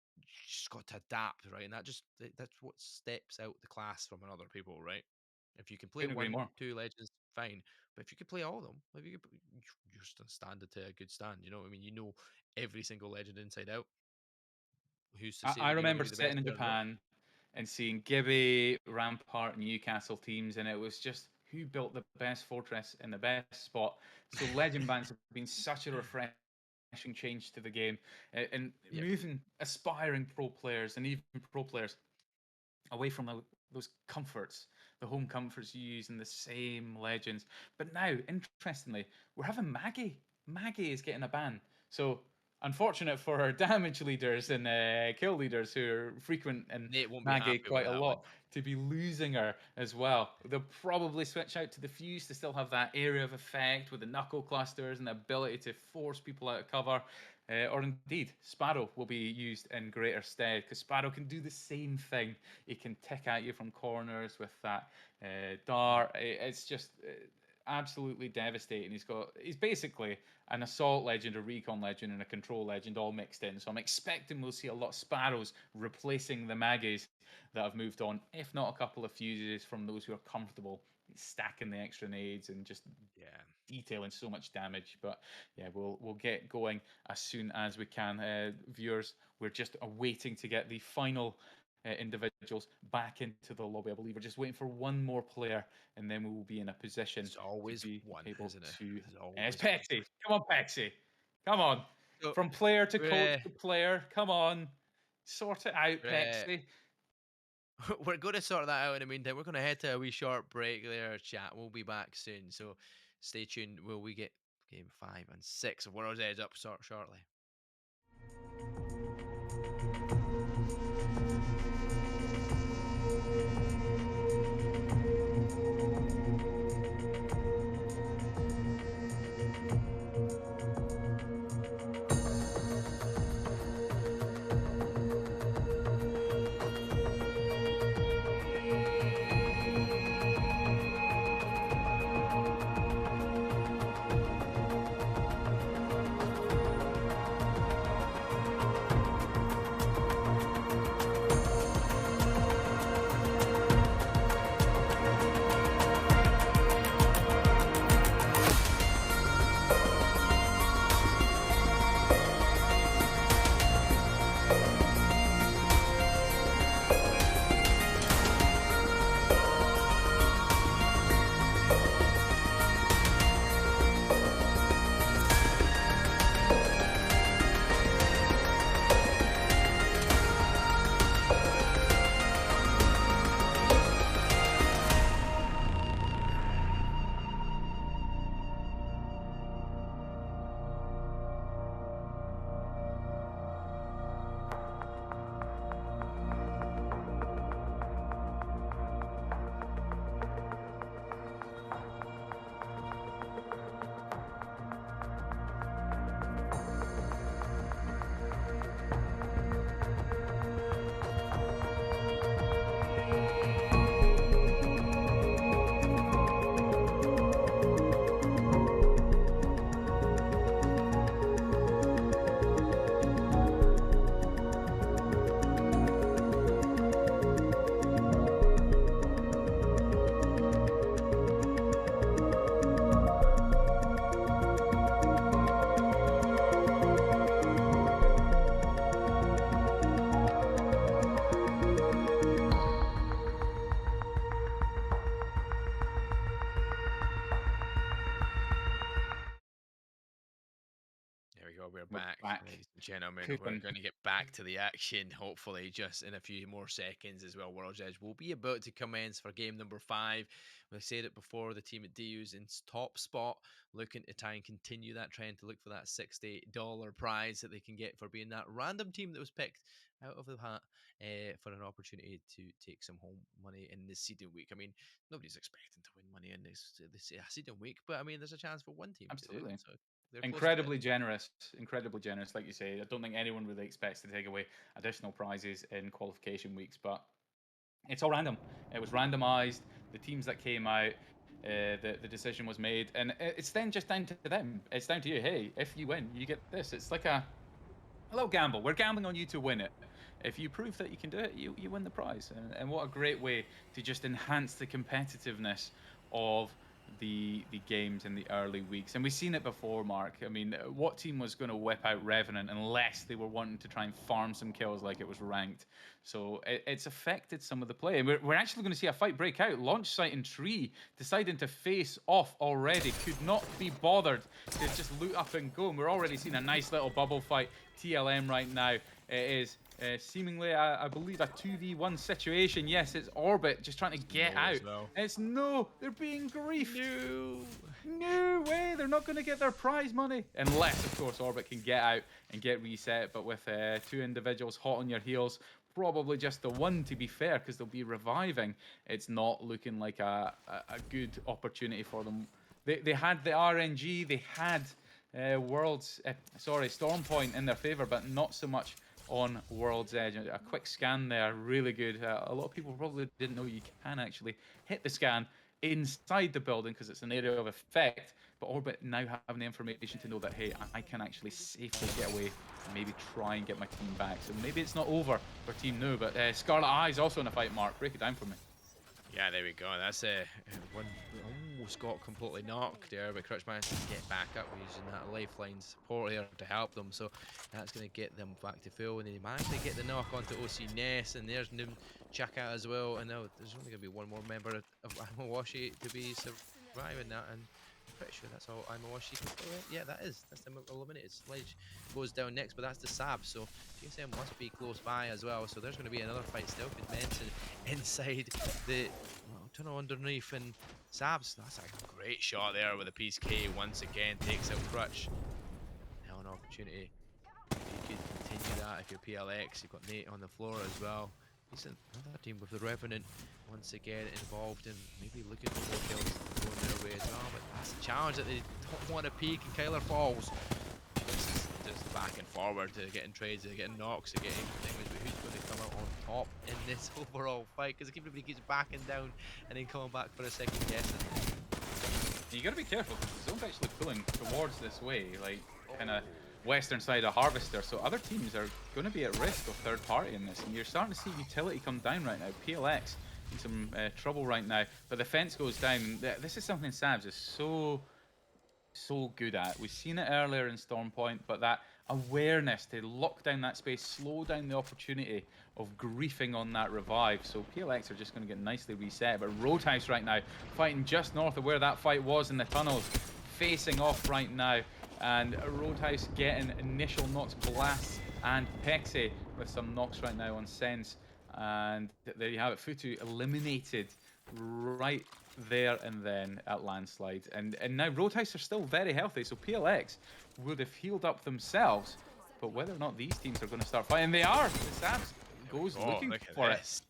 Speaker 1: just got to adapt, right? And that's what steps out the class from other people, right? If you can play
Speaker 2: Couldn't agree
Speaker 1: one,
Speaker 2: more.
Speaker 1: two legends, fine. But if you could play all of them, if you could, you're still standing to a good stand. You know what I mean? You know every single legend inside out. Who's to say
Speaker 2: I
Speaker 1: that you're not
Speaker 2: remember
Speaker 1: going to be the best
Speaker 2: sitting in
Speaker 1: player in the world?
Speaker 2: Japan and seeing Gibby, Rampart, Newcastle teams, and it was just who built the best fortress in the best spot. So legend bands have been such a refreshing change to the game, and
Speaker 1: Yeah,
Speaker 2: moving aspiring pro players and even pro players away from those comforts, the home comforts you use in the same legends. But now, interestingly, we're having Maggie. Maggie is getting a ban. So unfortunate for our damage leaders and kill leaders who are frequent in
Speaker 1: Nate won't be
Speaker 2: Maggie
Speaker 1: happy with
Speaker 2: quite a
Speaker 1: that one.
Speaker 2: lot to be losing her as well. They'll probably switch out to the Fuse to still have that area of effect with the knuckle clusters and the ability to force people out of cover. Or indeed, Sparrow will be used in greater stead because Sparrow can do the same thing. He can tick at you from corners with that dart. It's just absolutely devastating. He's basically an assault legend, a recon legend, and a control legend all mixed in. So I'm expecting we'll see a lot of Sparrows replacing the Maggies that have moved on, if not a couple of fuses from those who are comfortable stacking the extra nades and just
Speaker 1: Yeah.
Speaker 2: detailing so much damage. But yeah, we'll get going as soon as we can. Viewers, we're just awaiting to get the final individuals back into the lobby. I believe we're just waiting for one more player, and then we will be in a position
Speaker 1: There's
Speaker 2: to
Speaker 1: always
Speaker 2: be
Speaker 1: one,
Speaker 2: able
Speaker 1: isn't it?
Speaker 2: to.
Speaker 1: There's
Speaker 2: It's
Speaker 1: always one.
Speaker 2: Pexy. Come on, Pexy. Come on.
Speaker 1: So
Speaker 2: From player to coach
Speaker 1: we're
Speaker 2: to player. Come on. Sort it out,
Speaker 1: we're,
Speaker 2: Pexy.
Speaker 1: we're going to sort that out in the meantime. We're going to head to a wee short break there, chat. We'll be back soon. So stay tuned. Will we get game 5 and 6 of World's Edge up shortly? we go. We're
Speaker 2: We're
Speaker 1: back,
Speaker 2: back.
Speaker 1: ladies and gentlemen. We're
Speaker 2: Cooking.
Speaker 1: going to get back to the action, hopefully, just in a few more seconds as well. World's Edge will be about to commence for game number 5. We've said it before, the team at DU's in top spot, looking to try and continue that trend to look for that $60 prize that they can get for being that random team that was picked out of the hat for an opportunity to take some home money in this seeding week. I mean, nobody's expecting to win money in this seeding week, but I mean, there's a chance for one team to do
Speaker 2: Absolutely.
Speaker 1: it. So they're close to it.
Speaker 2: Incredibly generous, like you say. I don't think anyone really expects to take away additional prizes in qualification weeks, but it's all random. It was randomized. The teams that came out, the decision was made, and it's then just down to them. It's down to you. Hey, if you win, you get this. It's like a little gamble. We're gambling on you to win it. If you prove that you can do it, you win the prize. And what a great way to just enhance the competitiveness of the games in the early weeks. And we've seen it before, Mark. I mean, what team was going to whip out Revenant unless they were wanting to try and farm some kills like it was ranked? So it's affected some of the play. And we're actually going to see a fight break out. Launch site and Tree deciding to face off already. Could not be bothered to just loot up and go. And we're already seeing a nice little bubble fight. TLM right now. It is seemingly, I believe, a 2v1 situation. Yes, it's Orbit just trying to get out.
Speaker 1: Well.
Speaker 2: It's no, they're being griefed.
Speaker 1: No.
Speaker 2: No way, they're not going to get their prize money. Unless, of course, Orbit can get out and get reset. But with 2 individuals hot on your heels, probably just the one, to be fair, because they'll be reviving, it's not looking like a good opportunity for them. They had the RNG, they had Storm Point in their favor, but not so much on World's Edge. A quick scan there, really good. A lot of people probably didn't know you can actually hit the scan inside the building because it's an area of effect, but Orbit now having the information to know that, hey, I can actually safely get away and maybe try and get my team back. So maybe it's not over for Team New, but Scarlet Eye's also in a fight, Mark. Break it down for me.
Speaker 1: Yeah, there we go. That's one almost got completely knocked there, but Crutch managed to get back up using that lifeline support here to help them. So that's going to get them back to full, and they managed to get the knock onto OC Ness, and there's Noom Chaka as well. And now there's only going to be one more member of Amawashi to be surviving that, and I'm pretty sure that's all Amawashi can do it. Yeah, that's them eliminated. Sledge goes down next, but that's the Sab, so GSM must be close by as well. So there's going to be another fight still commencing inside the tunnel underneath, and Sabs, that's a great shot there with a piece K once again takes out Crutch. Now an opportunity. You could continue that if you're PLX. You've got Nate on the floor as well. He's another team with the Revenant once again involved and maybe looking for more kills going their way as well. But that's a challenge that they don't want to peek, and Kyler falls. This is just back and forward to getting trades, to getting knocks, to getting things. But who's going to come out on top in this overall fight? Because everybody keeps backing down and then coming back for a second guess.
Speaker 2: You got to be careful because the zone's actually pulling towards this way, like kind of western side of Harvester, so other teams are going to be at risk of third party in this, and you're starting to see utility come down right now. PLX in some trouble right now, but the fence goes down. This is something Sabs is so good at. We've seen it earlier in Storm Point, but that awareness to lock down that space, slow down the opportunity of griefing on that revive. So PLX are just going to get nicely reset, but Roadhouse right now fighting just north of where that fight was in the tunnels, facing off right now. And Roadhouse getting initial knocks, Blast and Pexi with some knocks right now on Sense. And there you have it, Futu eliminated right there and then at Landslide. And now Roadhouse are still very healthy, so PLX would have healed up themselves. But whether or not these teams are going to start fighting, they are! The Sabs goes looking for it.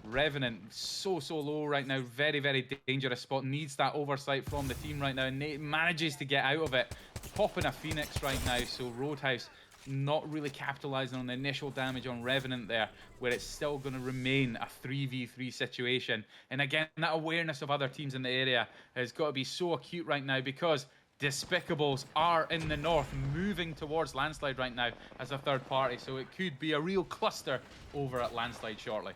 Speaker 2: Revenant so low right now, very dangerous spot, needs that oversight from the team right now, and Nate manages to get out of it, popping a Phoenix right now. So Roadhouse not really capitalizing on the initial damage on Revenant there, where it's still going to remain a 3v3 situation. And again, that awareness of other teams in the area has got to be so acute right now, because Despicables are in the north, moving towards Landslide right now as a third party, so it could be a real cluster over at Landslide shortly.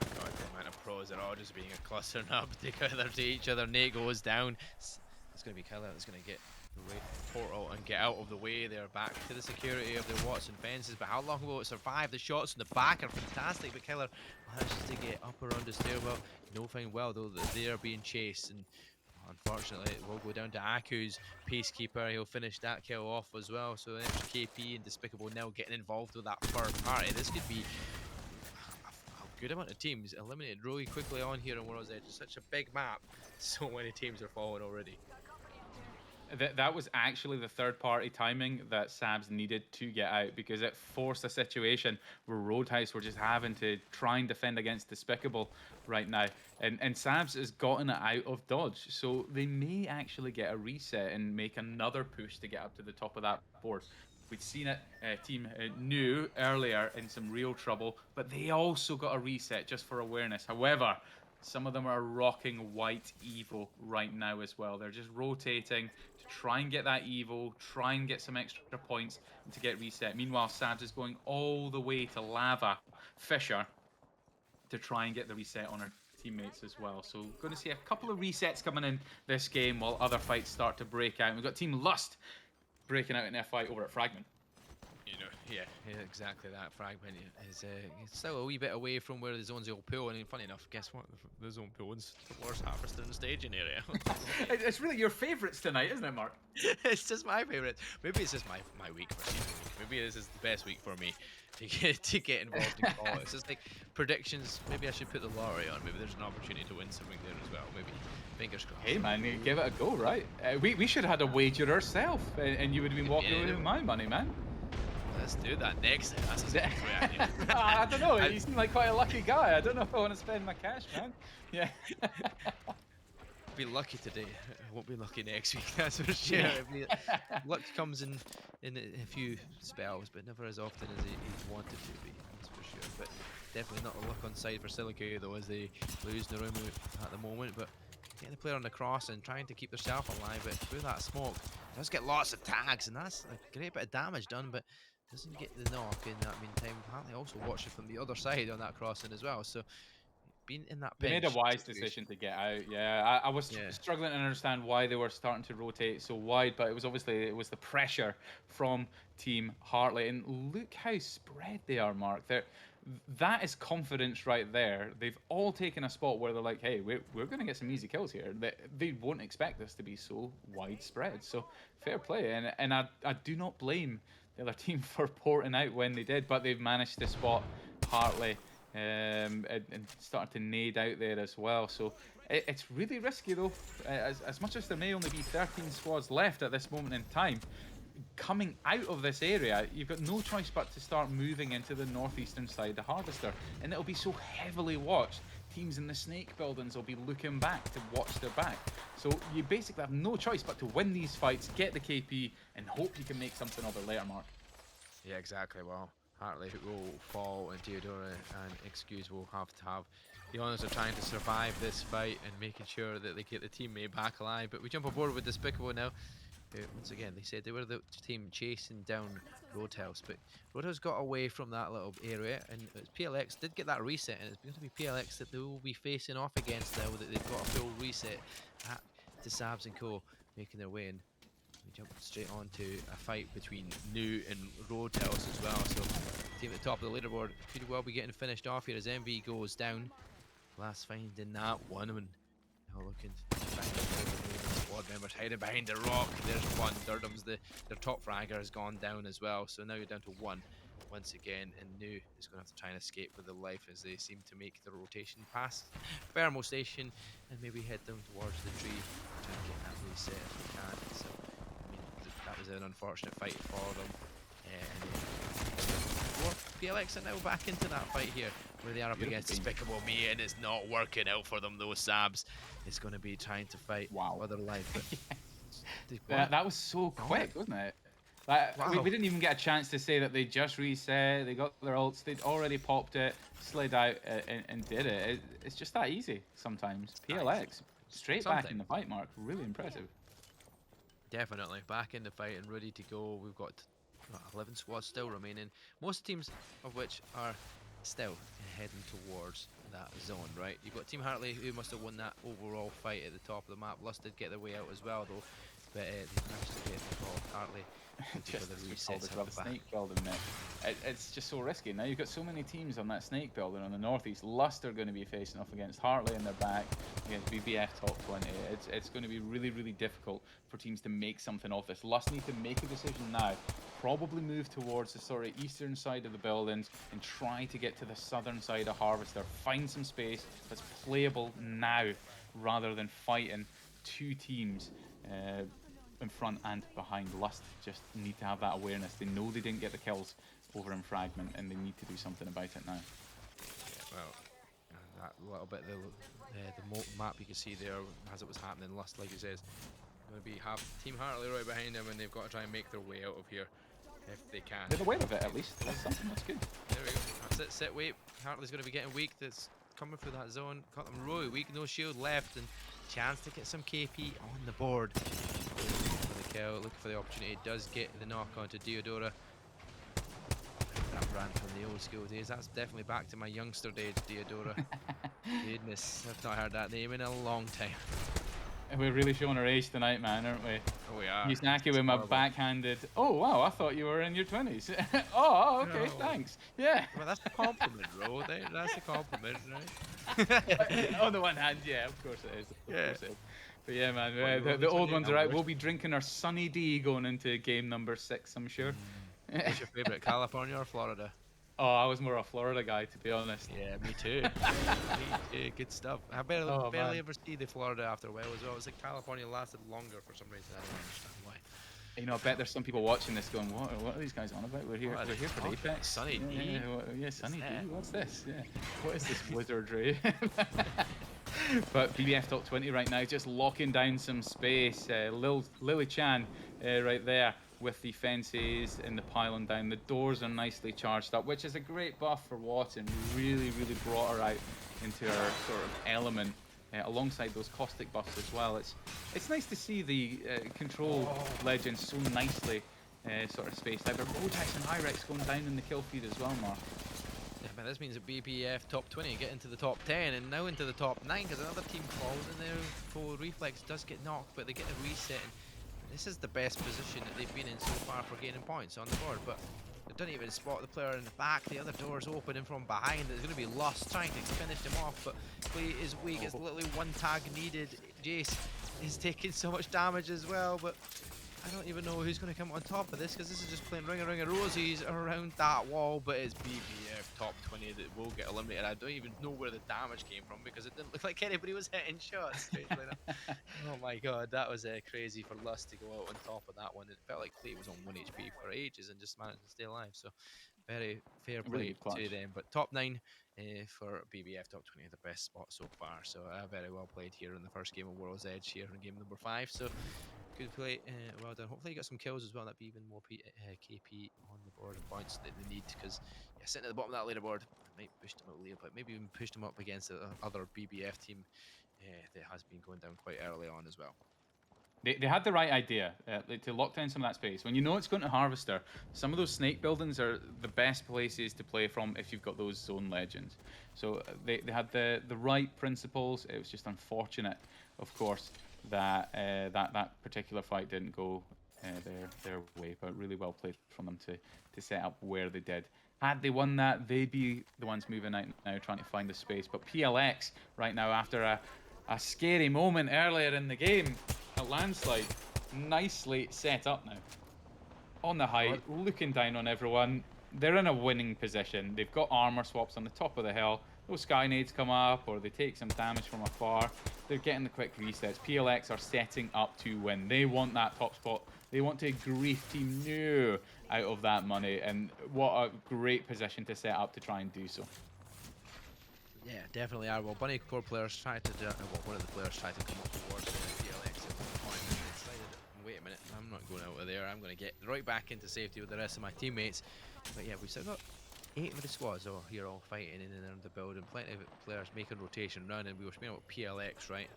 Speaker 1: My God, the amount of pros are all just being a cluster up together to each other. Nate goes down. It's going to be Kyler that's going to get the right portal and get out of the way. They're back to the security of the Watson fences, but how long will it survive? The shots in the back are fantastic, but Kyler manages to get up around the stairwell. No fine well, though, that they are being chased, and unfortunately, it will go down to Aku's Peacekeeper. He'll finish that kill off as well. So an extra KP and Despicable now getting involved with that third party. This could be a good amount of teams eliminated really quickly on here on World's Edge. It's such a big map. So many teams are falling already.
Speaker 2: That was actually the third-party timing that Sabs needed to get out, because it forced a situation where Roadhouse were just having to try and defend against Despicable right now. And Sabs has gotten it out of dodge. So they may actually get a reset and make another push to get up to the top of that board. We'd seen it, team New earlier in some real trouble, but they also got a reset just for awareness. However, some of them are rocking white Evo right now as well. They're just rotating to try and get that Evo, try and get some extra points and to get reset. Meanwhile, Sabs is going all the way to Lava Fisher to try and get the reset on her teammates as well. So we're going to see a couple of resets coming in this game while other fights start to break out. We've got Team Lust breaking out in a fight over at Fragment.
Speaker 1: Yeah, exactly that. Fragment is still a wee bit away from where the zone's all pool, and funny enough, guess what? The zone pool is towards Harvester and staging area.
Speaker 2: It's really your favourites tonight, isn't it, Mark?
Speaker 1: It's just my favourite. Maybe it's just my week for season week. Maybe this is the best week for me to get involved in call. It's just like predictions. Maybe I should put the lottery on. Maybe there's an opportunity to win something there as well. Maybe, fingers crossed.
Speaker 2: Hey man, you give it a go, right? We should have had a wager ourselves, and you would have been walking away with my money, man.
Speaker 1: Let's do that next. That's a
Speaker 2: I don't know. You seem like quite a lucky guy. I don't know if I want to spend my cash, man. Yeah.
Speaker 1: Be lucky today. I won't be lucky next week. That's for sure.
Speaker 2: Yeah.
Speaker 1: Luck comes in a few spells, but never as often as he wanted to be. That's for sure. But definitely not a luck on side for Silica though, as they lose Narumu at the moment. But getting the player on the cross and trying to keep themselves alive, but through that smoke, does get lots of tags, and that's a great bit of damage done. But doesn't get the knock in that meantime. Apparently also watching from the other side on that crossing as well. So being in that
Speaker 2: They
Speaker 1: pinch
Speaker 2: made a wise
Speaker 1: situation.
Speaker 2: decision to get out. Yeah, I was struggling to understand why they were starting to rotate so wide, but it was the pressure from Team Hartley. And look how spread they are, Mark. That is confidence right there. They've all taken a spot where they're like, hey, we're going to get some easy kills here. They won't expect this to be so widespread. So fair play. And I do not blame the other team for porting out when they did, but they've managed to spot Hartley and started to nade out there as well. So it's really risky though. As much as there may only be 13 squads left at this moment in time, coming out of this area, you've got no choice but to start moving into the northeastern side, the Harvester, and it'll be so heavily watched. Teams in the snake buildings will be looking back to watch their back. So you basically have no choice but to win these fights, get the KP, and hope you can make something of it later, Mark.
Speaker 1: Yeah, exactly. Well, Hartley will fall, and Theodora and Excuse will have to have the honours of trying to survive this fight and making sure that they get the teammate back alive. But we jump aboard with Despicable now. Once again, they said they were the team chasing down Roadhouse, but Roadhouse got away from that little area, and PLX did get that reset, and it's going to be PLX that they will be facing off against now, that they've got a full reset to Sabs and Co. making their way in. We jump straight on to a fight between New and Roadhouse as well, so the team at the top of the leaderboard could well be getting finished off here as MV goes down. Last find in that one, and now looking back at the squad members hiding behind the rock. There's one. Durdham's their top fragger has gone down as well, so now you're down to one once again, and New is going to have to try and escape with the life as they seem to make the rotation past Thermal Station and maybe head down towards the tree, try and get that reset if they can. So I mean, that was an unfortunate fight for them. PLX are now back into that fight here, where they are up against Despicable Me, and it's not working out for them. Those Sabs is going to be trying to fight for their life. But
Speaker 2: that was so quick, wasn't it? We didn't even get a chance to say that they just reset, they got their ults, they'd already popped it, slid out and did it. It's just that easy sometimes. PLX, straight back in the fight, Mark. Really impressive.
Speaker 1: Definitely, back in the fight and ready to go. We've got 11 squads still remaining, most teams of which are still heading towards that zone, right? You've got Team Hartley, who must have won that overall fight at the top of the map. Lust did get their way out as well, though. but they managed to get the call. Hartley looking for
Speaker 2: Just
Speaker 1: the
Speaker 2: as we called
Speaker 1: resets
Speaker 2: as
Speaker 1: out
Speaker 2: well,
Speaker 1: the
Speaker 2: the
Speaker 1: back.
Speaker 2: snake building net. It's just so risky. Now you've got so many teams on that snake building on the northeast. Lust are going to be facing off against Hartley in their back, against BBF top 20. It's going to be really, really difficult for teams to make something of this. Lust need to make a decision now. Probably move towards the sort of eastern side of the buildings and try to get to the southern side of Harvester. Find some space that's playable now rather than fighting two teams in front and behind. Lust just need to have that awareness. They know they didn't get the kills over in Fragment, and they need to do something about it now.
Speaker 1: Yeah, well, that little bit, the map you can see there as it was happening. Lust, like it says, going to be Team Hartley right behind them, and they've got to try and make their way out of here if they can.
Speaker 2: They're aware of it at least. That's something. That's good.
Speaker 1: There we go. That's it. Sit, wait. Hartley's going to be getting weak. That's coming through that zone. Got them really weak. No shield left, and chance to get some KP on the board. For the kill, looking for the opportunity. Does get the knock onto Deodora. That brand from the old school days. That's definitely back to my youngster days, Deodora. Goodness, I've not heard that name in a long time.
Speaker 2: We're really showing our age tonight, man, aren't we?
Speaker 1: Oh, we are.
Speaker 2: Yusaki with my backhanded. Oh wow, I thought you were in your 20s. Oh, okay,
Speaker 1: No.
Speaker 2: thanks. Yeah.
Speaker 1: Well, that's a compliment, bro. That's a compliment, right?
Speaker 2: On the one hand, yeah, of course it is. Of course it is. But yeah, man,
Speaker 1: Well,
Speaker 2: the old ones are out.
Speaker 1: numbers.
Speaker 2: We'll be drinking our Sunny D going into game number 6, I'm sure.
Speaker 1: What's your favorite, California or Florida?
Speaker 2: Oh, I was more a Florida guy, to be honest.
Speaker 1: Yeah, me too. Me too. Good stuff. I barely ever see the Florida after a while as well. It's like California lasted longer for some reason. I don't understand why.
Speaker 2: You know, I bet there's some people watching this going, what are these guys on about? We're here for the Apex.
Speaker 1: Sunny D.
Speaker 2: Yeah, Sunny D. What's this? Yeah. What is this wizardry? But BBF top 20 right now, just locking down some space. Lily Chan right there with the fences and the pylon down. The doors are nicely charged up, which is a great buff for Watson. Really, really brought her out into her sort of element. Alongside those caustic buffs as well. It's nice to see the control legends so nicely sort of spaced out. But Bojax and Hyrex going down in the kill feed as well, Mark.
Speaker 1: Yeah, man, this means that BBF top 20 get into the top 10 and now into the top 9 because another team falls and their full reflex does get knocked, but they get a reset. And this is the best position that they've been in so far for gaining points on the board, but they don't even spot the player in the back. The other door's open and from behind. There's going to be Lust trying to finish him off, but Clay is weak. It's literally one tag needed. Jace is taking so much damage as well, but I don't even know who's going to come on top of this because this is just playing Ring of Rosies around that wall, but it's BBF top 20 that will get eliminated. I don't even know where the damage came from because it didn't look like anybody was hitting shots. Oh my god, that was crazy for Lust to go out on top of that one. It felt like Clay was on 1 HP for ages and just managed to stay alive, so very fair play to them. But top 9 for BBF top 20, the best spot so far, so very well played here in the first game of World's Edge here in game number 5. So good play, well done. Hopefully you got some kills as well. That'd be even more KP on the board and points that they need because sitting at the bottom of that leaderboard might push them out later, but maybe even push them up against the other BBF team that has been going down quite early on as well.
Speaker 2: They had the right idea to lock down some of that space. When you know it's going to Harvester, some of those snake buildings are the best places to play from if you've got those zone legends. So they had the right principles. It was just unfortunate, of course, that that particular fight didn't go their way, but really well played from them to set up where they did. Had they won that, they'd be the ones moving out now trying to find the space. But PLX right now, after a scary moment earlier in the game, a landslide, nicely set up now. On the height, looking down on everyone. They're in a winning position. They've got armor swaps on the top of the hill. Those sky nades come up or they take some damage from afar. They're getting the quick resets. PLX are setting up to win. They want that top spot. They want to grief Team New out of that money, and what a great position to set up to try and do so.
Speaker 1: Yeah, definitely are. Well, Bunny Core players tried to do, one of the players tried to come up towards PLX at one point and decided, wait a minute, I'm not going out of there. I'm going to get right back into safety with the rest of my teammates. But yeah, we've still got 8 of the squads here all fighting in and around the building. Plenty of players making rotation run, and we were speaking about PLX, right?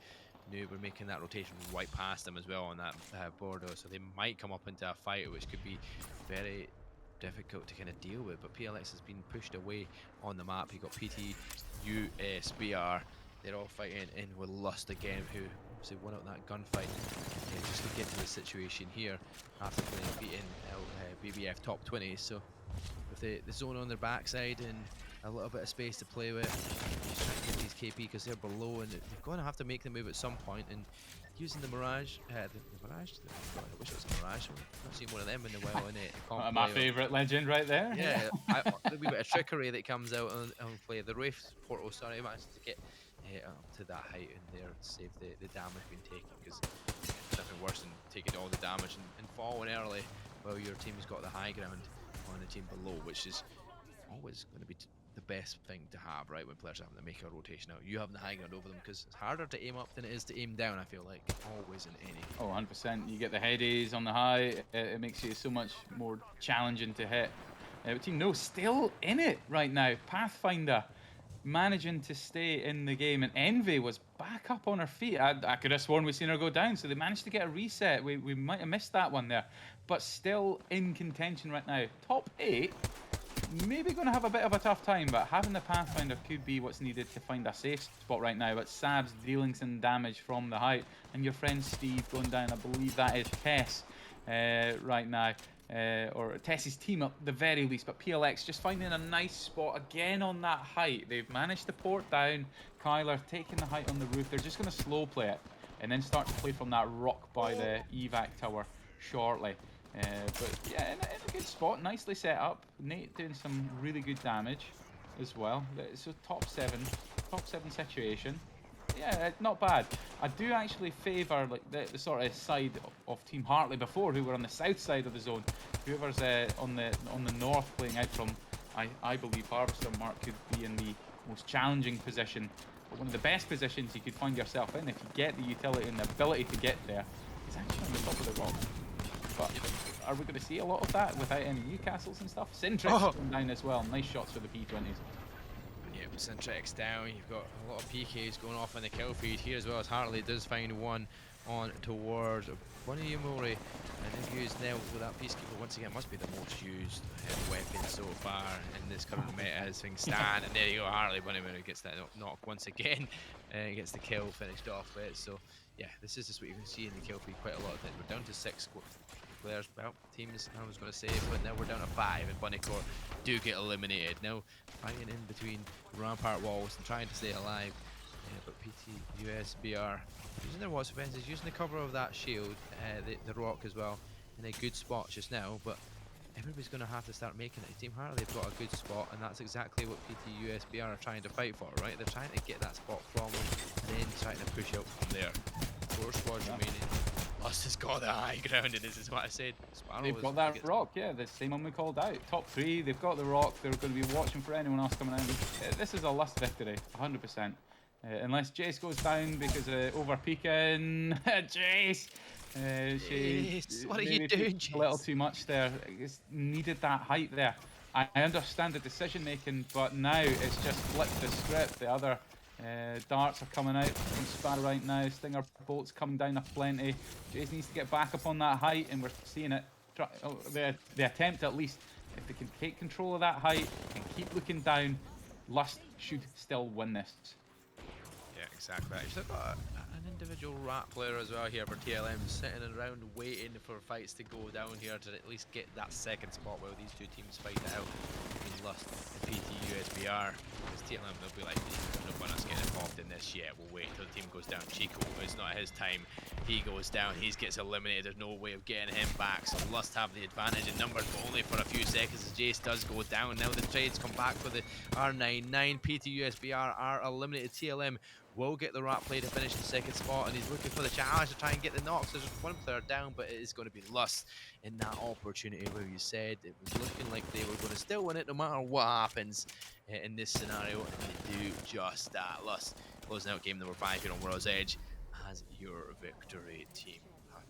Speaker 1: New, we're making that rotation right past them as well on that border, so they might come up into a fight, which could be very difficult to kind of deal with. But PLX has been pushed away on the map. You got PT, USBR. They're all fighting in with Lust again, who obviously won out that gunfight just to get to the situation here after beating out BBF top 20. So with the zone on their backside and a little bit of space to play with, just trying to get these KP because they're below and they're going to have to make the move at some point. And using the Mirage, the Mirage, God, I wish it was a Mirage. I've not seen one of them in a while in it. Can't
Speaker 2: My
Speaker 1: play on.
Speaker 2: favorite legend right there.
Speaker 1: Yeah, the wee bit of trickery that comes out on play. The Wraith portal, sorry, managed to get up to that height in there to save the damage being taken because there's nothing worse than taking all the damage and falling early while your team's got the high ground on the team below, which is always going to be the best thing to have, right? When players are having to make a rotation out, you have the high ground over them because it's harder to aim up than it is to aim down. I feel like always in any.
Speaker 2: Oh, 100%. You get the headies on the high. It makes you so much more challenging to hit. Team No still in it right now. Pathfinder managing to stay in the game, and Envy was back up on her feet. I could have sworn we'd seen her go down, so they managed to get a reset. We might have missed that one there, but still in contention right now. Top 8, maybe going to have a bit of a tough time, but having the Pathfinder could be what's needed to find a safe spot right now. But Sab's dealing some damage from the height, and your friend Steve going down. I believe that is Tess right now. Or Tess's team at the very least, but PLX just finding a nice spot again on that height. They've managed to port down. Kyler taking the height on the roof. They're just going to slow play it and then start to play from that rock by the evac tower shortly. But yeah, in a good spot, nicely set up. Nate doing some really good damage as well. So top seven situation. Yeah, not bad. I do actually favour like the sort of side of Team Hartley before, who were on the south side of the zone. Whoever's on the north playing out from, I believe Harvester Mark could be in the most challenging position, but one of the best positions you could find yourself in if you get the utility and the ability to get there is actually on the top of the rock. But are we going to see a lot of that without any Newcastles and stuff? Sintrix going down as well. Nice shots for the P20s.
Speaker 1: Yeah, Sintrix down. You've got a lot of PKs going off in the kill feed here as well as Hartley does find one on towards Bunny Yamori. And they've used now with that Peacekeeper once again, must be the most used weapon so far in this current meta as things stand. And there you go, Hartley Bunny Yamori gets that knock once again and gets the kill finished off with it. So yeah, this is just what you can see in the kill feed quite a lot of times. We're down to 6 players, well, teams, I was going to say, but now we're down to 5, and Bunnycore do get eliminated. Now, fighting in between the rampart walls and trying to stay alive. But PT USBR using their watch defenses, using the cover of that shield, the rock as well, in a good spot just now. But everybody's going to have to start making it. Team Hartley, they've got a good spot, and that's exactly what PT USBR are trying to fight for, right? They're trying to get that spot from them, and then trying to push out from there. 4 squads remaining. Lust has got the high ground, and this is what I said.
Speaker 2: They've got that rock, yeah, the same one we called out. Top 3, they've got the rock. They're going to be watching for anyone else coming in. This is a Lust victory, 100%. Unless Jace goes down because of over peeking. Jace!
Speaker 1: What are you doing, Jace?
Speaker 2: A little too much there. It's needed that height there. I understand the decision making, but now it's just flipped the script. The other darts are coming out from Sparrow right now. Stinger bolts coming down aplenty. Jace needs to get back up on that height, and we're seeing it. The attempt at least. If they can take control of that height and keep looking down, Lust should still win this.
Speaker 1: Yeah, exactly. You've got an individual rat player as well here for TLM, sitting around waiting for fights to go down here to at least get that second spot where these two teams fight it out between Lust and PT USBR. Because TLM, they'll be like, no one else getting involved in this yet. We'll wait until the team goes down. Chico, it's not his time. He goes down, he gets eliminated. There's no way of getting him back. So Lust have the advantage in numbers, but only for a few seconds as Jace does go down. Now the trades come back for the R99. PT USBR are eliminated. TLM will get the rat play to finish in second spot, and he's looking for the challenge to try and get the knocks. There's one player down, but it is going to be Lust in that opportunity where you said it was looking like they were going to still win it no matter what happens in this scenario, and they do just that. Lust closing out game number 5 here on World's Edge as your victory team.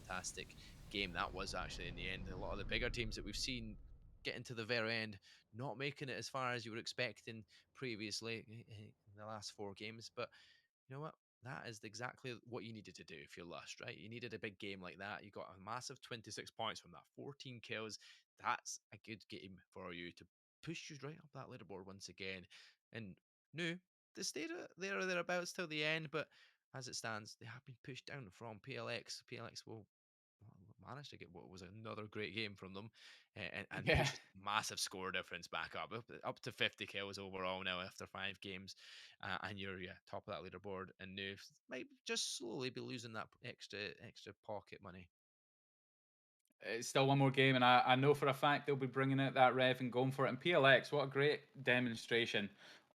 Speaker 1: Fantastic game that was actually in the end. A lot of the bigger teams that we've seen getting to the very end, not making it as far as you were expecting previously in the last 4 games, but you know what? That is exactly what you needed to do if you're Lust, right? You needed a big game like that. You got a massive 26 points from that, 14 kills. That's a good game for you to push you right up that leaderboard once again. And no, they stayed there or thereabouts till the end, but as it stands, they have been pushed down from PLX. PLX will managed to get what was another great game from them, and
Speaker 2: Yeah.
Speaker 1: pushes massive score difference back up to 50 kills overall now after 5 games, and you're top of that leaderboard, and you might just slowly be losing that extra pocket money.
Speaker 2: It's still one more game, and I know for a fact they'll be bringing out that rev and going for it. And PLX, what a great demonstration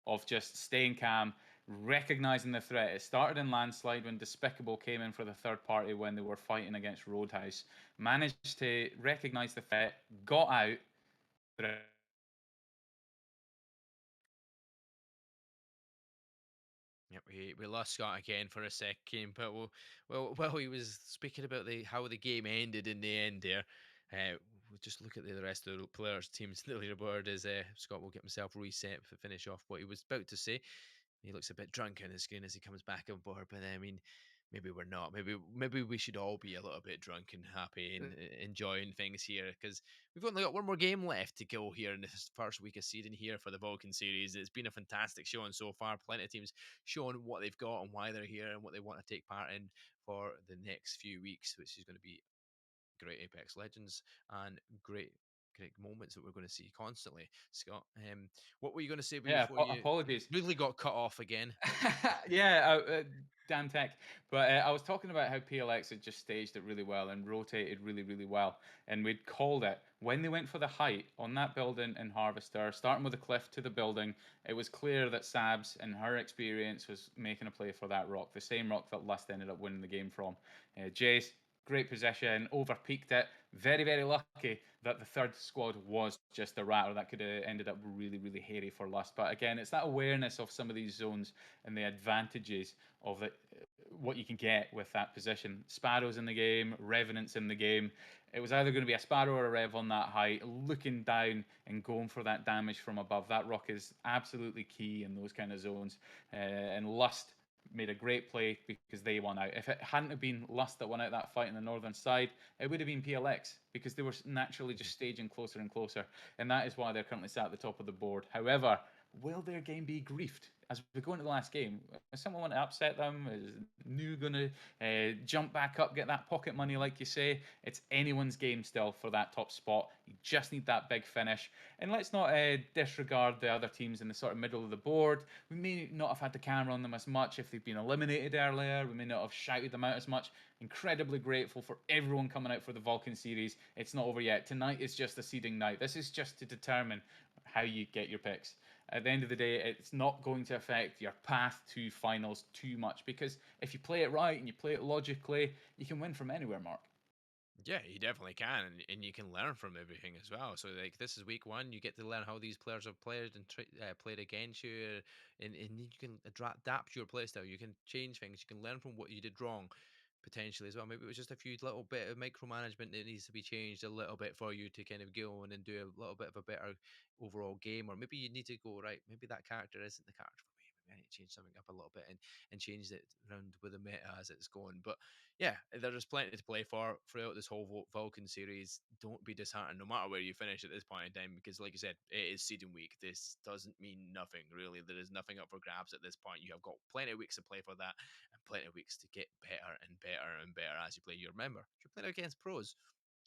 Speaker 2: of just staying calm, recognizing the threat. It started in Landslide when Despicable came in for the third party when they were fighting against Roadhouse. Managed to recognize the threat, got out.
Speaker 1: Yep, we lost Scott again for a second, but while he was speaking about how the game ended in the end there, we'll just look at the rest of the players' teams. The leaderboard is Scott will get himself reset to finish off what he was about to say. He looks a bit drunk on his screen as he comes back on board, but I mean, maybe we're not. Maybe we should all be a little bit drunk and happy and enjoying things here, because we've only got one more game left to go here in this first week of season here for the Vulcan series. It's been a fantastic showing so far. Plenty of teams showing what they've got and why they're here and what they want to take part in for the next few weeks, which is going to be great Apex Legends and great moments that we're going to see constantly. Scott, what were you going to say
Speaker 2: Yeah,
Speaker 1: before you
Speaker 2: apologies.
Speaker 1: really got cut off again?
Speaker 2: Yeah, damn tech. But I was talking about how PLX had just staged it really well and rotated really, really well. And we'd called it. When they went for the height on that building in Harvester, starting with the cliff to the building, it was clear that Sabs, in her experience, was making a play for that rock, the same rock that Lust ended up winning the game from. Jace, great position, over-peaked it. Very, very lucky that the third squad was just a rat, or that could have ended up really, really hairy for Lust. But again, it's that awareness of some of these zones and the advantages of it, what you can get with that position. Sparrow's in the game, Revenant's in the game. It was either going to be a Sparrow or a Rev on that height, looking down and going for that damage from above. That rock is absolutely key in those kind of zones. And Lust made a great play because they won out. If it hadn't have been Lust that won out that fight on the northern side, it would have been PLX because they were naturally just staging closer and closer. And that is why they're currently sat at the top of the board. However, will their game be griefed as we go into the last game? Is someone want to upset them? Is New going to jump back up, get that pocket money like you say? It's anyone's game still for that top spot. You just need that big finish. And let's not disregard the other teams in the sort of middle of the board. We may not have had the camera on them as much if they've been eliminated earlier. We may not have shouted them out as much. Incredibly grateful for everyone coming out for the Vulcan series. It's not over yet. Tonight is just a seeding night. This is just to determine how you get your picks. At the end of the day, it's not going to affect your path to finals too much, because if you play it right and you play it logically, you can win from anywhere, Mark.
Speaker 1: Yeah, you definitely can, and you can learn from everything as well. So, like, this is week one. You get to learn how these players have played and played against you, and you can adapt your playstyle. You can change things. You can learn from what you did wrong, potentially as well. Maybe it was just a few little bit of micromanagement that needs to be changed a little bit for you to kind of go on and do a little bit of a better overall game. Or maybe you need to go, right, maybe that character isn't the character for me. Maybe I need to change something up a little bit and change it around with the meta as it's going. But yeah, there's plenty to play for throughout this whole Vulcan series. Don't be disheartened no matter where you finish at this point in time, because, like you said, it is seeding week. This doesn't mean nothing, really. There is nothing up for grabs at this point. You have got plenty of weeks to play for that, and plenty of weeks to get better and better and better as you play. You remember, you're playing against pros.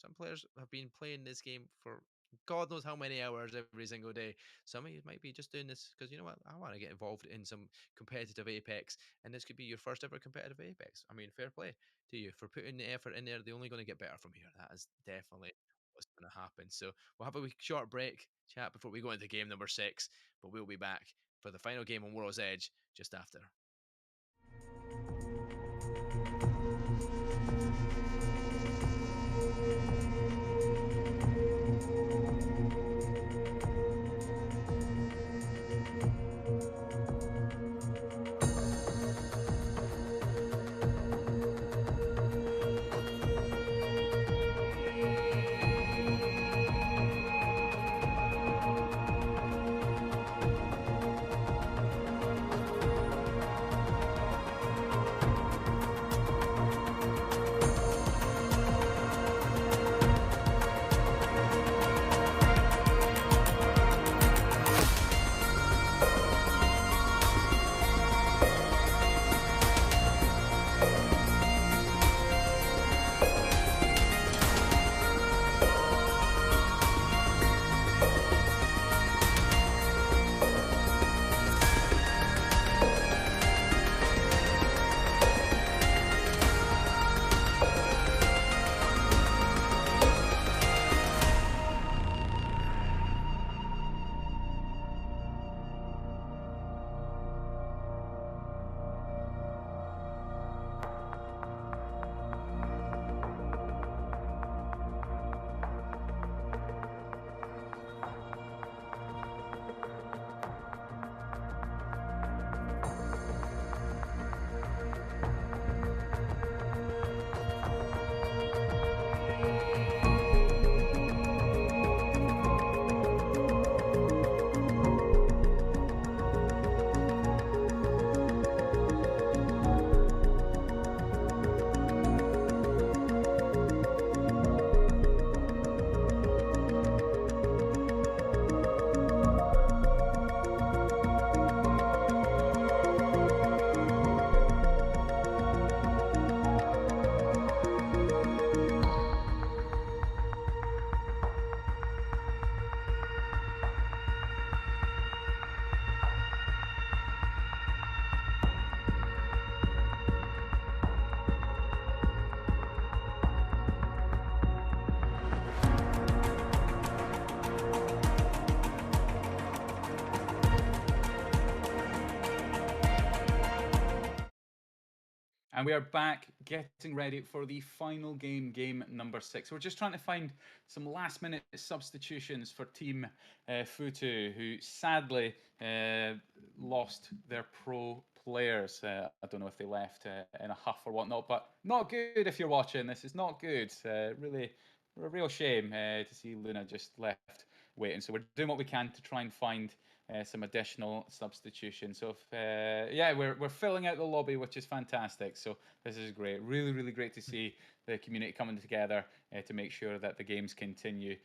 Speaker 1: Some players have been playing this game for God knows how many hours every single day. Some of you might be just doing this because, you know what, I want to get involved in some competitive Apex, and this could be your first ever competitive Apex. I mean, fair play to you for putting the effort in there. They're only going to get better from here. That is definitely what's going to happen. So we'll have a wee short break, chat, before we go into game number 6, but we'll be back for the final game on World's Edge just after.
Speaker 2: and we are back getting ready for the final game, game number 6. We're just trying to find some last-minute substitutions for Team Futu, who sadly lost their pro players. I don't know if they left in a huff or whatnot, but not good if you're watching. This is not good. Really, a real shame to see Luna just left waiting. So we're doing what we can to try and find some additional substitutions. So if, yeah, we're filling out the lobby, which is fantastic. So this is great. Really, really great to see the community coming together to make sure that the games continue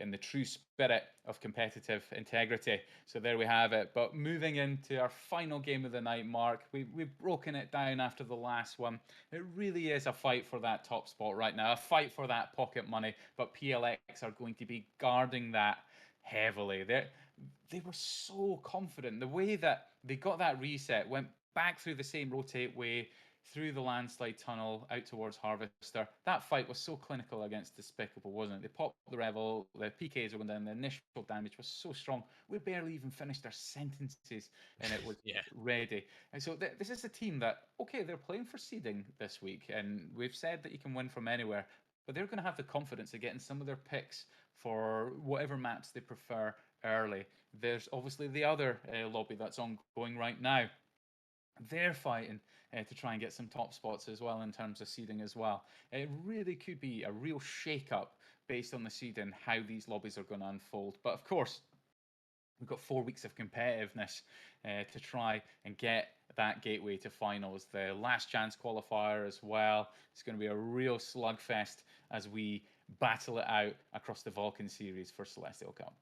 Speaker 2: in the true spirit of competitive integrity. So there we have it. But moving into our final game of the night, Mark, we've broken it down after the last one. It really is a fight for that top spot right now, a fight for that pocket money. But PLX are going to be guarding that heavily. They were so confident. The way that they got that reset, went back through the same rotate way, through the landslide tunnel out towards Harvester. That fight was so clinical against Despicable, wasn't it? They popped the Revel, the PKs were going down, the initial damage was so strong. We barely even finished our sentences and it was
Speaker 1: Yeah.
Speaker 2: ready. And so this is a team that, okay, they're playing for seeding this week, and we've said that you can win from anywhere, but they're going to have the confidence of getting some of their picks for whatever maps they prefer early. There's obviously the other lobby that's ongoing right now. They're fighting to try and get some top spots as well in terms of seeding as well. It really could be a real shake-up based on the seeding, how these lobbies are going to unfold. But of course, we've got 4 weeks of competitiveness to try and get that gateway to finals. The last chance qualifier as well. It's going to be a real slugfest as we battle it out across the Vulcan Series for Celestial Cup.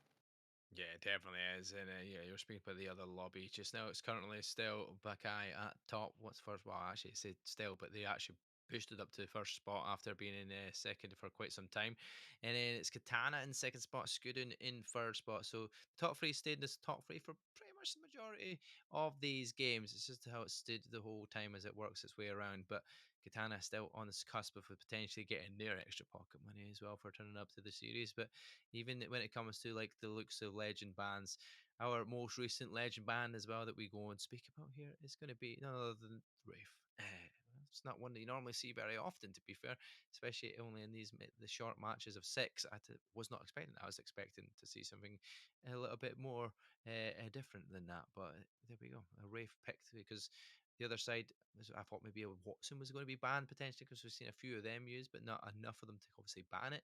Speaker 1: Yeah, it definitely is. And yeah, you were speaking about the other lobby just now. It's currently still Buckeye at top. What's first? Well, actually, it said still, but they actually boosted up to the first spot after being in second for quite some time. And then it's Katana in second spot, Scudin in third spot. So top three stayed in this top three for pretty much the majority of these games. It's just how it stood the whole time as it works its way around. But Katana still on this cusp of potentially getting their extra pocket money as well for turning up to the series. But even when it comes to like the looks of legend bands, our most recent legend band as well that we go and speak about here is going to be none other than Rafe. It's not one that you normally see very often, to be fair, especially only in the short matches of 6. Was not expecting that. I was expecting to see something a little bit more different than that, but there we go. A Rafe picked because the other side, I thought maybe a Watson was going to be banned potentially because we've seen a few of them used, but not enough of them to obviously ban it.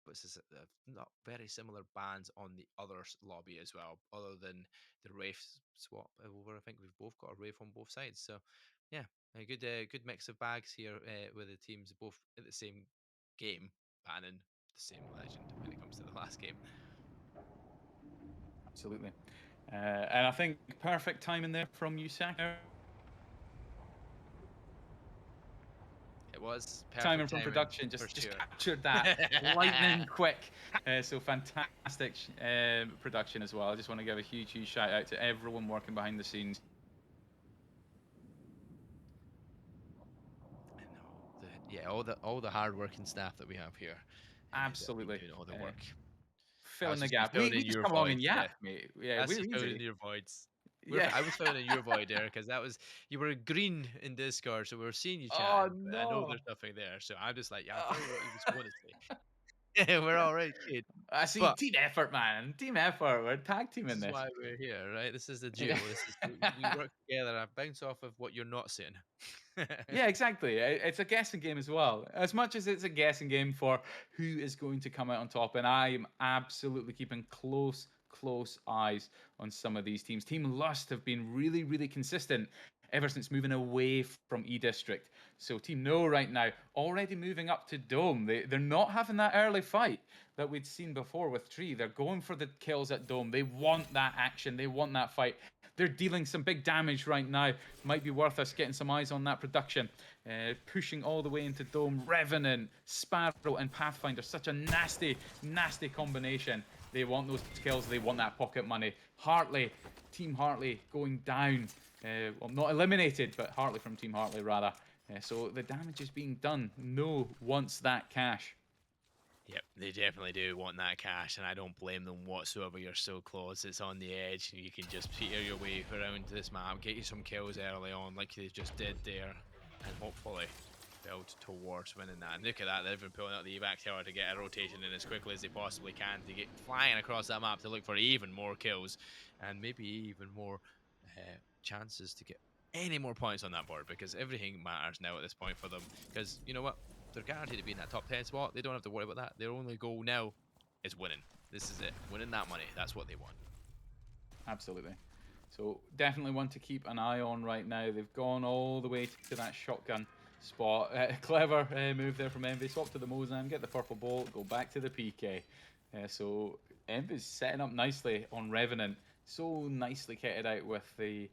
Speaker 1: But it's not very similar bans on the other lobby as well, other than the Wraith swap over. I think we've both got a Wraith on both sides. So, yeah, a good mix of bags here with the teams both at the same game, banning the same legend when it comes to the last game.
Speaker 2: Absolutely. And I think perfect timing there from you, Saka.
Speaker 1: It was
Speaker 2: Timing
Speaker 1: perfect
Speaker 2: from
Speaker 1: timing
Speaker 2: production
Speaker 1: for
Speaker 2: just
Speaker 1: sure.
Speaker 2: captured that lightning quick. So fantastic production as well. I just want to give a huge shout out to everyone working behind the scenes.
Speaker 1: No, yeah, all the hard working staff that we have here that have been
Speaker 2: Absolutely.
Speaker 1: doing all the work.
Speaker 2: Filling
Speaker 1: That's
Speaker 2: the
Speaker 1: just me
Speaker 2: gap.
Speaker 1: filling
Speaker 2: We
Speaker 1: in
Speaker 2: just
Speaker 1: your
Speaker 2: come along and
Speaker 1: voids. Yeah,
Speaker 2: yap, mate. Yeah,
Speaker 1: that's
Speaker 2: we're
Speaker 1: just filling in
Speaker 2: easy.
Speaker 1: your voids.
Speaker 2: Yeah.
Speaker 1: I was filling in your void there because that was you were green in Discord, so we were seeing you
Speaker 2: Oh
Speaker 1: chatting, but I know
Speaker 2: no.
Speaker 1: there's nothing there. So I'm just like, yeah, I feel what he was going to say. We're all right, kid.
Speaker 2: I see
Speaker 1: But
Speaker 2: team effort, man. Team effort. We're tag
Speaker 1: this
Speaker 2: teaming
Speaker 1: is
Speaker 2: this.
Speaker 1: why we're here, right? This is the
Speaker 2: Yeah.
Speaker 1: duo. This is we work together. I bounce off of what you're not saying.
Speaker 2: Yeah, exactly. It's a guessing game as well. As much as it's a guessing game for who is going to come out on top, and I am absolutely keeping close eyes on some of these teams. Team Lust have been really consistent ever since moving away from E District. So Team No right now already moving up to Dome. They're not having that early fight that we'd seen before with Tree. They're going for the kills at Dome. They want that action. They want that fight. They're dealing some big damage right now. Might be worth us getting some eyes on that production. Pushing all the way into Dome. Revenant, Sparrow, and Pathfinder. Such a nasty combination. They want those kills. They want that pocket money. Hartley, Team Hartley going down. Well, not eliminated, but Hartley from Team Hartley, rather. So the damage is being done. No wants that cash.
Speaker 1: Yep, they definitely do want that cash, and I don't blame them whatsoever. You're so close, it's on the edge, and you can just peter your way around this map, get you some kills early on, like they just did there. and hopefully build towards winning that. And look at that, they've been pulling out the evac tower to get a rotation in as quickly as they possibly can to get flying across that map to look for even more kills and maybe even more chances to get any more points on that board, because everything matters now at this point for them, because you know what, they're guaranteed to be in that top 10 spot. They don't have to worry about that. Their only goal now is winning. This is it, winning that money. That's what they want.
Speaker 2: Absolutely. So definitely one to keep an eye on right now. They've gone all the way to that shotgun spot. Clever move there from Envy. Swap to the Mozam, get the purple bolt, go back to the PK. So Envy's setting up nicely on Revenant. So nicely kitted out with the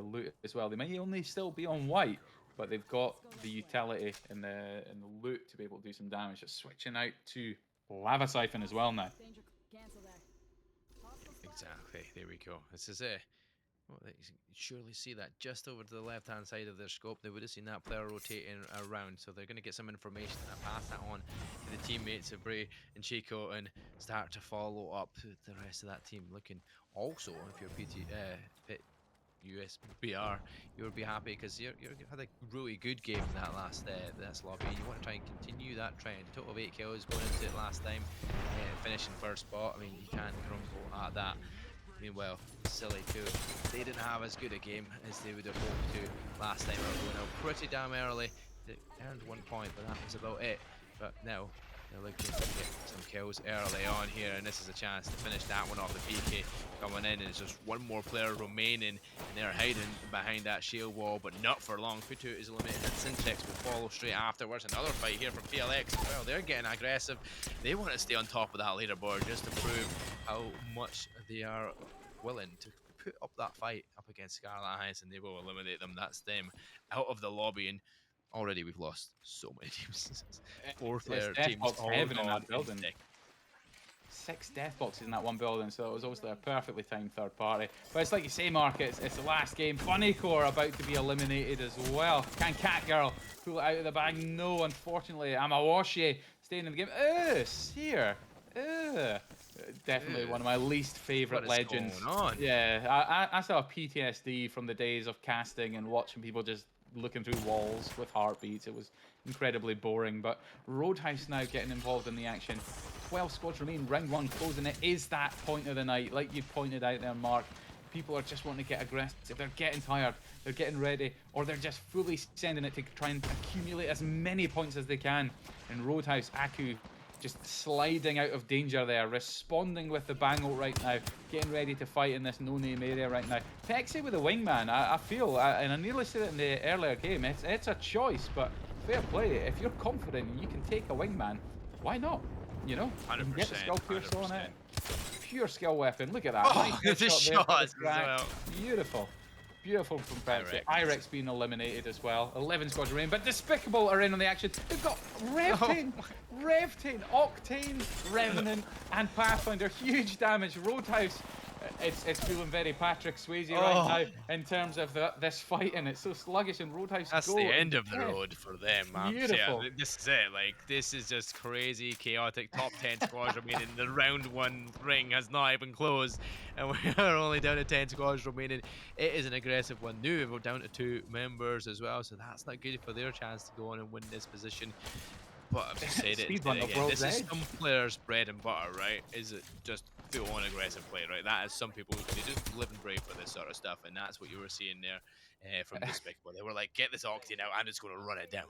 Speaker 2: loot as well. They may only still be on white, but they've got the utility and the loot to be able to do some damage. Just switching out to Lava Siphon as well now.
Speaker 1: Exactly. There we go. This is it. Well, you can surely see that just over to the left-hand side of their scope. They would have seen that player rotating around, so they're going to get some information and pass that on to the teammates of Bray and Chico and start to follow up the rest of that team. Looking also, if you're Pit USBR, you would be happy because you've had a really good game in that last lobby. You want to try and continue that trend. Total of 8 kills going into it last time, finishing first spot. I mean, you can't grumble at that. Meanwhile, Silly too, they didn't have as good a game as they would have hoped to last time. They were going out pretty damn early. They earned 1 point, but that was about it. But now they're looking to get some kills early on here, and this is a chance to finish that one off. The PK coming in, and it's just one more player remaining, and they're hiding behind that shield wall, but not for long. Futu is eliminated, and Syntex will follow straight afterwards. Another fight here from PLX. Well, they're getting aggressive. They want to stay on top of that leaderboard just to prove how much they are willing to put up that fight up against Scarlet Eyes, and they will eliminate them. That's them out of the lobby, and already we've lost so many teams. 4 player teams all
Speaker 2: heaven in
Speaker 1: gone
Speaker 2: that building.
Speaker 1: in
Speaker 2: 6 death boxes in that one building, so it was obviously a perfectly timed third party. But it's like you say, Mark, it's the last game. Funny Core about to be eliminated as well. Can Catgirl pull it out of the bag? No, unfortunately. Amawashi staying in the game. Seer. Definitely one of my least favorite legends.
Speaker 1: Going on?
Speaker 2: Yeah, I still have PTSD from the days of casting and watching people just looking through walls with heartbeats. It was incredibly boring, but Roadhouse now getting involved in the action. 12 squads remain, round 1 closing. It is that point of the night, like you pointed out there, Mark. People are just wanting to get aggressive. They're getting tired, they're getting ready, or they're just fully sending it to try and accumulate as many points as they can. And Roadhouse, Aku, just sliding out of danger there, responding with the bang ult right now, getting ready to fight in this no-name area right now. Pexi with a wingman, I feel, and I nearly said it in the earlier game, it's a choice, but fair play. If you're confident and you can take a wingman, why not? You know,
Speaker 1: 100%,
Speaker 2: you can get the skill pierce on
Speaker 1: 100%.
Speaker 2: it. Pure skill weapon, look at that.
Speaker 1: Oh,
Speaker 2: Nice
Speaker 1: the
Speaker 2: shot there
Speaker 1: shots
Speaker 2: for the
Speaker 1: as
Speaker 2: crack.
Speaker 1: well.
Speaker 2: Beautiful. Beautiful from Pepsi.
Speaker 1: Irex.
Speaker 2: Irex being eliminated as well. 11 squads remain, but Despicable are in on the action. They've got Revtain, Octane, Revenant, and Pathfinder. Huge damage. Roadhouse, it's feeling very Patrick Swayze right now in terms of this fight, and it's so sluggish. And Roadhouse,
Speaker 1: That's the end of the road for them, man.
Speaker 2: Beautiful.
Speaker 1: Yeah, this is it. Like, this is just crazy, chaotic. Top 10 squads remaining. The round 1 ring has not even closed, and we are only down to 10 squads remaining. It is an aggressive one. New, we're down to 2 members as well, so that's not good for their chance to go on and win this position. But I've just said it again. This is some players' bread and butter, right? Is it just full-on aggressive play, right? That is some people, they just live and breathe for this sort of stuff, and that's what you were seeing there from Despicable. They were like, get this Octane out, I'm just going to run it down.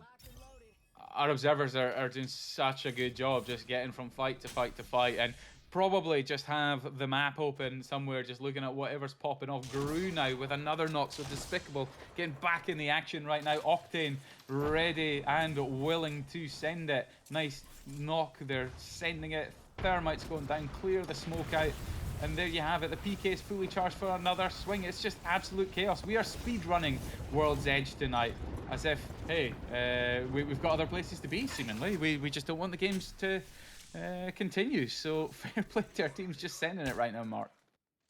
Speaker 2: Our observers are doing such a good job just getting from fight to fight to fight, and probably just have the map open somewhere, just looking at whatever's popping off. Guru now with another knock, so Despicable getting back in the action right now. Octane ready and willing to send it. Nice knock, they're sending it. Thermite's going down, clear the smoke out. And there you have it. The PK is fully charged for another swing. It's just absolute chaos. We are speedrunning World's Edge tonight. As if, hey, we've got other places to be, seemingly. We just don't want the games to continue. So fair play to our teams just sending it right now, Mark.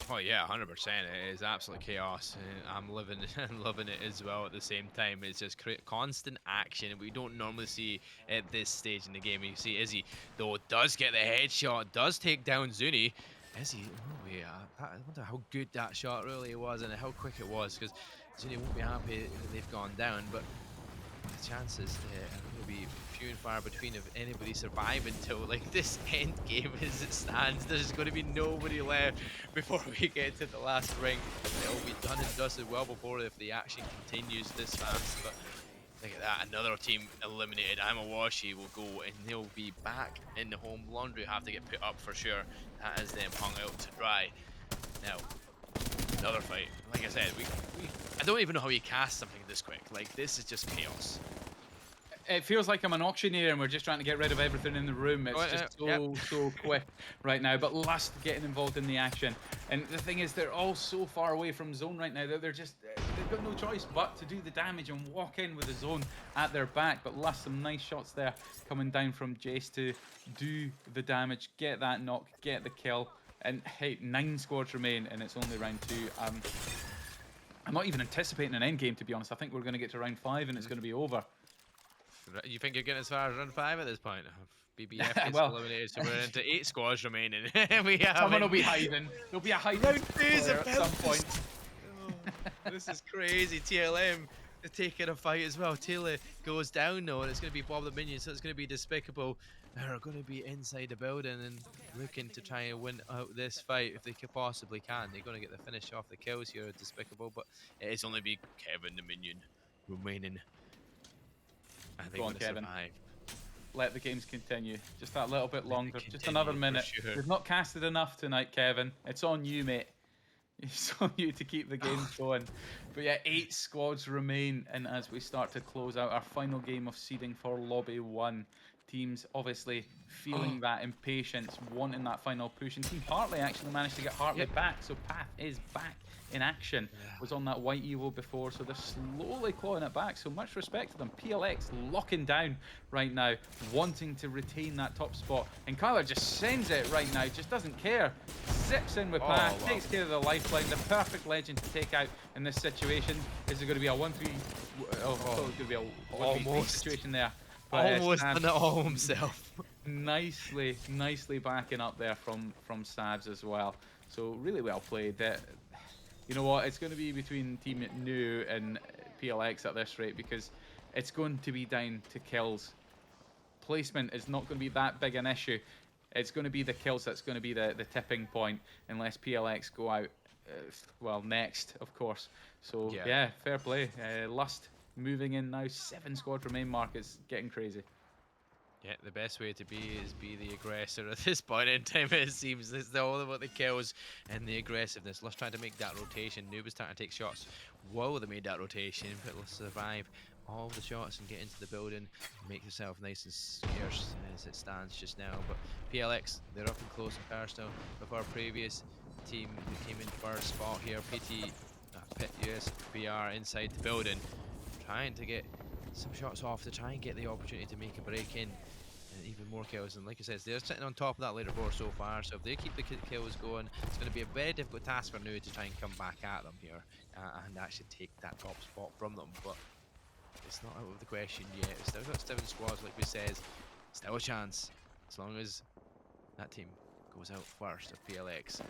Speaker 1: Oh yeah, 100%. It is absolute chaos. I'm living and loving it as well at the same time. It's just constant action we don't normally see at this stage in the game. You see Izzy, though, does get the headshot, does take down Zuni. Izzy, oh yeah, I wonder how good that shot really was and how quick it was, because Zuni won't be happy that they've gone down, but the chances are going to be few and far between of anybody surviving till like this end game as it stands. There's going to be nobody left before we get to the last ring. It'll be done and dusted well before if the action continues this fast. But look at that, another team eliminated. Amawashi will go and they'll be back in the home. Laundry have to get put up for sure. That is them hung out to dry. Now, another fight. Like I said, I don't even know how you cast something this quick. Like, this is just chaos.
Speaker 2: It feels like I'm an auctioneer and we're just trying to get rid of everything in the room. It's just so quick right now. But Lust getting involved in the action. And the thing is, they're all so far away from zone right now that they've got no choice but to do the damage and walk in with the zone at their back. But Lust, some nice shots there coming down from Jace to do the damage, get that knock, get the kill. And hey, 9 squads remain and it's only round 2. I'm not even anticipating an end game, to be honest. I think we're going to get to round 5 and it's going to be over.
Speaker 1: You think you're getting as far as round 5 at this point? BBF gets
Speaker 2: well,
Speaker 1: eliminated, so we're into 8 squads remaining. We have
Speaker 2: someone will be hiding. There'll be a hiding at some point.
Speaker 1: Oh, this is crazy. TLM is taking a fight as well. Taylor goes down though, and it's going to be Bob the Minion, so it's going to be Despicable. They're going to be inside the building and looking to try and win out this fight if they possibly can. They're going to get the finish off the kills here at Despicable, but it's only be Kevin the Minion remaining. I think
Speaker 2: go on, Kevin.
Speaker 1: Survive.
Speaker 2: Let the games continue. Just that little bit longer. Just another minute.
Speaker 1: Sure.
Speaker 2: We've not casted enough tonight, Kevin. It's on you, mate. It's on you to keep the games going. But yeah, 8 squads remain. And as we start to close out our final game of seeding for Lobby 1, teams obviously feeling that impatience, wanting that final push. And Team Hartley actually managed to get Hartley back. So Path is back in action. Was on that white Evo before, so they're slowly clawing it back. So much respect to them. PLX locking down right now, wanting to retain that top spot. And Kyler just sends it right now, just doesn't care. Zips in with Path, takes care of the lifeline. The perfect legend to take out in this situation. Is it going to be a 1-3? Oh, it's going to be a 1-3 situation there. But
Speaker 1: almost done it all himself.
Speaker 2: nicely backing up there from Sabs as well. So really well played. You know what? It's going to be between Team New and PLX at this rate because it's going to be down to kills. Placement is not going to be that big an issue. It's going to be the kills that's going to be the tipping point unless PLX go out, well, next, of course. So, yeah fair play. Lust moving in now. 7 squad remain mark is getting crazy.
Speaker 1: Yeah, the best way to be is be the aggressor at this point in time, it seems. It's all about the kills and the aggressiveness. Let's try to make that rotation. Noob is starting to take shots. Whoa, they made that rotation, but let's survive all the shots and get into the building. Make yourself nice and scarce as it stands just now. But PLX, they're up and close and personal with our previous team who came in first spot here. Pit USBR inside the building, trying to get some shots off to try and get the opportunity to make a break in and even more kills. And like I said, they're sitting on top of that leaderboard so far, so if they keep the kills going, it's going to be a very difficult task for New to try and come back at them here and actually take that top spot from them. But it's not out of the question yet. It's still got 7 squads, like we said. Still a chance as long as that team goes out first of PLX, and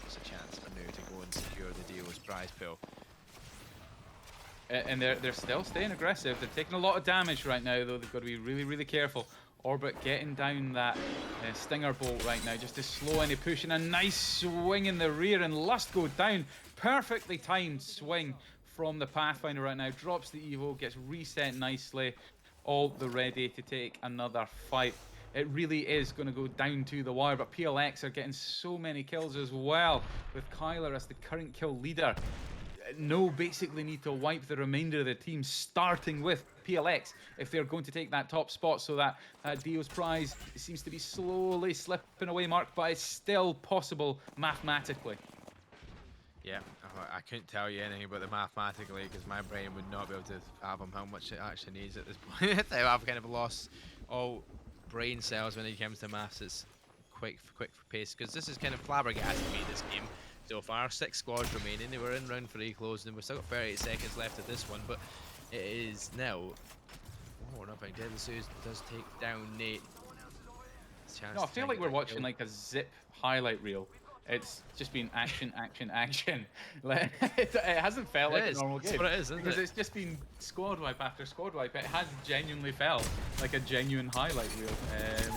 Speaker 1: there's a chance for New to go and secure the deal's prize pool.
Speaker 2: And they're still staying aggressive. They're taking a lot of damage right now, though. They've got to be really careful. Orbit getting down that Stinger bolt right now just to slow any push. And a nice swing in the rear, and Lust go down. Perfectly timed swing from the Pathfinder right now. Drops the Evo, gets reset nicely. All the ready to take another fight. It really is going to go down to the wire, but PLX are getting so many kills as well, with Kyler as the current kill leader. No, basically need to wipe the remainder of the team, starting with PLX, if they're going to take that top spot. So that Dio's prize seems to be slowly slipping away, Mark, but it's still possible mathematically.
Speaker 1: Yeah, I couldn't tell you anything about the mathematically because my brain would not be able to fathom how much it actually needs at this point. I've kind of lost all brain cells when it comes to maths. It's quick pace because this is kind of flabbergasting me, this game. So far, 6 squads remaining. They were in round 3 closing, and we've still got 38 seconds left of this one, but it is now. Oh, nothing. Deadly Suze does take down Nate.
Speaker 2: No, I feel like we're watching like a zip highlight reel. It's just been action, action, action. It hasn't felt
Speaker 1: It
Speaker 2: like a
Speaker 1: is.
Speaker 2: normal
Speaker 1: That's
Speaker 2: game
Speaker 1: what it is, isn't
Speaker 2: because
Speaker 1: it?
Speaker 2: it's just been squad wipe after squad wipe. It has genuinely felt like a genuine highlight reel,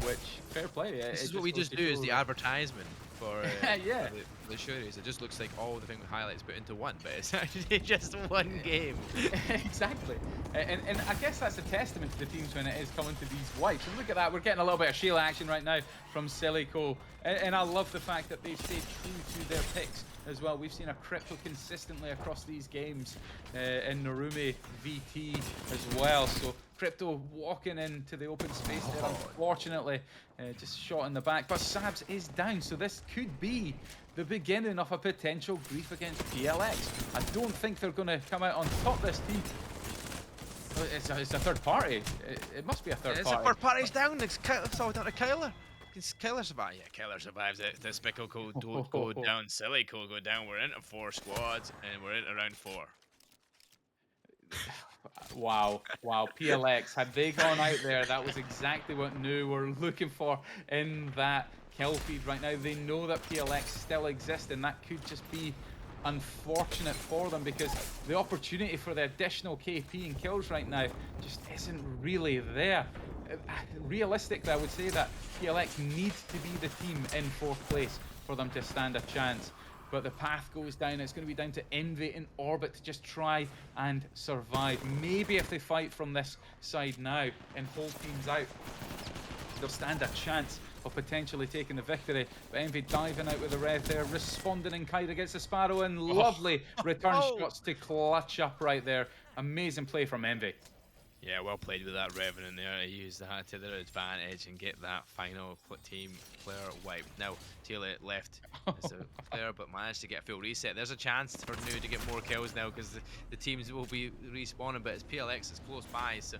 Speaker 2: which fair play.
Speaker 1: This
Speaker 2: It
Speaker 1: is what we
Speaker 2: just goes
Speaker 1: just
Speaker 2: to
Speaker 1: do is
Speaker 2: show
Speaker 1: the
Speaker 2: that.
Speaker 1: advertisement for
Speaker 2: Yeah.
Speaker 1: the series. It just looks like all the thing highlights put into one, but it's actually just one game.
Speaker 2: Exactly. And I guess that's a testament to the teams when it is coming to these wipes. And look at that, we're getting a little bit of shield action right now from Silico. And I love the fact that they've stayed true to their picks as well. We've seen a Crypto consistently across these games in Narumi VT as well. So Crypto walking into the open space there, unfortunately, just shot in the back. But Sabs is down, so this could be the beginning of a potential grief against PLX. I don't think they're going to come out on top this team. It's a third party. It must be a third party.
Speaker 1: It's a third party's down. It's all down to Kyler. Kyler survives. Yeah, Kyler survives it. The Spickle code don't go down. Silly code go down. We're into 4 squads and we're into round 4.
Speaker 2: Wow, wow. PLX, had they gone out there, that was exactly what New were looking for in that kill feed right now. They know that PLX still exists, and that could just be unfortunate for them because the opportunity for the additional KP and kills right now just isn't really there. Realistically, I would say that PLX needs to be the team in 4th place for them to stand a chance. But the path goes down. It's going to be down to Envy and Orbit to just try and survive. Maybe if they fight from this side now and hold teams out, they'll stand a chance of potentially taking the victory. But Envy diving out with the red there, responding in kind against the Sparrow, and lovely return shots to clutch up right there. Amazing play from Envy.
Speaker 1: Yeah, well played with that Revenant there. They used that to their advantage and get that final team player wiped. Now, Taylor left as a player, but managed to get a full reset. There's a chance for New to get more kills now because the teams will be respawning, but it's PLX is close by, so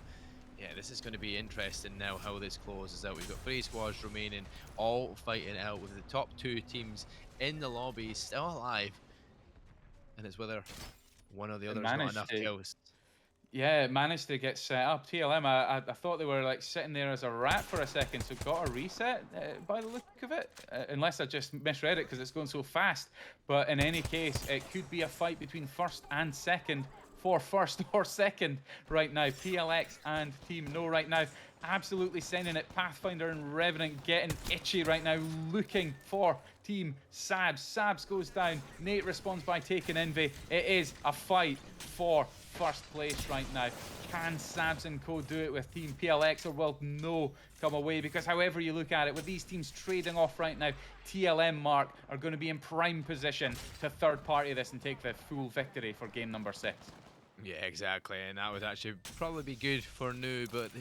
Speaker 1: yeah, this is going to be interesting now how this closes out. We've got 3 squads remaining, all fighting out with the top 2 teams in the lobby still alive, and it's whether one or the other has got enough kills.
Speaker 2: Yeah, it managed to get set up. TLM, I thought they were like sitting there as a rat for a second, so got a reset by the look of it. Unless I just misread it because it's going so fast. But in any case, it could be a fight between 1st and 2nd for 1st or 2nd right now. PLX and Team No right now. Absolutely sending it. Pathfinder and Revenant getting itchy right now, looking for Team Sabs. Sabs goes down. Nate responds by taking Envy. It is a fight for 1st place right now. Can Sabs and Co do it with Team PLX, or will No come away? Because however you look at it, with these teams trading off right now, TLM Mark are going to be in prime position to third party this and take the full victory for game number 6.
Speaker 1: Yeah, exactly, and that would actually probably be good for New, but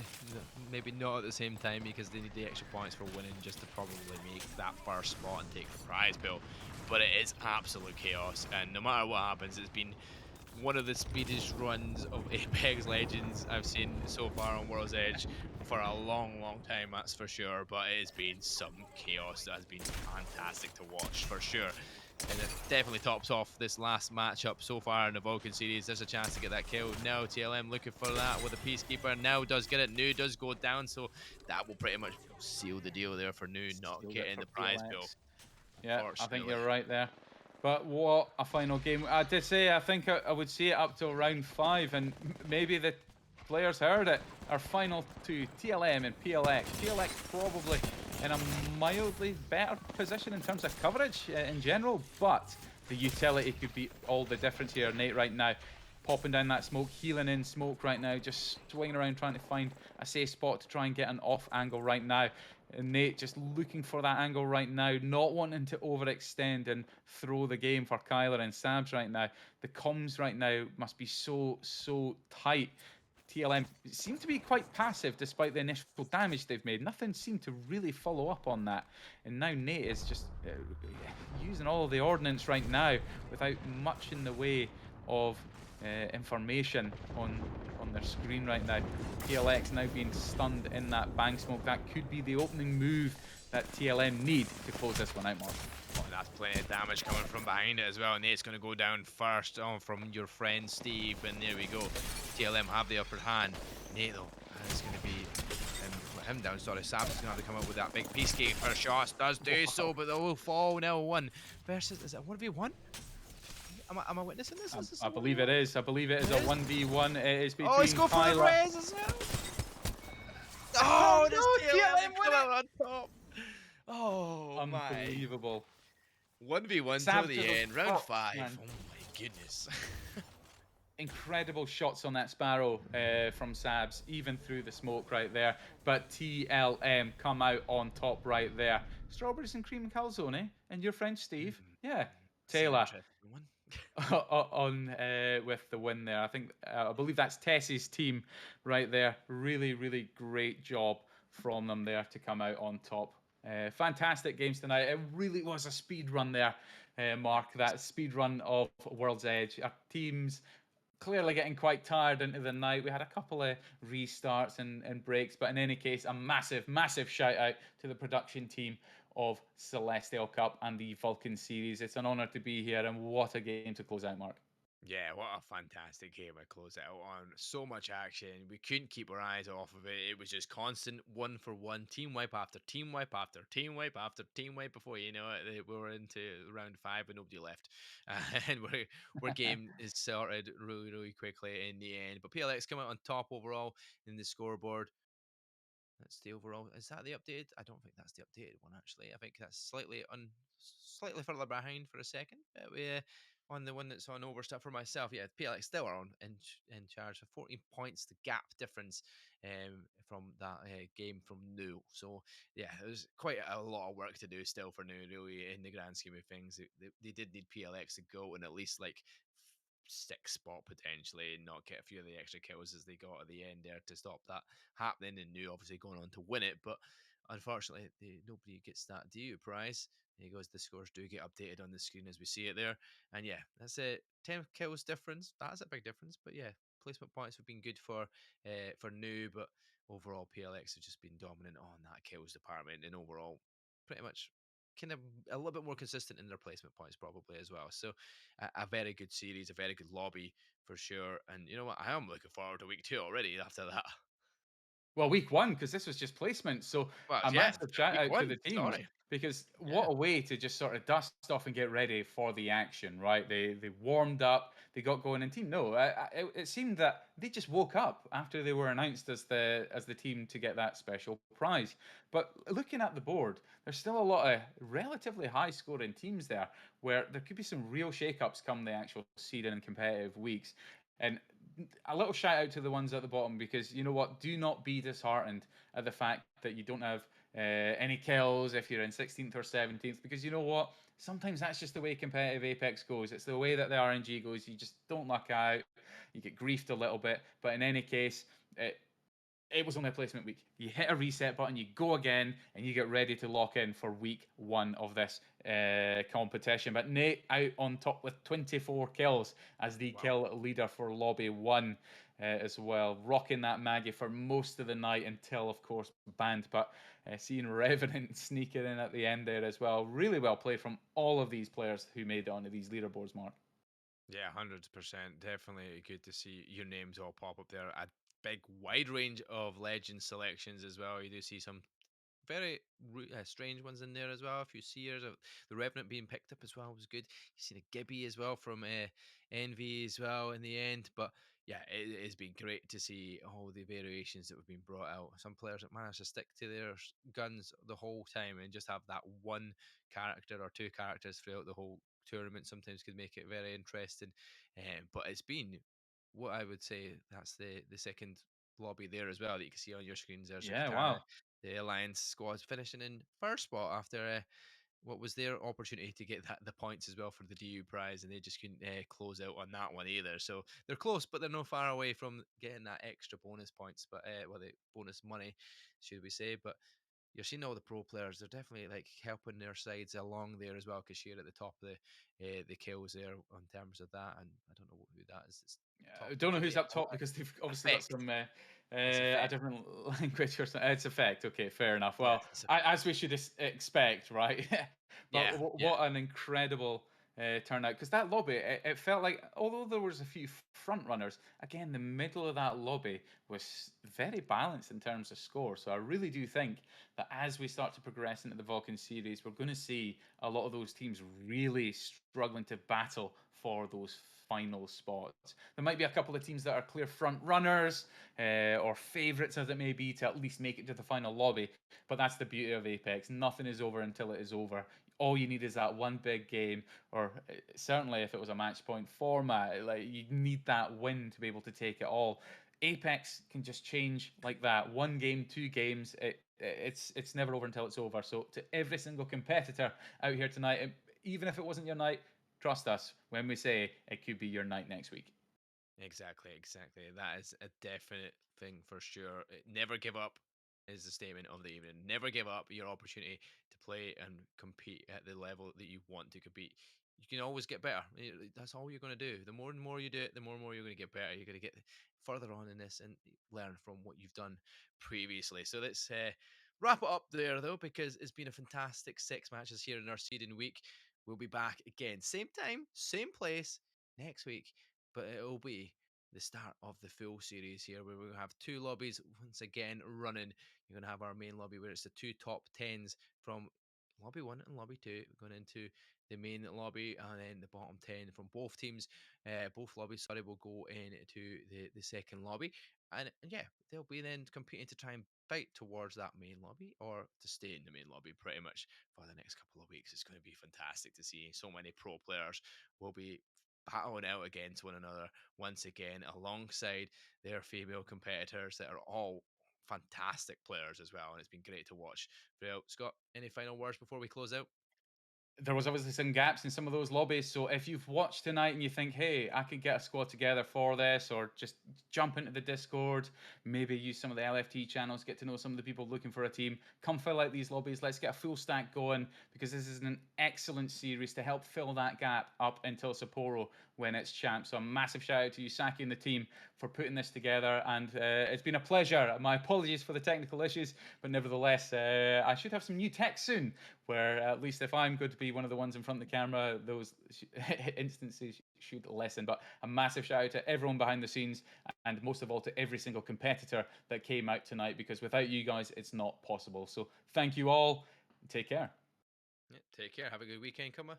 Speaker 1: maybe not at the same time because they need the extra points for winning just to probably make that 1st spot and take the prize bill. But it is absolute chaos, and no matter what happens, it's been one of the speediest runs of Apex Legends I've seen so far on World's Edge for a long, long time, that's for sure. But it has been some chaos that has been fantastic to watch, for sure. And it definitely tops off this last matchup so far in the Vulcan Series. There's a chance to get that kill. Now TLM looking for that with a Peacekeeper. Now does get it. New does go down, so that will pretty much seal the deal there for New not getting the prize bill.
Speaker 2: Yeah, I think you're right there. But what a final game. I did say I think I would see it up till round 5, and maybe the players heard it. Our final 2, TLM and PLX. PLX probably in a mildly better position in terms of coverage in general, but the utility could be all the difference here. Nate right now popping down that smoke, healing in smoke right now, just swinging around trying to find a safe spot to try and get an off angle right now. And Nate just looking for that angle right now, not wanting to overextend and throw the game for Kyler and Sabs right now. The comms right now must be so tight. TLM seem to be quite passive despite the initial damage they've made. Nothing seemed to really follow up on that. And now Nate is just using all of the ordnance right now without much in the way of information on their screen right now. PLX now being stunned in that bang smoke. That could be the opening move that TLM need to close this one out, Mark.
Speaker 1: Oh, that's plenty of damage coming from behind it as well. Nate's going to go down first from your friend Steve, and there we go. TLM have the upper hand. Nate though is going to be him down. Sorry, Sab's going to have to come up with that big peacekeeper shot. Does do
Speaker 2: Wow.
Speaker 1: so, but they will fall now. One versus, is it 1v1? Am I witnessing this? Is this a
Speaker 2: I believe it
Speaker 1: 1v1?
Speaker 2: is. I believe it is
Speaker 1: It
Speaker 2: a
Speaker 1: is?
Speaker 2: 1v1. It is
Speaker 1: Oh, he's
Speaker 2: between
Speaker 1: going for the
Speaker 2: Kyla.
Speaker 1: res as well.
Speaker 2: Oh
Speaker 1: Oh, does
Speaker 2: no,
Speaker 1: TLM
Speaker 2: TLM win
Speaker 1: come
Speaker 2: it!
Speaker 1: out on top? Oh my.
Speaker 2: Unbelievable.
Speaker 1: 1v1 till
Speaker 2: Sabs
Speaker 1: the
Speaker 2: with those
Speaker 1: end. Round
Speaker 2: shots,
Speaker 1: 5.
Speaker 2: man.
Speaker 1: Oh my goodness.
Speaker 2: Incredible shots on that Sparrow from Sabs, even through the smoke right there. But TLM come out on top right there. Strawberries and cream calzone, eh? And your French Steve? Yeah.
Speaker 1: It's an
Speaker 2: Taylor
Speaker 1: interesting one.
Speaker 2: on with the win there. I think I believe that's Tess's team right there. Really, really great job from them there to come out on top. Fantastic games tonight. It really was a speed run there, Mark. That speed run of World's Edge. Our teams clearly getting quite tired into the night. We had a couple of restarts and breaks, but in any case, a massive, massive shout out to the production team of Celestial Cup and the Vulcan Series. It's an honour to be here, and what a game to close out, Mark.
Speaker 1: Yeah, what a fantastic game I closed it out on. So much action. We couldn't keep our eyes off of it. It was just constant one for one, team wipe after team wipe after team wipe after team wipe. Before you know it, we were into round 5 and nobody left. And we're game is sorted really, really quickly in the end. But PLX come out on top overall in the scoreboard. That's the overall. Is that the updated? I don't think that's the updated one actually. I think that's slightly further behind for a second. We on the one that's on Overstuff for myself. Yeah, PLX still are on in charge of 14 points. The gap difference from that game from New. So yeah, there's quite a lot of work to do still for New. Really, in the grand scheme of things, they did need PLX to go and at least like 6th spot potentially and not get a few of the extra kills as they got at the end there to stop that happening, and New obviously going on to win it, but unfortunately nobody gets that DU prize. There goes, the scores do get updated on the screen as we see it there, and yeah, that's a 10 kills difference. That's a big difference, but yeah, placement points have been good for New, but overall PLX have just been dominant on that kills department, and overall pretty much kind of a little bit more consistent in their placement points probably as well. So a very good series, a very good lobby for sure. And you know what? I am looking forward to week 2 already after that.
Speaker 2: Well, week one, because this was just placement. So
Speaker 1: Well,
Speaker 2: a
Speaker 1: yeah,
Speaker 2: massive shout
Speaker 1: week
Speaker 2: out to
Speaker 1: 1.
Speaker 2: the teams
Speaker 1: Sorry.
Speaker 2: because what
Speaker 1: Yeah.
Speaker 2: a way to just sort of dust off and get ready for the action, right? They warmed up, they got going, and team. No, it seemed that they just woke up after they were announced as the team to get that special prize. But looking at the board, there's still a lot of relatively high scoring teams there, where there could be some real shakeups come the actual seeding and competitive weeks. And a little shout out to the ones at the bottom because you know what? Do not be disheartened at the fact that you don't have any kills if you're in 16th or 17th because you know what? Sometimes that's just the way competitive Apex goes. It's the way that the RNG goes. You just don't luck out. You get griefed a little bit. But in any case, it was only a placement week. You hit a reset button, you go again, and you get ready to lock in for week 1 of this competition. But Nate out on top with 24 kills as the
Speaker 1: Wow.
Speaker 2: kill leader for Lobby 1 as well. Rocking that Maggie for most of the night until, of course, banned. But seeing Revenant sneaking in at the end there as well. Really well played from all of these players who made it onto these leaderboards, Mark.
Speaker 1: Yeah, 100%. Definitely good to see your names all pop up there. A big wide range of legend selections as well. You do see some very strange ones in there as well. A few seers, the Revenant being picked up as well was good. You seen a Gibby as well from Envy as well in the end. But yeah, it has been great to see all the variations that have been brought out. Some players that managed to stick to their guns the whole time and just have that one character or two characters throughout the whole tournament sometimes could make it very interesting. But it's been what I would say that's the second lobby there as well that you can see on your screens. There's
Speaker 2: Yeah,
Speaker 1: Kitana,
Speaker 2: wow.
Speaker 1: the Alliance squad finishing in first spot after what was their opportunity to get the points as well for the DU prize, and they just couldn't close out on that one either. So they're close, but they're not far away from getting that extra bonus points, but well, the bonus money, should we say? But you're seeing all the pro players; they're definitely like helping their sides along there as well, because you're at the top of the kills there on terms of that. And I don't know who that is. It's top
Speaker 2: I don't know who's
Speaker 1: PA.
Speaker 2: up
Speaker 1: Oh,
Speaker 2: top because they've obviously got
Speaker 1: effect.
Speaker 2: some
Speaker 1: It's
Speaker 2: a
Speaker 1: effect.
Speaker 2: different language or something. It's effect. Okay, fair enough. Well,
Speaker 1: Yes, it's
Speaker 2: as we should expect, right? But
Speaker 1: yeah, yeah.
Speaker 2: what an incredible turnout, because that lobby, it felt like, although there was a few front runners, again, the middle of that lobby was very balanced in terms of score. So I really do think that as we start to progress into the Vulcan Series, we're going to see a lot of those teams really struggling to battle for those final spots. There might be a couple of teams that are clear front runners, or favourites as it may be, to at least make it to the final lobby. But that's the beauty of Apex. Nothing is over until it is over. All you need is that one big game, or certainly if it was a match point format, like you need that win to be able to take it all. Apex can just change like that. One game, two games, it's never over until it's over. So to every single competitor out here tonight, even if it wasn't your night, trust us when we say it could be your night next week.
Speaker 1: Exactly, exactly. That is a definite thing for sure. Never give up is the statement of the evening. Never give up your opportunity to play and compete at the level that you want to compete. You can always get better. That's all you're going to do. The more and more you do it, the more and more you're going to get better. You're going to get further on in this and learn from what you've done previously. So let's wrap it up there, though, because it's been a fantastic 6 matches here in our seeding week. We'll be back again, same time, same place next week, but it'll be the start of the full series here, where we're going to have 2 lobbies once again running. You're going to have our main lobby where it's the 2 top 10s from lobby 1 and lobby 2 going into the main lobby, and then the bottom 10 from both teams, both lobbies, sorry, will go into the second lobby. And yeah, they'll be then competing to try and fight towards that main lobby or to stay in the main lobby pretty much for the next couple of weeks. It's going to be fantastic to see. So many pro players will be battling out against one another once again alongside their female competitors that are all fantastic players as well, and it's been great to watch. Well, Scott, any final words before we close out?
Speaker 2: There was obviously some gaps in some of those lobbies. So if you've watched tonight and you think, hey, I could get a squad together for this, or just jump into the Discord, maybe use some of the LFT channels, get to know some of the people looking for a team, come fill out these lobbies. Let's get a full stack going, because this is an excellent series to help fill that gap up until Sapporo when it's champ. So a massive shout out to you, Saki, and the team for putting this together. And it's been a pleasure. My apologies for the technical issues, but nevertheless, I should have some new tech soon, where at least if I'm going to be one of the ones in front of the camera, those instances should lessen. But a massive shout out to everyone behind the scenes, and most of all to every single competitor that came out tonight, because without you guys, it's not possible. So thank you all. Take care.
Speaker 1: Yeah, take care. Have a good weekend, Kuma.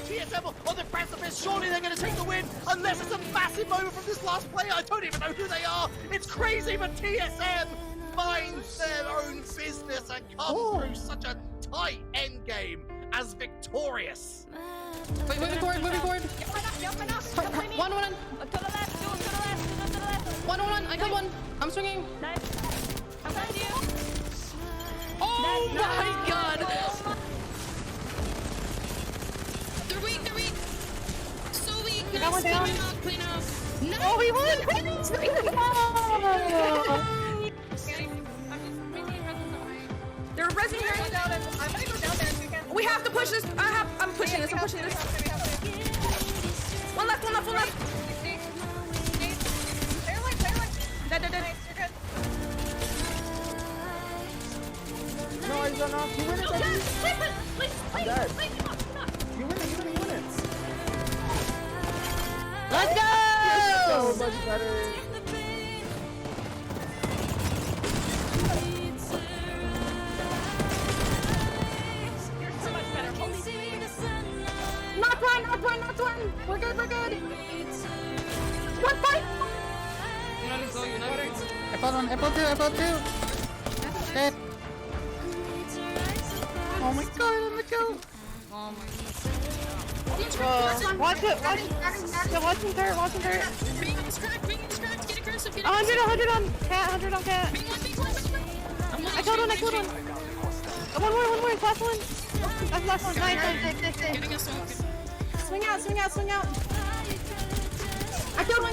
Speaker 3: TSM on the precipice, surely they're going to take the win, unless it's a massive massive moment from this last player. I don't even know who they are. It's crazy, but TSM finds their own business and comes through such a tight end game as victorious.
Speaker 4: Wait, moving forward, moving forward. One.
Speaker 5: To the left, to the left, to the left.
Speaker 4: One. I got one. I'm swinging.
Speaker 5: Nice. I'm behind you.
Speaker 4: Oh
Speaker 5: Nice.
Speaker 4: my god. They're weak. So weak.
Speaker 5: Got one down.
Speaker 4: Clean up. No.
Speaker 5: Oh, we won! They're resing her. I'm gonna go down there if you can. We have to push this. I'm pushing this. One left. Dead.
Speaker 6: You're good.
Speaker 7: No, he's not off. You win it, baby.
Speaker 5: Please.
Speaker 7: You win it.
Speaker 5: Let's go!
Speaker 7: So much better.
Speaker 5: You're so much better.
Speaker 4: Not one. We're good. One fight.
Speaker 7: Apple two. Dead. Oh my god, let me go.
Speaker 4: Oh my
Speaker 5: Watch him turret.
Speaker 4: Bring his cracked. Get aggressive.
Speaker 5: 100 on cat.
Speaker 4: Bring one.
Speaker 5: I killed one. One more. Last one. That's the last one. Nice.
Speaker 4: Getting us smoke.
Speaker 5: Swing out. I killed one.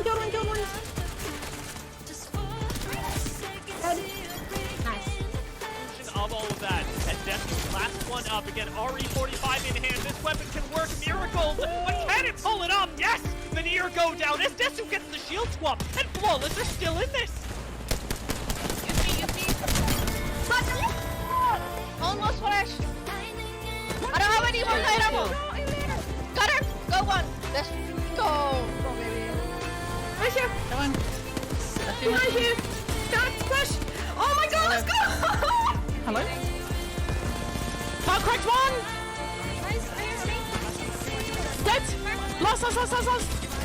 Speaker 3: Of all of that, and Death's last one up. Again, RE45 in hand. This weapon can work miracles, but can it pull it off? Yes! The Nier go down as Desu gets the shield swap, and Flawless are still in this.
Speaker 5: Almost flash. I don't have any more light ammo. Got her. Go one. Let's go. Go, baby. Right here.
Speaker 7: Come on.
Speaker 5: Right here. Got push. Oh my god, let's go.
Speaker 7: Hello?
Speaker 5: Top cracked one. Dead. Lost.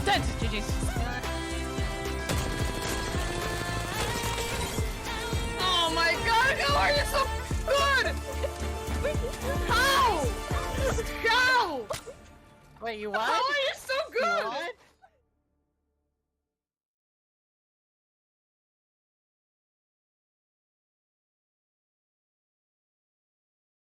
Speaker 5: Dead. GG's. Oh my god, how are you so good? How?
Speaker 7: Wait, you what?
Speaker 5: How are you